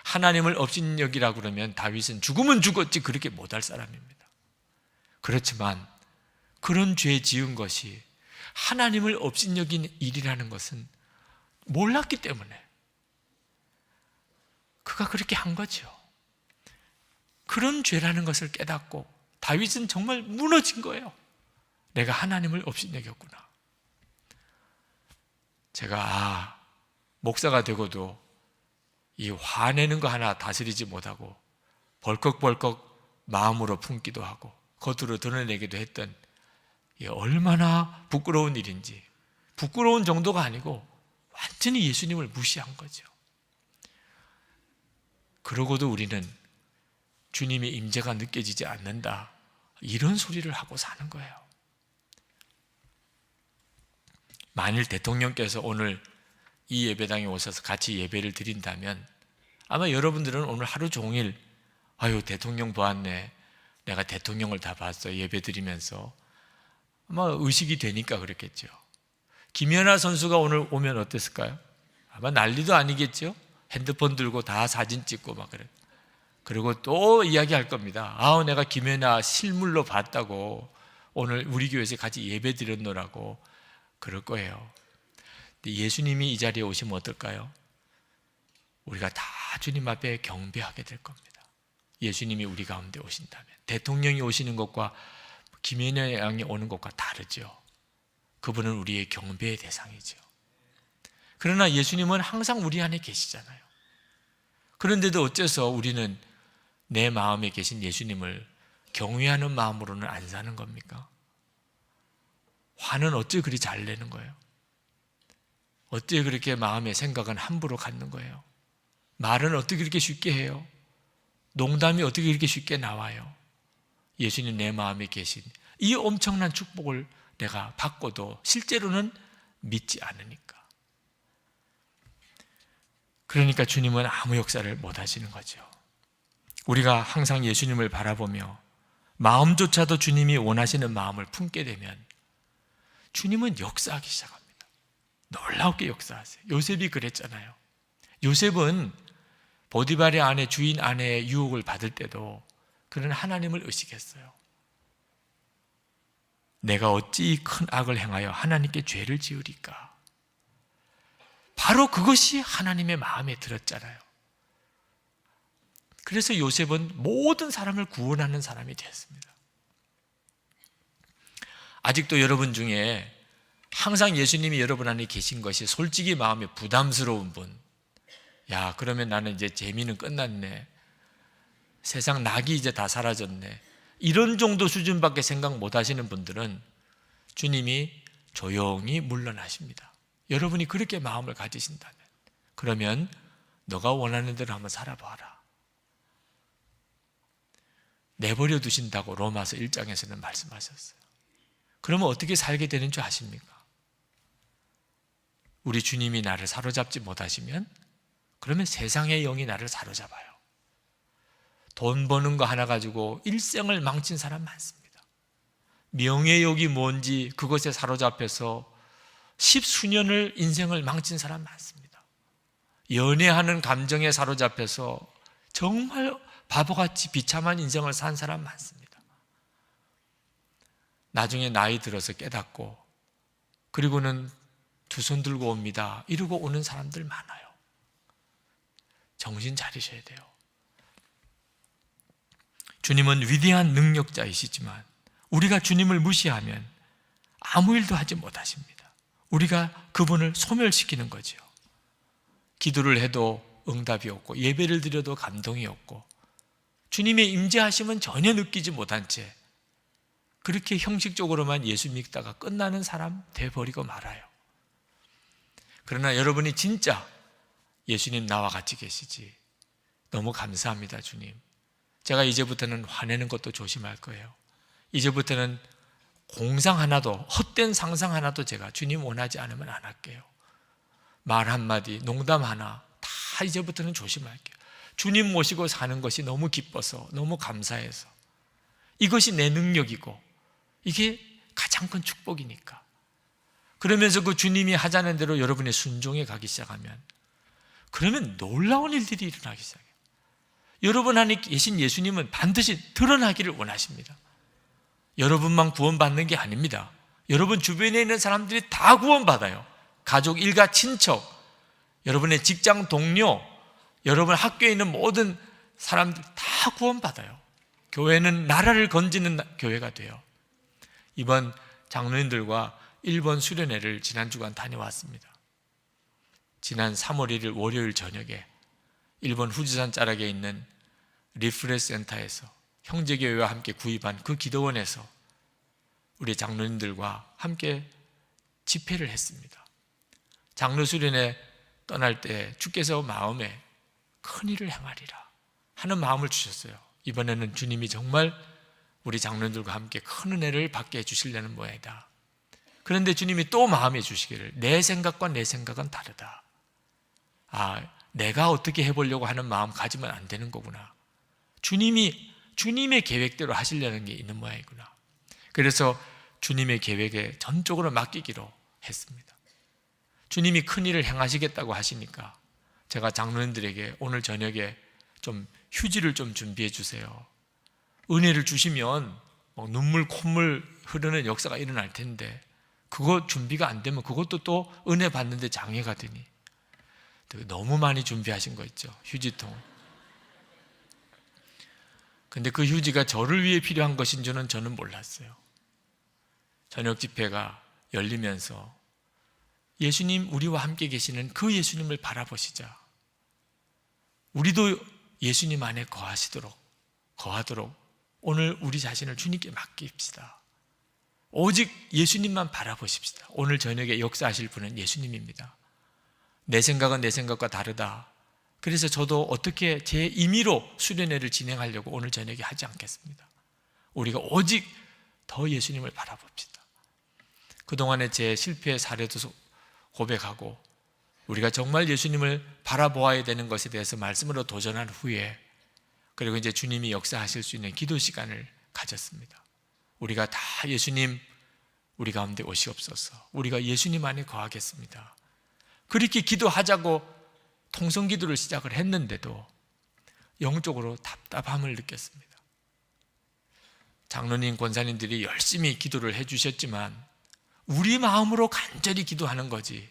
하나님을 업신여기라 그러면 다윗은 죽으면 죽었지 그렇게 못할 사람입니다. 그렇지만 그런 죄 지은 것이 하나님을 업신여긴 일이라는 것은 몰랐기 때문에 그가 그렇게 한 거죠. 그런 죄라는 것을 깨닫고 다윗은 정말 무너진 거예요. 내가 하나님을 업신여겼구나. 제가 목사가 되고도 이 화내는 거 하나 다스리지 못하고 벌컥벌컥 마음으로 품기도 하고 겉으로 드러내기도 했던 이게 얼마나 부끄러운 일인지, 부끄러운 정도가 아니고 완전히 예수님을 무시한 거죠. 그러고도 우리는 주님의 임재가 느껴지지 않는다 이런 소리를 하고 사는 거예요. 만일 대통령께서 오늘 이 예배당에 오셔서 같이 예배를 드린다면 아마 여러분들은 오늘 하루 종일 아유 대통령 보았네, 내가 대통령을 다 봤어 예배 드리면서 아마 의식이 되니까 그랬겠죠. 김연아 선수가 오늘 오면 어땠을까요? 아마 난리도 아니겠죠. 핸드폰 들고 다 사진 찍고 막 그래. 그리고 또 이야기할 겁니다. 내가 김연아 실물로 봤다고 오늘 우리 교회에서 같이 예배 드렸노라고 그럴 거예요. 근데 예수님이 이 자리에 오시면 어떨까요? 우리가 다 주님 앞에 경배하게 될 겁니다. 예수님이 우리 가운데 오신다면 대통령이 오시는 것과 김연아 양이 오는 것과 다르죠. 그분은 우리의 경배의 대상이죠. 그러나 예수님은 항상 우리 안에 계시잖아요. 그런데도 어째서 우리는 내 마음에 계신 예수님을 경외하는 마음으로는 안 사는 겁니까? 화는 어째 그리 잘 내는 거예요? 어째 그렇게 마음의 생각은 함부로 갖는 거예요? 말은 어떻게 그렇게 쉽게 해요? 농담이 어떻게 이렇게 쉽게 나와요? 예수님 내 마음에 계신 이 엄청난 축복을 내가 받고도 실제로는 믿지 않으니까. 그러니까 주님은 아무 역사를 못 하시는 거죠. 우리가 항상 예수님을 바라보며 마음조차도 주님이 원하시는 마음을 품게 되면 주님은 역사하기 시작합니다. 놀랍게 역사하세요. 요셉이 그랬잖아요. 요셉은 보디발의 아내, 주인 아내의 유혹을 받을 때도 그는 하나님을 의식했어요. 내가 어찌 큰 악을 행하여 하나님께 죄를 지으리까? 바로 그것이 하나님의 마음에 들었잖아요. 그래서 요셉은 모든 사람을 구원하는 사람이 되었습니다. 아직도 여러분 중에 항상 예수님이 여러분 안에 계신 것이 솔직히 마음에 부담스러운 분, 야 그러면 나는 이제 재미는 끝났네, 세상 낙이 이제 다 사라졌네, 이런 정도 수준밖에 생각 못 하시는 분들은 주님이 조용히 물러나십니다. 여러분이 그렇게 마음을 가지신다면 그러면 너가 원하는 대로 한번 살아봐라, 내버려 두신다고 로마서 1장에서는 말씀하셨어요. 그러면 어떻게 살게 되는 줄 아십니까? 우리 주님이 나를 사로잡지 못하시면 그러면 세상의 영이 나를 사로잡아요. 돈 버는 거 하나 가지고 일생을 망친 사람 많습니다. 명예욕이 뭔지 그것에 사로잡혀서 십수년을 인생을 망친 사람 많습니다. 연애하는 감정에 사로잡혀서 정말 바보같이 비참한 인생을 산 사람 많습니다. 나중에 나이 들어서 깨닫고 그리고는 두 손 들고 옵니다 이러고 오는 사람들 많아요. 정신 차리셔야 돼요. 주님은 위대한 능력자이시지만 우리가 주님을 무시하면 아무 일도 하지 못하십니다. 우리가 그분을 소멸시키는 거죠. 기도를 해도 응답이 없고 예배를 드려도 감동이 없고 주님의 임재하심은 전혀 느끼지 못한 채 그렇게 형식적으로만 예수 믿다가 끝나는 사람 돼버리고 말아요. 그러나 여러분이 진짜 예수님 나와 같이 계시지, 너무 감사합니다 주님, 제가 이제부터는 화내는 것도 조심할 거예요. 이제부터는 공상 하나도, 헛된 상상 하나도 제가 주님 원하지 않으면 안 할게요. 말 한마디, 농담 하나 다 이제부터는 조심할게요. 주님 모시고 사는 것이 너무 기뻐서, 너무 감사해서, 이것이 내 능력이고 이게 가장 큰 축복이니까. 그러면서 그 주님이 하자는 대로 여러분의 순종에 가기 시작하면, 그러면 놀라운 일들이 일어나기 시작해요. 여러분 안에 계신 예수님은 반드시 드러나기를 원하십니다. 여러분만 구원받는 게 아닙니다. 여러분 주변에 있는 사람들이 다 구원받아요. 가족, 일가, 친척, 여러분의 직장 동료, 여러분 학교에 있는 모든 사람들 다 구원받아요. 교회는 나라를 건지는 교회가 돼요. 이번 장로님들과 일본 수련회를 지난 주간 다녀왔습니다. 지난 3월 1일 월요일 저녁에 일본 후지산 자락에 있는 리프레시 센터에서 형제교회와 함께 구입한 그 기도원에서 우리 장로님들과 함께 집회를 했습니다. 장로 수련회 떠날 때 주께서 마음에 큰 일을 행하리라 하는 마음을 주셨어요. 이번에는 주님이 정말 우리 장로님들과 함께 큰 은혜를 받게 해주시려는 모양이다. 그런데 주님이 또 마음에 주시기를, 내 생각과 내 생각은 다르다. 내가 어떻게 해보려고 하는 마음 가지면 안 되는 거구나. 주님의 계획대로 하시려는 게 있는 모양이구나. 그래서 주님의 계획에 전적으로 맡기기로 했습니다. 주님이 큰 일을 행하시겠다고 하시니까 제가 장로님들에게 오늘 저녁에 좀 휴지를 좀 준비해 주세요. 은혜를 주시면 눈물 콧물 흐르는 역사가 일어날 텐데 그거 준비가 안 되면 그것도 또 은혜 받는데 장애가 되니, 너무 많이 준비하신 거 있죠, 휴지통. 근데 그 휴지가 저를 위해 필요한 것인 줄은 저는 몰랐어요. 저녁 집회가 열리면서 예수님, 우리와 함께 계시는 그 예수님을 바라보시자. 우리도 예수님 안에 거하도록 오늘 우리 자신을 주님께 맡깁시다. 오직 예수님만 바라보십시다. 오늘 저녁에 역사하실 분은 예수님입니다. 내 생각은 내 생각과 다르다. 그래서 저도 어떻게 제 임의로 수련회를 진행하려고 오늘 저녁에 하지 않겠습니다. 우리가 오직 더 예수님을 바라봅시다. 그동안의 제 실패의 사례도 고백하고 우리가 정말 예수님을 바라보아야 되는 것에 대해서 말씀으로 도전한 후에, 그리고 이제 주님이 역사하실 수 있는 기도 시간을 가졌습니다. 우리가 다 예수님 우리 가운데 오시옵소서, 우리가 예수님 안에 거하겠습니다. 그렇게 기도하자고 통성기도를 시작을 했는데도 영적으로 답답함을 느꼈습니다. 장로님, 권사님들이 열심히 기도를 해주셨지만 우리 마음으로 간절히 기도하는 거지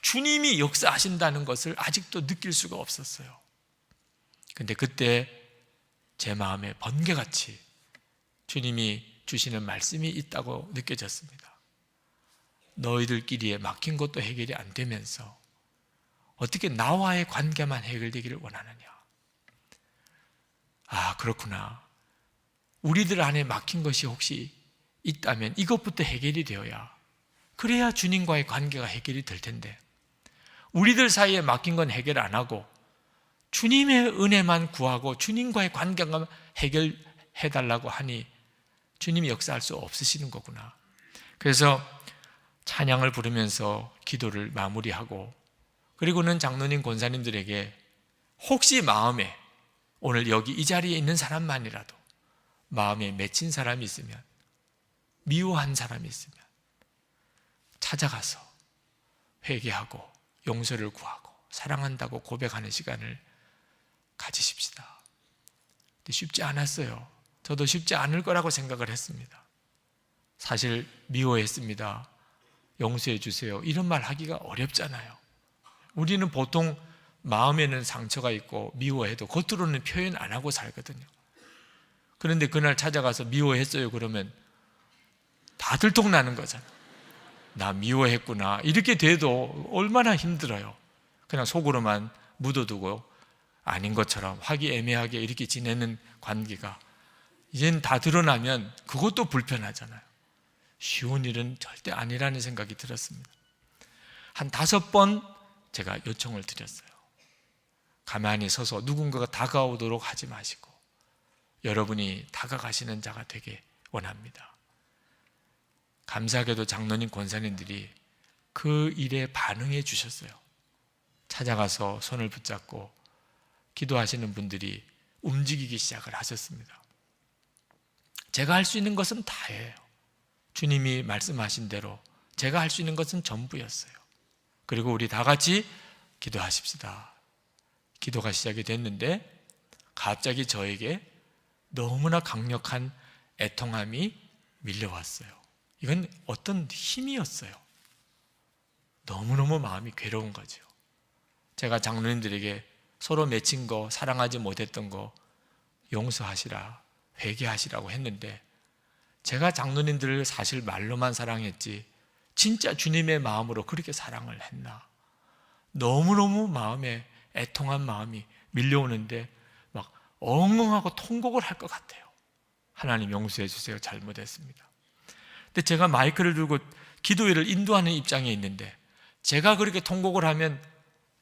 주님이 역사하신다는 것을 아직도 느낄 수가 없었어요. 근데 그때 제 마음에 번개같이 주님이 주시는 말씀이 있다고 느껴졌습니다. 너희들끼리에 막힌 것도 해결이 안 되면서 어떻게 나와의 관계만 해결되기를 원하느냐. 그렇구나. 우리들 안에 막힌 것이 혹시 있다면 이것부터 해결이 되어야, 그래야 주님과의 관계가 해결이 될 텐데, 우리들 사이에 막힌 건 해결 안 하고 주님의 은혜만 구하고 주님과의 관계만 해결해달라고 하니 주님이 역사할 수 없으시는 거구나. 그래서 찬양을 부르면서 기도를 마무리하고, 그리고는 장로님, 권사님들에게 혹시 마음에 오늘 여기 이 자리에 있는 사람만이라도 마음에 맺힌 사람이 있으면, 미워한 사람이 있으면 찾아가서 회개하고 용서를 구하고 사랑한다고 고백하는 시간을 가지십시다. 근데 쉽지 않았어요. 저도 쉽지 않을 거라고 생각을 했습니다. 사실 미워했습니다. 용서해 주세요, 이런 말 하기가 어렵잖아요. 우리는 보통 마음에는 상처가 있고 미워해도 겉으로는 표현 안 하고 살거든요. 그런데 그날 찾아가서 미워했어요 그러면 다 들통나는 거잖아요. 나 미워했구나 이렇게 돼도 얼마나 힘들어요. 그냥 속으로만 묻어두고 아닌 것처럼 화기애매하게 이렇게 지내는 관계가 이젠 다 드러나면 그것도 불편하잖아요. 쉬운 일은 절대 아니라는 생각이 들었습니다. 한 5번 제가 요청을 드렸어요. 가만히 서서 누군가가 다가오도록 하지 마시고 여러분이 다가가시는 자가 되게 원합니다. 감사하게도 장로님, 권사님들이 그 일에 반응해 주셨어요. 찾아가서 손을 붙잡고 기도하시는 분들이 움직이기 시작을 하셨습니다. 제가 할 수 있는 것은 다예요. 주님이 말씀하신 대로 제가 할 수 있는 것은 전부였어요. 그리고 우리 다 같이 기도하십시다. 기도가 시작이 됐는데 갑자기 저에게 너무나 강력한 애통함이 밀려왔어요. 이건 어떤 힘이었어요. 너무너무 마음이 괴로운 거죠. 제가 장로님들에게 서로 맺힌 거, 사랑하지 못했던 거 용서하시라, 회개하시라고 했는데 제가 장로님들을 사실 말로만 사랑했지 진짜 주님의 마음으로 그렇게 사랑을 했나? 너무너무 마음에 애통한 마음이 밀려오는데 막 엉엉하고 통곡을 할 것 같아요. 하나님 용서해 주세요, 잘못했습니다. 근데 제가 마이크를 들고 기도회를 인도하는 입장에 있는데 제가 그렇게 통곡을 하면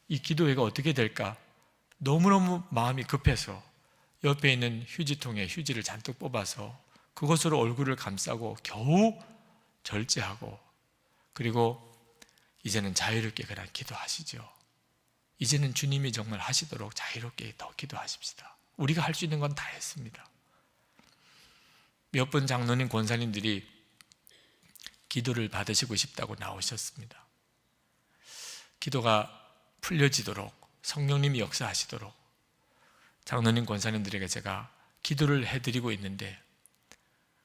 이 기도회가 어떻게 될까? 너무너무 마음이 급해서 옆에 있는 휴지통에 휴지를 잔뜩 뽑아서 그것으로 얼굴을 감싸고 겨우 절제하고, 그리고 이제는 자유롭게 그냥 기도하시죠. 이제는 주님이 정말 하시도록 자유롭게 더 기도하십시다. 우리가 할 수 있는 건 다 했습니다. 몇 분 장로님, 권사님들이 기도를 받으시고 싶다고 나오셨습니다. 기도가 풀려지도록, 성령님이 역사하시도록 장로님, 권사님들에게 제가 기도를 해드리고 있는데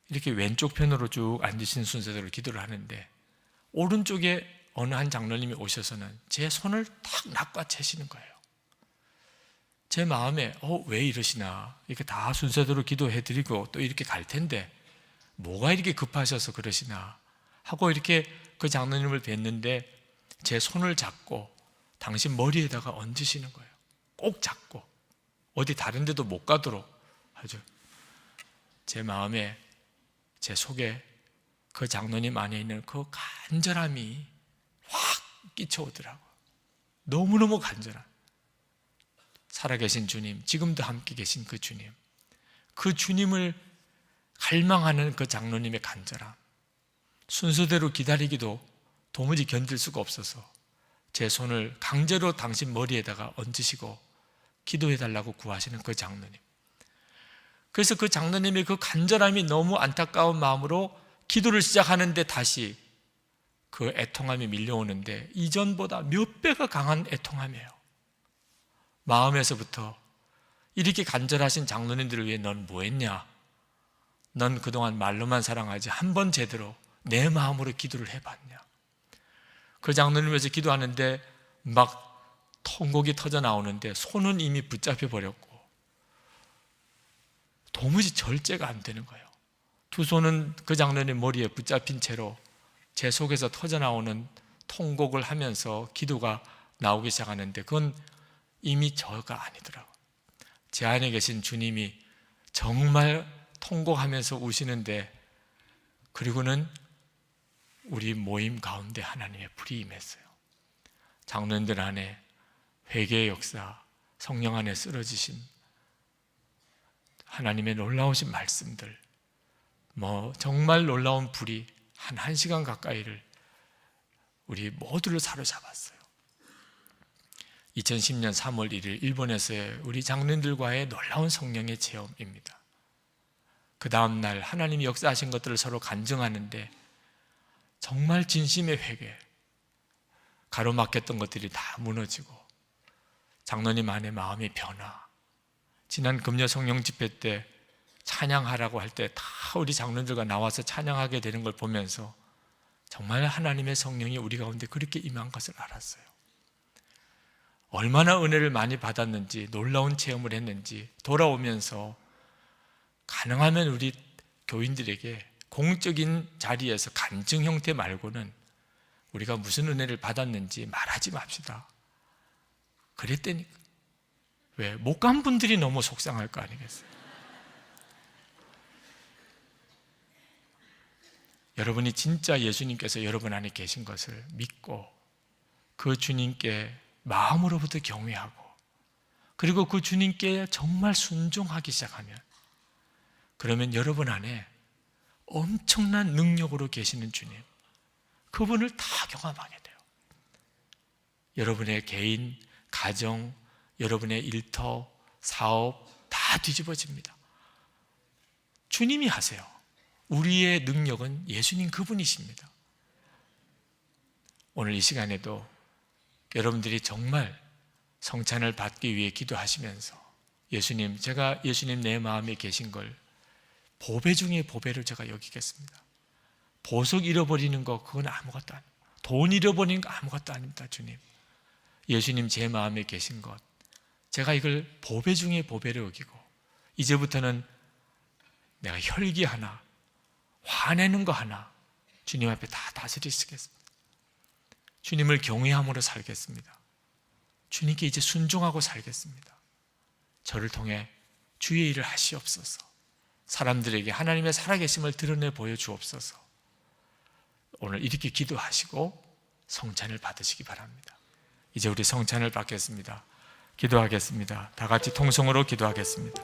이렇게 왼쪽 편으로 쭉 앉으신 순서대로 기도를 하는데 오른쪽에 어느 한 장로님이 오셔서는 제 손을 탁 낚아채시는 거예요. 제 마음에 왜 이러시나, 이렇게 다 순서대로 기도해드리고 또 이렇게 갈 텐데 뭐가 이렇게 급하셔서 그러시나 하고 이렇게 그 장로님을 뵀는데 제 손을 잡고 당신 머리에다가 얹으시는 거예요. 꼭 잡고 어디 다른 데도 못 가도록 하죠. 제 마음에, 제 속에 그 장로님 안에 있는 그 간절함이 확 끼쳐오더라고요. 너무너무 간절한, 살아계신 주님, 지금도 함께 계신 그 주님, 그 주님을 갈망하는 그 장로님의 간절함, 순서대로 기다리기도 도무지 견딜 수가 없어서 제 손을 강제로 당신 머리에다가 얹으시고 기도해달라고 구하시는 그 장로님. 그래서 그 장로님의 그 간절함이 너무 안타까운 마음으로 기도를 시작하는데 다시 그 애통함이 밀려오는데 이전보다 몇 배가 강한 애통함이에요. 마음에서부터 이렇게 간절하신 장로님들을 위해 넌 뭐 했냐? 넌 그동안 말로만 사랑하지 한 번 제대로 내 마음으로 기도를 해봤냐? 그 장로님을 위해서 기도하는데 막 통곡이 터져 나오는데 손은 이미 붙잡혀 버렸고 도무지 절제가 안 되는 거예요. 두 손은 그 장로님 머리에 붙잡힌 채로 제 속에서 터져 나오는 통곡을 하면서 기도가 나오기 시작하는데 그건 이미 저가 아니더라고요. 제 안에 계신 주님이 정말 통곡하면서 우시는데, 그리고는 우리 모임 가운데 하나님의 불이 임했어요. 장로님들 안에 회개의 역사, 성령 안에 쓰러지심, 하나님의 놀라우신 말씀들, 정말 놀라운 불이 한 1시간 가까이를 우리 모두를 사로잡았어요. 2010년 3월 1일 일본에서의 우리 장로님들과의 놀라운 성령의 체험입니다. 그 다음 날 하나님이 역사하신 것들을 서로 간증하는데 정말 진심의 회개, 가로막혔던 것들이 다 무너지고 장로님 안에 마음의 변화, 지난 금요 성령 집회 때 찬양하라고 할 때 다 우리 장로님들과 나와서 찬양하게 되는 걸 보면서 정말 하나님의 성령이 우리 가운데 그렇게 임한 것을 알았어요. 얼마나 은혜를 많이 받았는지, 놀라운 체험을 했는지 돌아오면서 가능하면 우리 교인들에게 공적인 자리에서 간증 형태 말고는 우리가 무슨 은혜를 받았는지 말하지 맙시다. 그랬다니까. 왜? 못 간 분들이 너무 속상할 거 아니겠어요? 여러분이 진짜 예수님께서 여러분 안에 계신 것을 믿고 그 주님께 마음으로부터 경외하고 그리고 그 주님께 정말 순종하기 시작하면, 그러면 여러분 안에 엄청난 능력으로 계시는 주님, 그분을 다 경험하게 돼요. 여러분의 개인, 가정, 여러분의 일터, 사업 다 뒤집어집니다. 주님이 하세요. 우리의 능력은 예수님 그분이십니다. 오늘 이 시간에도 여러분들이 정말 성찬을 받기 위해 기도하시면서 예수님, 제가 예수님 내 마음에 계신 걸 보배 중에 보배를 제가 여기겠습니다. 보석 잃어버리는 거 그건 아무것도 아닙니다. 돈 잃어버리는 거 아무것도 아닙니다. 주님, 예수님 제 마음에 계신 것, 제가 이걸 보배 중에 보배를 여기고 이제부터는 내가 혈기 하나, 화내는 거 하나 주님 앞에 다 다스리시겠습니다. 주님을 경외함으로 살겠습니다. 주님께 이제 순종하고 살겠습니다. 저를 통해 주의 일을 하시옵소서. 사람들에게 하나님의 살아계심을 드러내 보여주옵소서. 오늘 이렇게 기도하시고 성찬을 받으시기 바랍니다. 이제 우리 성찬을 받겠습니다. 기도하겠습니다. 다 같이 통성으로 기도하겠습니다.